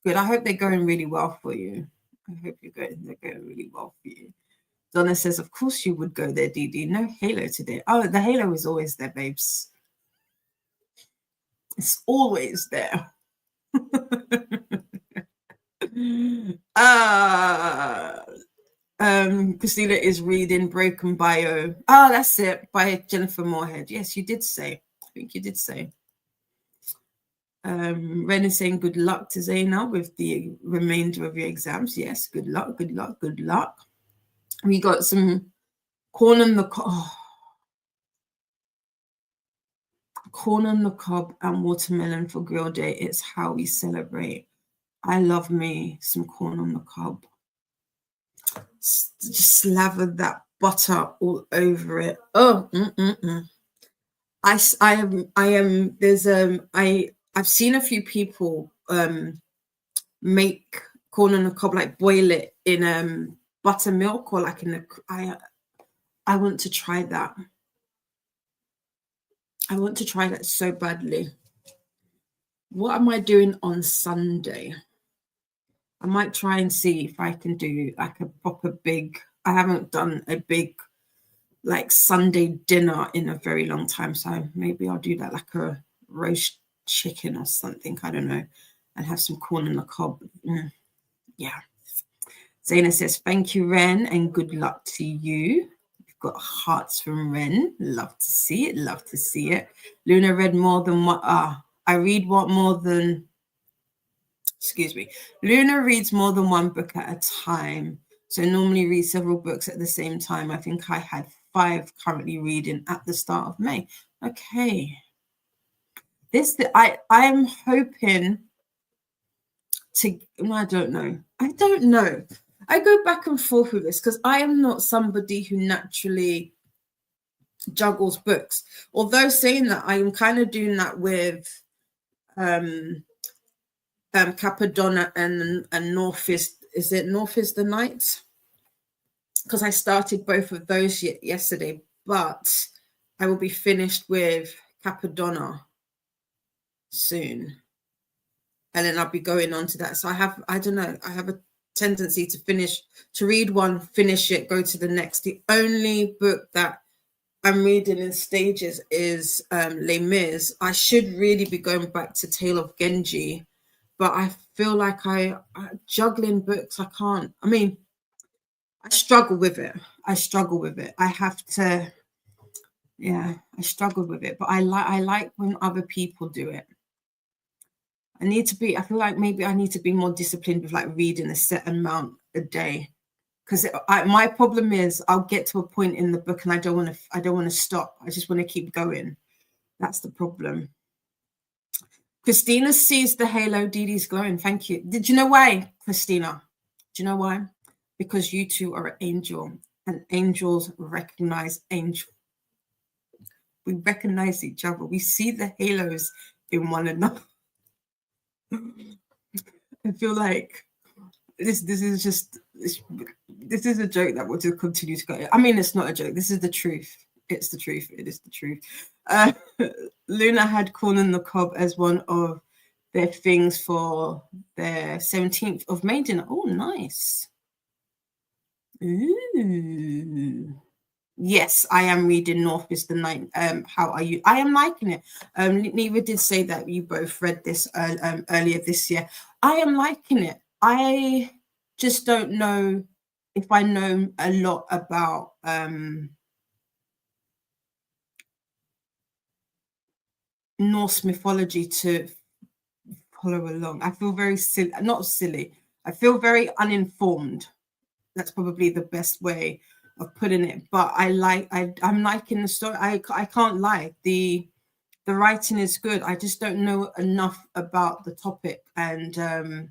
Good. I hope they're going really well for you. I hope they're going really well for you. Donna says, of course you would go there, Dee. No Halo today. Oh, the Halo is always there, babes. It's always there. Christina is reading Broken Bio. That's it, by Jennifer Moorhead. Yes, you did say. I think you did say. Ren is saying good luck to Zaina with the remainder of your exams. Yes, good luck. We got some corn on the cob and watermelon for grill day. It's how we celebrate. I love me some corn on the cob. Just slather that butter all over it. I've seen a few people make corn on the cob, like boil it in buttermilk or like I want to try that. I want to try that so badly. What am I doing on Sunday? I might try and see if I can do like a proper big, I haven't done a big like Sunday dinner in a very long time. So maybe I'll do that, like a roast chicken or something. I don't know. And have some corn on the cob. Yeah. Zaina says, thank you, Ren, and good luck to you. We've got hearts from Ren. Love to see it. Luna read more than what? I read more than Luna reads more than one book at a time. So normally read several books at the same time. I think I had 5 currently reading at the start of May. Okay. I am hoping to, I don't know. I go back and forth with this because I am not somebody who naturally juggles books. Although saying that, I am kind of doing that with Capadonna and North is it North is the Night? Because I started both of those yesterday, but I will be finished with Capadonna soon. And then I'll be going on to that. So I have a tendency to read one, finish it, go to the next. The only book that I'm reading in stages is Les Mis. I should really be going back to Tale of Genji, but I feel like juggling books, I can't. I mean, I struggle with it. I struggle with it. I struggle with it, but I like when other people do it. I feel like maybe I need to be more disciplined with like reading a set amount a day. Because my problem is I'll get to a point in the book and I don't want to stop. I just want to keep going. That's the problem. Christina sees the halo. Didi's glowing. Thank you. Did you know why, Christina? Do you know why? Because you two are an angel and angels recognize angels. We recognize each other. We see the halos in one another. I feel like this is just this is a joke that will just continue to go. I mean, it's not a joke. This is the truth. It's the truth. It is the truth. Luna had corn on the cob as one of their things for their 17th of May dinner. Oh, nice. Ooh. Yes, I am reading North is the Night. How are you? I am liking it. Neva did say that you both read this earlier this year. I am liking it. I just don't know if I know a lot about Norse mythology to follow along. I feel very silly, not silly. I feel very uninformed. That's probably the best way of putting it. But I'm liking the story. I can't lie. The writing is good. I just don't know enough about the topic. And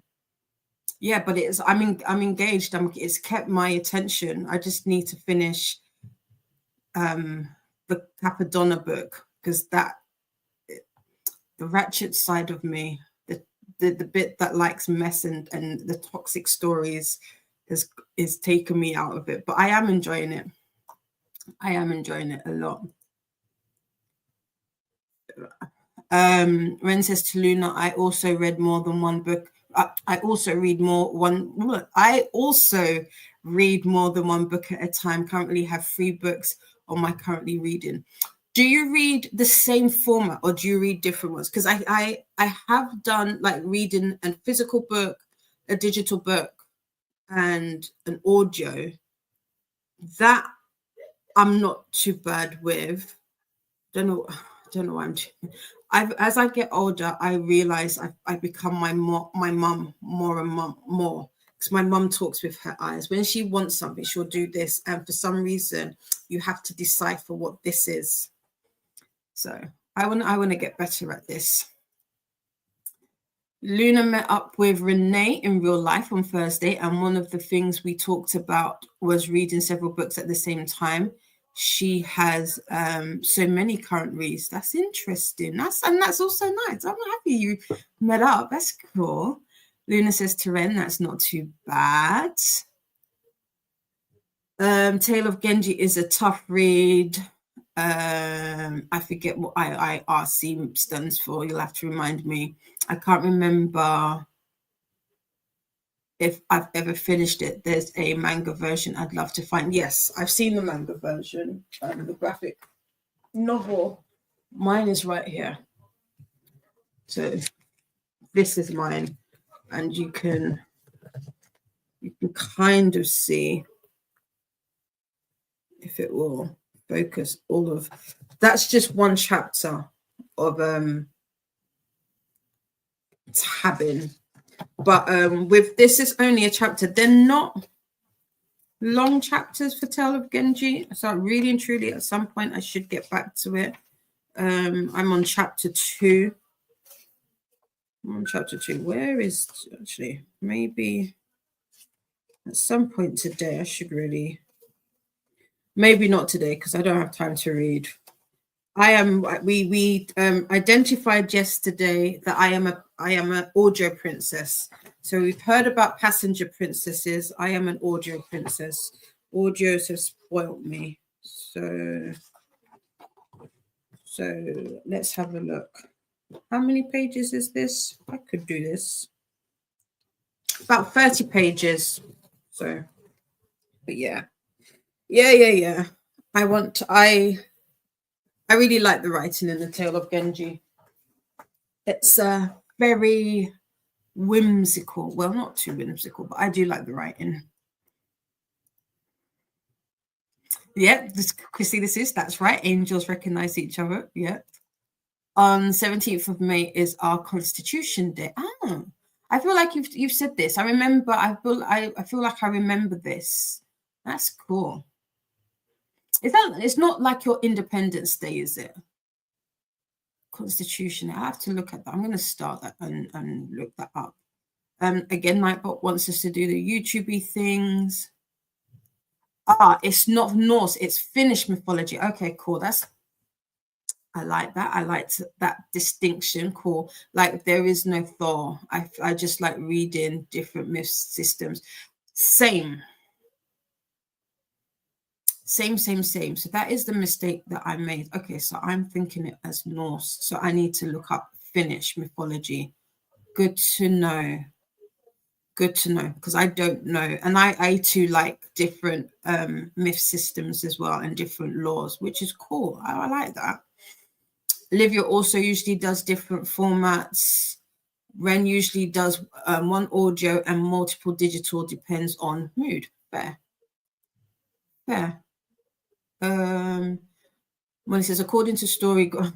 yeah, but I'm engaged. It's kept my attention. I just need to finish the Capadonna book, because the ratchet side of me, the bit that likes mess and the toxic stories is taking me out of it. But I am enjoying it. I am enjoying it a lot. Ren says to Luna, I also read more than one book. I also read more than one book at a time. Currently have 3 books on my currently reading. Do you read the same format or do you read different ones? Because I have done like reading a physical book, a digital book, and an audio. That I'm not too bad with. Don't know why I'm too. As I get older, I realize I become my mum more and more, because my mum talks with her eyes. When she wants something, she'll do this, and for some reason, you have to decipher what this is. So I want to get better at this. Luna met up with Renee in real life on Thursday, and one of the things we talked about was reading several books at the same time. She has so many current reads. That's interesting. That's also nice. I'm happy you met up. That's cool. Luna says to Ren, that's not too bad. Tale of Genji is a tough read. I forget what IRC stands for. You'll have to remind me. I can't remember if I've ever finished it. There's a manga version I'd love to find. Yes, I've seen the manga version, the graphic novel. Mine is right here. So this is mine, and you can kind of see if it will focus all of. That's just one chapter of tabbing. But with this, it's only a chapter. They're not long chapters for Tale of Genji. So really and truly, at some point, I should get back to it. I'm on chapter 2. I'm on chapter 2. Where is actually? Maybe at some point today, I should really. Maybe not today, because I don't have time to read. We identified yesterday that I am an audio princess. So we've heard about passenger princesses. I am an audio princess. Audios have spoiled me. So let's have a look. How many pages is this? I could do this. About 30 pages. So, but yeah. Yeah. I really like the writing in The Tale of Genji. It's very whimsical. Well, not too whimsical, but I do like the writing. Yeah, that's right. Angels recognize each other. Yeah. On 17th of May is our Constitution Day. Oh, I feel like you've said this. I remember. I feel like I remember this. That's cool. It's not like your Independence Day, is it? Constitution. I have to look at that. I'm going to start that and look that up. Again, Nightbot wants us to do the YouTube-y things. It's not Norse. It's Finnish mythology. Okay, cool. I like that. I liked that distinction. Cool. Like there is no Thor. I just like reading different myth systems. Same. So that is the mistake that I made. Okay, so I'm thinking it as Norse. So I need to look up Finnish mythology. Good to know. Good to know, because I don't know. And I too like different myth systems as well and different laws, which is cool. I like that. Olivia also usually does different formats. Ren usually does one audio and multiple digital, depends on mood. Fair. When it says, according to Storygraph,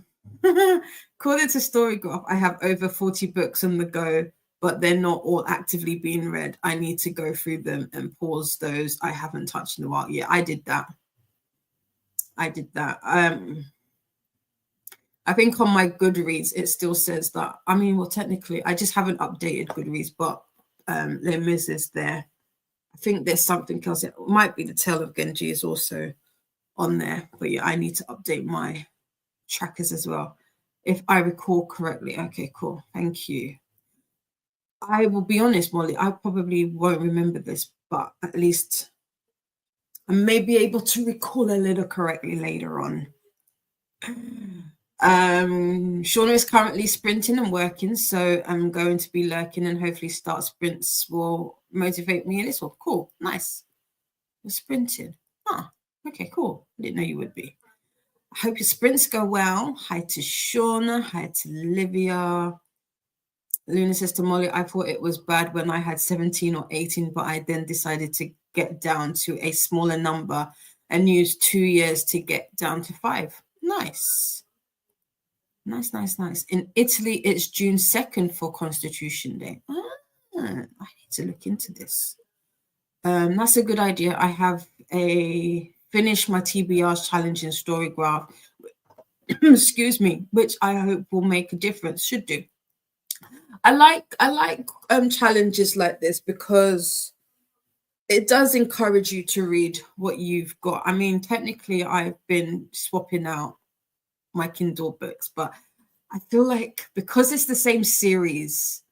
I have over 40 books on the go, but they're not all actively being read. I need to go through them and pause those I haven't touched in a while. Yeah, I did that. I think on my Goodreads, it still says that. I mean, well, technically, I just haven't updated Goodreads, but Les Mis is there. I think there's something else. It might be The Tale of Genji is also on there. But yeah, I need to update my trackers as well, if I recall correctly. Okay, cool. Thank you. I will be honest, Molly, I probably won't remember this, but at least I may be able to recall a little correctly later on. Shauna is currently sprinting and working, so I'm going to be lurking and hopefully start sprints will motivate me a little. Cool, nice. You're sprinting. Okay, cool. I didn't know you would be. I hope your sprints go well. Hi to Shauna. Hi to Olivia. Luna says to Molly, I thought it was bad when I had 17 or 18, but I then decided to get down to a smaller number and used 2 years to get down to 5. Nice. Nice. In Italy, it's June 2nd for Constitution Day. I need to look into this. That's a good idea. I have finished my TBR challenge in Storygraph, excuse me, which I hope will make a difference. Should do. I like challenges like this because it does encourage you to read what you've got. I mean, technically, I've been swapping out my Kindle books, but I feel like because it's the same series,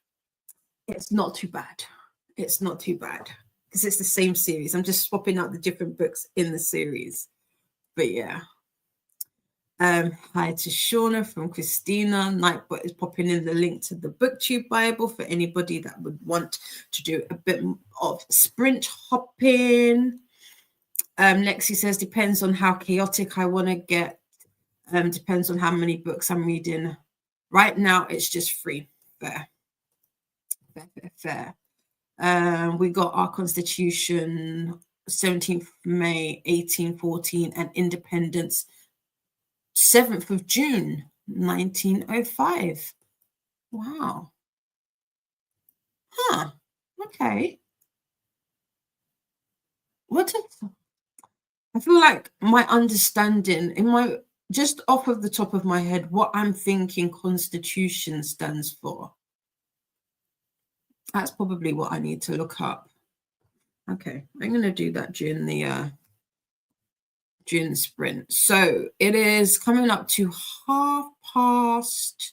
it's not too bad. It's not too bad because it's the same series. I'm just swapping out the different books in the series. But yeah. Hi to Shauna from Christina. Nightbot is popping in the link to the Booktube Bible for anybody that would want to do a bit of sprint hopping. Lexi says, depends on how chaotic I want to get. Depends on how many books I'm reading. Right now, it's just free. Fair. We got our Constitution, 17th May, 1814, and Independence, 7th of June, 1905. Wow. Okay. I feel like my understanding just off of the top of my head, what I'm thinking Constitution stands for. That's probably what I need to look up. Okay, I'm going to do that during the sprint. So it is coming up to 1:30.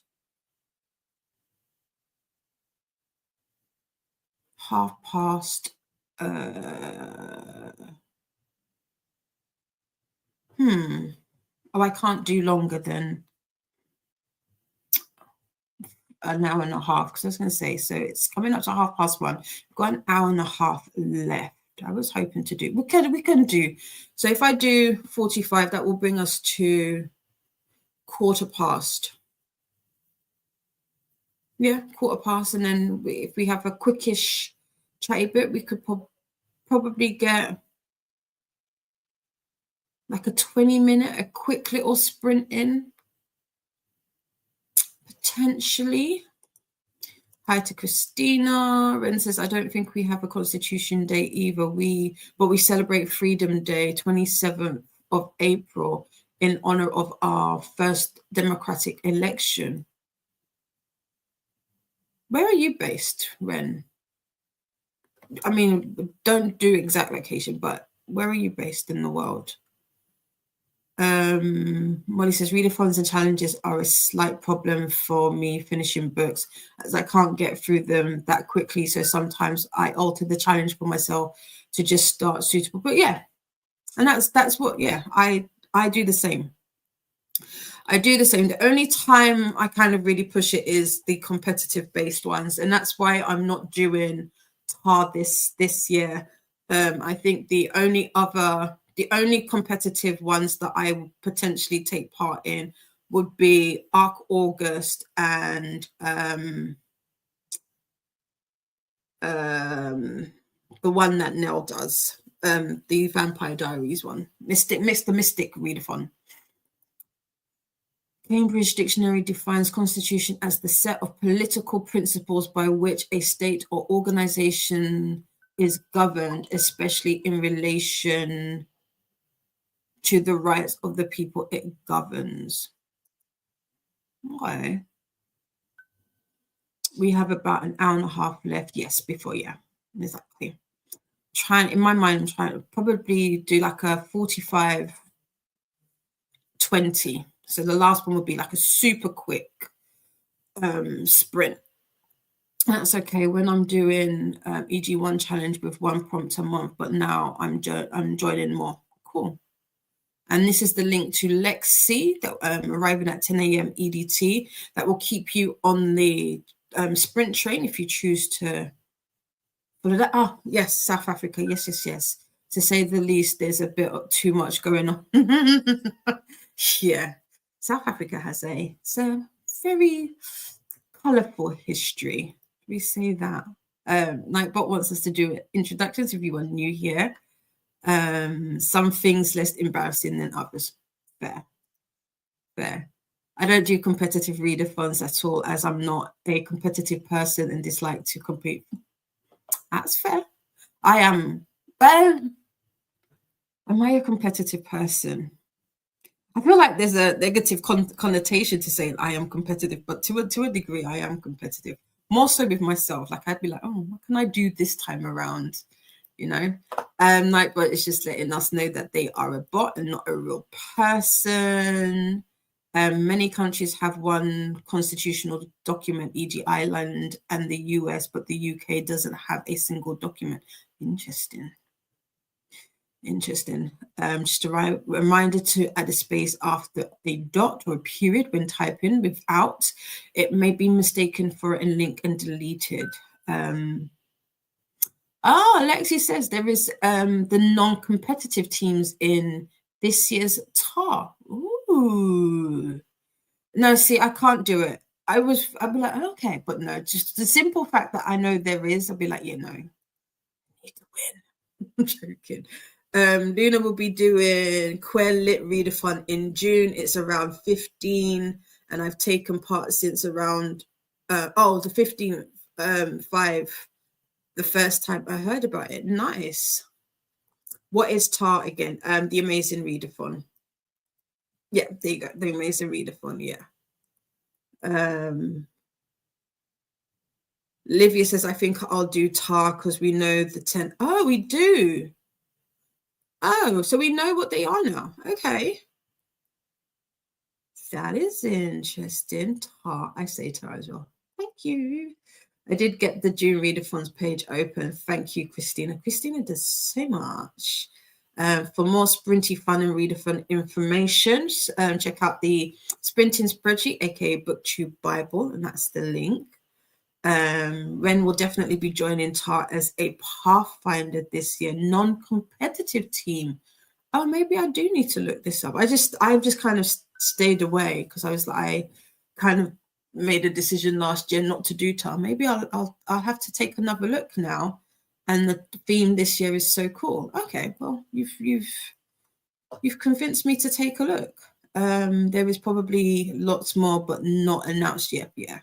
Oh, I can't do longer than an hour and a half, because I was going to say, so it's coming up to 1:30. We've got an hour and a half left. I was hoping to do, we can do, so if I do 45, that will bring us to 1:15. Yeah, 1:15, and then if we have a quickish chatty bit, we could probably get like a 20-minute, a quick little sprint in, potentially. Hi to Christina. Ren says, I don't think we have a Constitution Day either. But we celebrate Freedom Day, 27th of April, in honor of our first democratic election. Where are you based, Ren? I mean, don't do exact location, but where are you based in the world? Molly says readathons and challenges are a slight problem for me finishing books, as I can't get through them that quickly. So sometimes I alter the challenge for myself to just start suitable. But yeah, and that's what, yeah, I do the same. I do the same. The only time I kind of really push it is the competitive based ones, and that's why I'm not doing hard this year. I think the only competitive ones that I would potentially take part in would be Arc August and the one that Nell does, the Vampire Diaries one, the Mystic Readathon. Cambridge Dictionary defines constitution as the set of political principles by which a state or organization is governed, especially in relation to the rights of the people it governs. Okay. We have about an hour and a half left. Yes, before, yeah, exactly. In my mind, I'm trying to probably do like a 45-20. So the last one would be like a super quick sprint. That's okay when I'm doing EG1 challenge with 1 prompt a month, but now I'm joining more. Cool. And this is the link to Lexi that arriving at 10 a.m. EDT that will keep you on the sprint train if you choose to follow that. Oh, yes, South Africa. Yes. To say the least, there's a bit too much going on. Yeah. South Africa has a very colourful history. We say that. Nightbot wants us to do introductions if you are new here. Some things less embarrassing than others. Fair. I don't do competitive readathons at all, as I'm not a competitive person and dislike to compete. That's fair. I am. But am I a competitive person? I feel like there's a negative connotation to saying I am competitive, but to a degree, I am competitive. More so with myself. Like I'd be like, oh, what can I do this time around? You know, Nightbot is just letting us know that they are a bot and not a real person. Many countries have one constitutional document, e.g. Ireland and the US, but the UK doesn't have a single document. Interesting. Just a reminder to add a space after a dot or a period when typing without. It may be mistaken for a link and deleted. Alexi says there is the non-competitive teams in this year's TAR. Ooh. No, see, I can't do it. I'd be like, okay, but no, just the simple fact that I know there is, I'll be like, no, I need to win. I'm joking. Luna will be doing Queer Lit Readathon in June. It's around 15, and I've taken part since around the 15th, 5, the first time I heard about it. Nice. What is TAR again? The Amazing Readathon. Yeah, there you go. The Amazing Readathon, yeah. Livia says, I think I'll do TAR because we know the 10. Oh, we do. Oh, so we know what they are now. Okay. That is interesting. TAR. I say TAR as well. Thank you. I did get the June Readathons page open. Thank you, Christina. Christina does so much. For more sprinty fun and readathon information, check out the Sprinting Spreadsheet, aka Booktube Bible, and that's the link. Ren will definitely be joining TAR as a Pathfinder this year, non-competitive team. Oh, maybe I do need to look this up. I've just kind of stayed away because I kind of made a decision last year not to do TAR. Maybe I'll have to take another look now. And the theme this year is so cool. Okay, well, you've convinced me to take a look. There is probably lots more, but not announced yet. Yeah.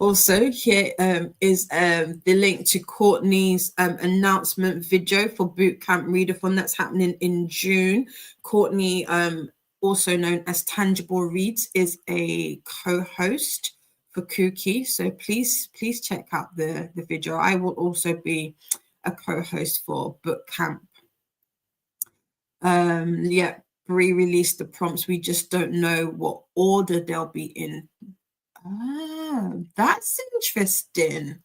Also, here is the link to Courtney's announcement video for Bootcamp Readathon that's happening in June. Courtney, also known as Tangible Reads, is a co-host for KuKi, so please check out the video. I will also be a co-host for Bootcamp Yeah, Bree released the prompts. We just don't know what order they'll be in. Ah, that's interesting.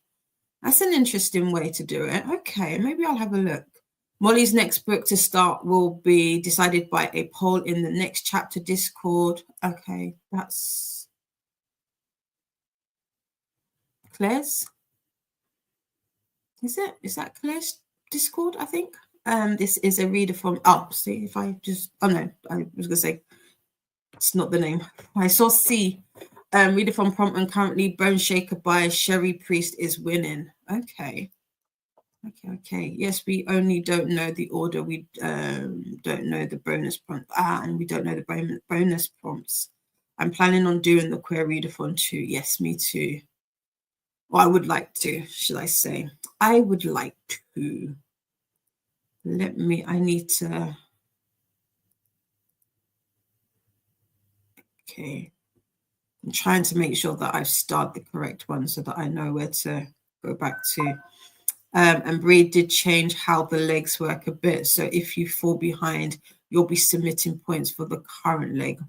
That's an interesting way to do it. Okay, maybe I'll have a look. Molly's next book to start will be decided by a poll in the next chapter Discord. Okay, that's Claire's. Is it? Is that Claire's Discord? I think. This is a reader from. Oh, see if I just. Oh no, I was gonna say it's not the name. I saw C. Reader from prompt and currently Bone Shaker by Sherry Priest is winning. Okay. Okay. Yes, we only don't know the order. We don't know the bonus prompt. And we don't know the bonus prompts. I'm planning on doing the queer readathon too. Yes, me too. Well, I would like to, should I say. I would like to. I need to. Okay. I'm trying to make sure that I've started the correct one so that I know where to go back to. And Bree did change how the legs work a bit. So if you fall behind, you'll be submitting points for the current leg.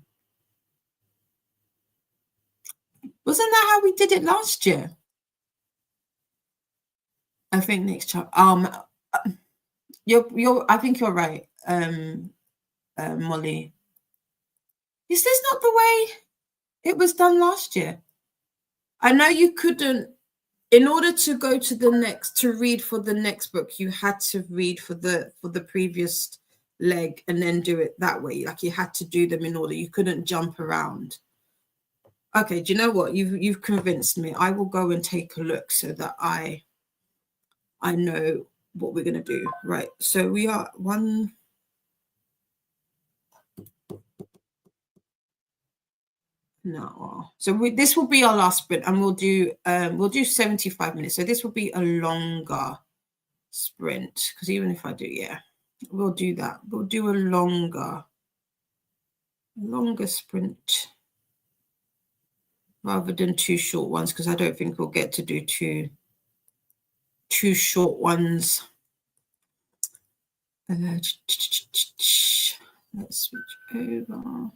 Wasn't that how we did it last year? I think next chapter. I think you're right, Molly. Is this not the way it was done last year? I know you couldn't. In order to go to the next, to read for the next book, you had to read for the previous leg and then do it that way. Like you had to do them in order. You couldn't jump around. Okay, do you know what? You've convinced me. I will go and take a look so that I know what we're gonna do. Right. So we are one. No. So this will be our last sprint, and we'll do 75 minutes. So this will be a longer sprint, because even if I do, yeah, we'll do that. We'll do a longer sprint rather than 2 short ones, because I don't think we'll get to do two short ones. Let's switch over.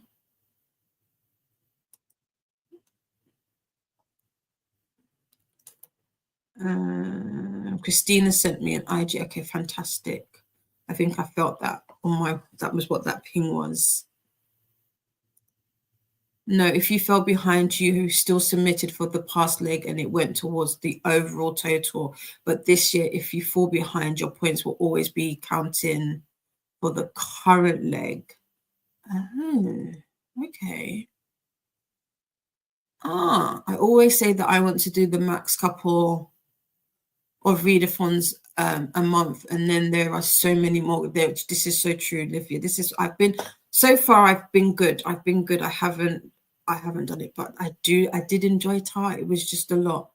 Christina sent me an IG. Okay, fantastic. I think I felt that on that was what that ping was. No, if you fell behind, you still submitted for the past leg and it went towards the overall total. But this year, if you fall behind, your points will always be counting for the current leg. Oh, okay. I always say that I want to do the max couple of readathons a month, and then there are so many more there. This is so true, Olivia. I've been good. I haven't done it, but I did enjoy Tar. It was just a lot.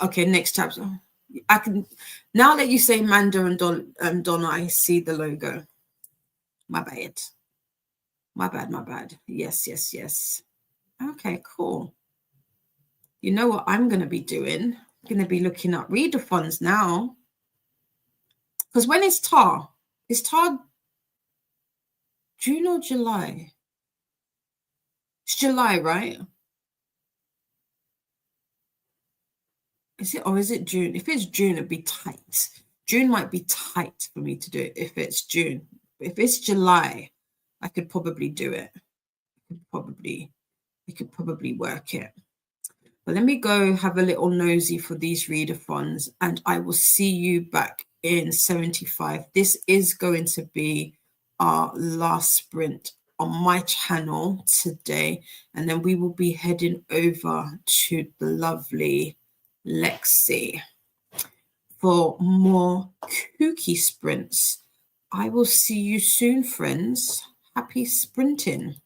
Okay, next chapter. I can now that you say Manda and Donna, I see the logo. My bad. Yes. Okay, cool. You know what I'm going to be doing? I'm going to be looking up readathons now. Because when is Tar? Is Tar June or July? It's July, right? Is it, or is it June? If it's June, it'd be tight. June might be tight for me to do it if it's June. If it's July, I could probably do it. We could probably work it. But let me go have a little nosy for these readathons, and I will see you back in 75. This is going to be our last sprint on my channel today, and then we will be heading over to the lovely Lexi for more KuKi sprints. I will see you soon, friends. Happy sprinting.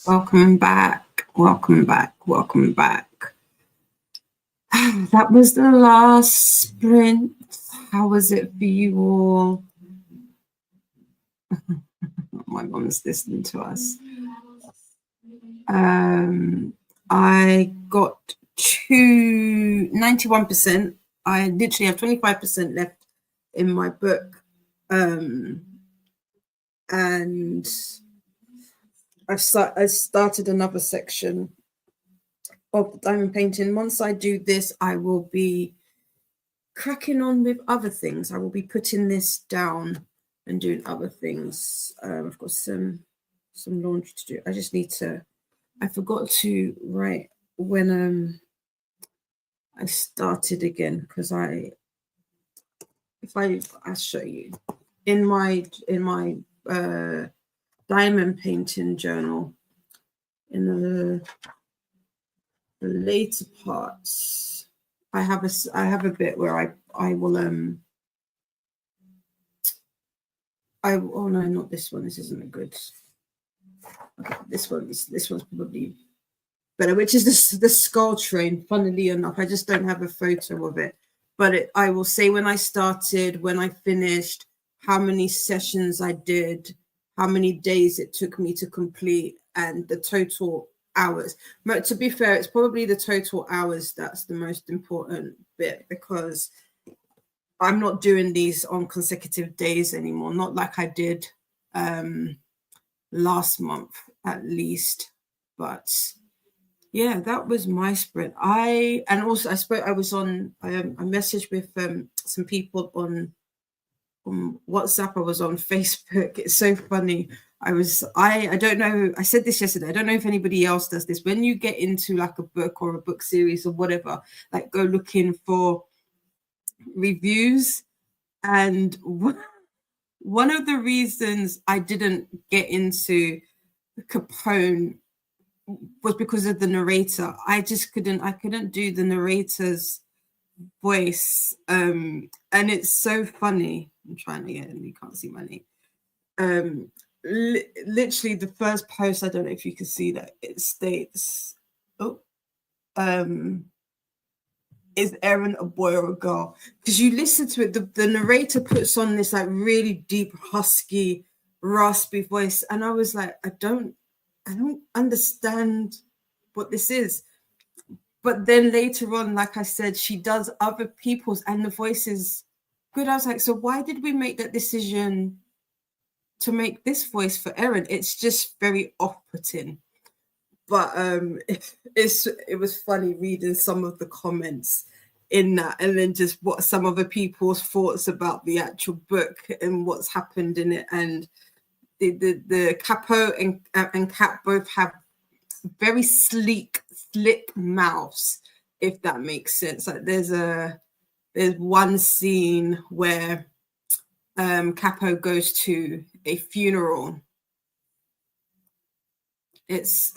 Welcome back. Welcome back. Welcome back. That was the last sprint. How was it for you all? My mom's listening to us. I got to 91%. I literally have 25% left in my book. And I started another section of the diamond painting. Once I do this, I will be cracking on with other things. I will be putting this down and doing other things. I've got some laundry to do. I just need to, I forgot to write when I started again, because I'll show you in my diamond painting journal, in the later parts, I have a bit where I will oh no, not this one. This isn't a good. Okay, this one's probably better, which is the skull train. Funnily enough, I just don't have a photo of it, but I will say when I started, when I finished, how many sessions I did, how many days it took me to complete, and the total hours. But to be fair, it's probably the total hours that's the most important bit, because I'm not doing these on consecutive days anymore, not like I did last month at least. But yeah, that was my sprint. I messaged with some people on WhatsApp. I was on Facebook. It's so funny. I don't know, I said this yesterday, I don't know if anybody else does this. When you get into like a book or a book series or whatever, like go looking for reviews. And one of the reasons I didn't get into Capone was because of the narrator. I couldn't do the narrator's voice. And it's so funny. I'm trying to get it and you can't see my name. Literally the first post, I don't know if you can see that, it states, is Erin a boy or a girl? Because you listen to it, the narrator puts on this like really deep, husky, raspy voice, and I was like, I don't understand what this is. But then later on, like I said, she does other people's and the voice is good. I was like, so why did we make that decision to make this voice for Erin? It's just very off-putting. But it was funny reading some of the comments in that, and then just what some other people's thoughts about the actual book and what's happened in it. And the Capo and Cap both have very sleek, slick mouths, if that makes sense. Like there's one scene where Capo goes to a funeral. It's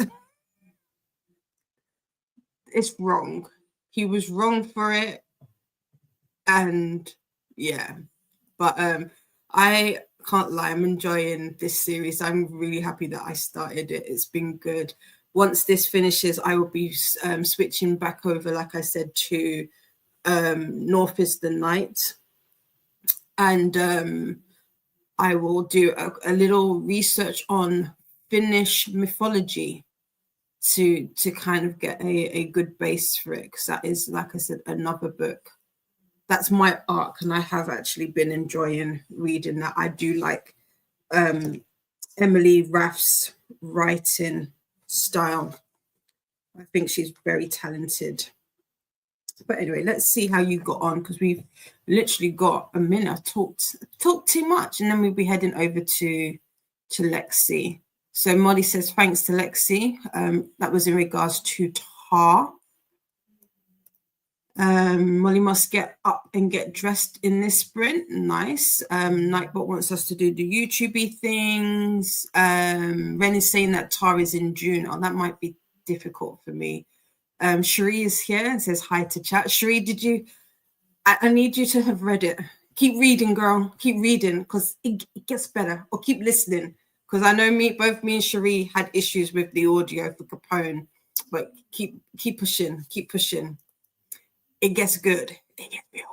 wrong. He was wrong for it. And yeah, but I can't lie, I'm enjoying this series. I'm really happy that I started it. It's been good. Once this finishes, I will be switching back over, like I said, to North is the Night. And I will do a little research on Finnish mythology to kind of get a good base for it, because that is, like I said, another book. That's my arc, and I have actually been enjoying reading that. I do like Emily Raff's writing style. I think she's very talented. But anyway, let's see how you got on, because we've literally got a minute. I talked too much, and then we'll be heading over to Lexi. So Molly says, thanks to Lexi. That was in regards to Tar. Molly must get up and get dressed in this sprint. Nice. Nightbot wants us to do the YouTube things. Ren is saying that Tar is in June. Oh, that might be difficult for me. Cherie is here and says hi to chat. Cherie, did you? I need you to have read it. Keep reading, girl. Keep reading, because it gets better. Or keep listening, because I know both me and Cherie had issues with the audio for Capone, but keep pushing, keep pushing. It gets good. It gets real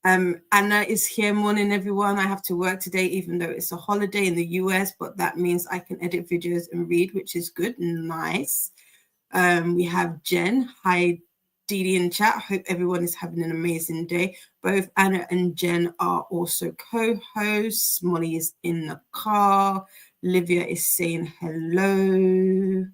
good. Anna is here. Morning, everyone. I have to work today, even though it's a holiday in the US, but that means I can edit videos and read, which is good. Nice. We have Jen. Hi, Dee in chat. Hope everyone is having an amazing day. Both Anna and Jen are also co-hosts. Molly is in the car. Livia is saying hello.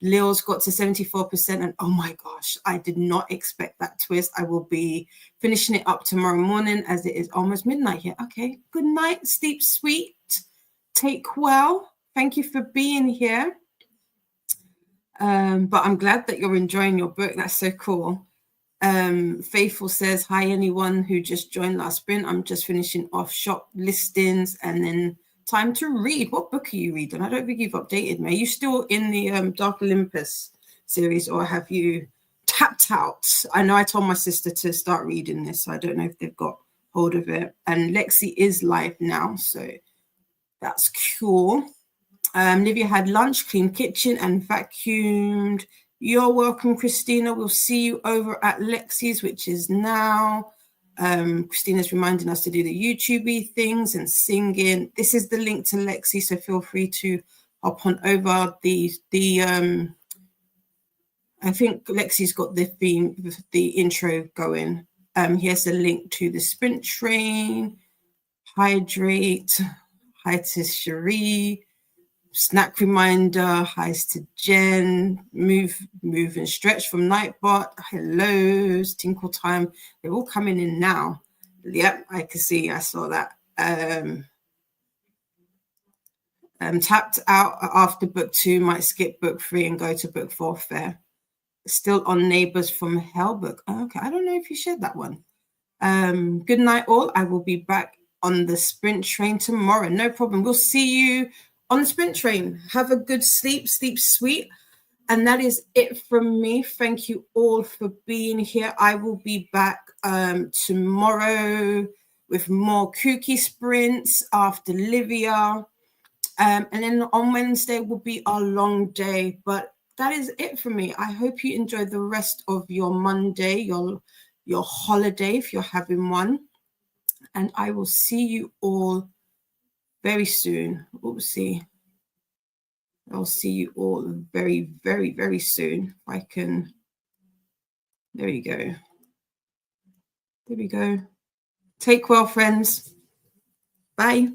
Leo's got to 74%, and oh my gosh, I did not expect that twist. I will be finishing it up tomorrow morning as it is almost midnight here. Okay, good night, sleep sweet, take well. Thank you for being here. But I'm glad that you're enjoying your book. That's so cool. Faithful says, hi, anyone who just joined last sprint. I'm just finishing off shop listings and then time to read. What book are you reading? I don't think you've updated me. Are you still in the Dark Olympus series, or have you tapped out? I know I told my sister to start reading this, so I don't know if they've got hold of it. And Lexi is live now, so that's cool. Livia had lunch, cleaned kitchen, and vacuumed. You're welcome, Christina. We'll see you over at Lexi's, which is now. Christina's reminding us to do the YouTube things and singing. This is the link to Lexi, so feel free to hop on over. I think Lexi's got the theme, the intro going. Here's a link to the sprint train. Hydrate. Hi to Cherie. Snack reminder. Hi's to Jen. Move and stretch from Nightbot. Hellos. Tinkle time. They're all coming in now. Yep, I can see. I saw that. Tapped out after book 2. Might skip book 3 and go to book 4. Fair. Still on Neighbors from Hell book. Oh, okay, I don't know if you shared that one. Good night, all. I will be back on the sprint train tomorrow. No problem. We'll see you on the sprint train. Have a good sleep. Sleep sweet. And that is it from me. Thank you all for being here. I will be back tomorrow with more KuKi sprints after Livia. And then on Wednesday will be our long day. But that is it for me. I hope you enjoy the rest of your Monday, your holiday, if you're having one. And I will see you all very soon. We'll see. I'll see you all very, very, very soon. If I can. There we go. There we go. Take well, friends. Bye.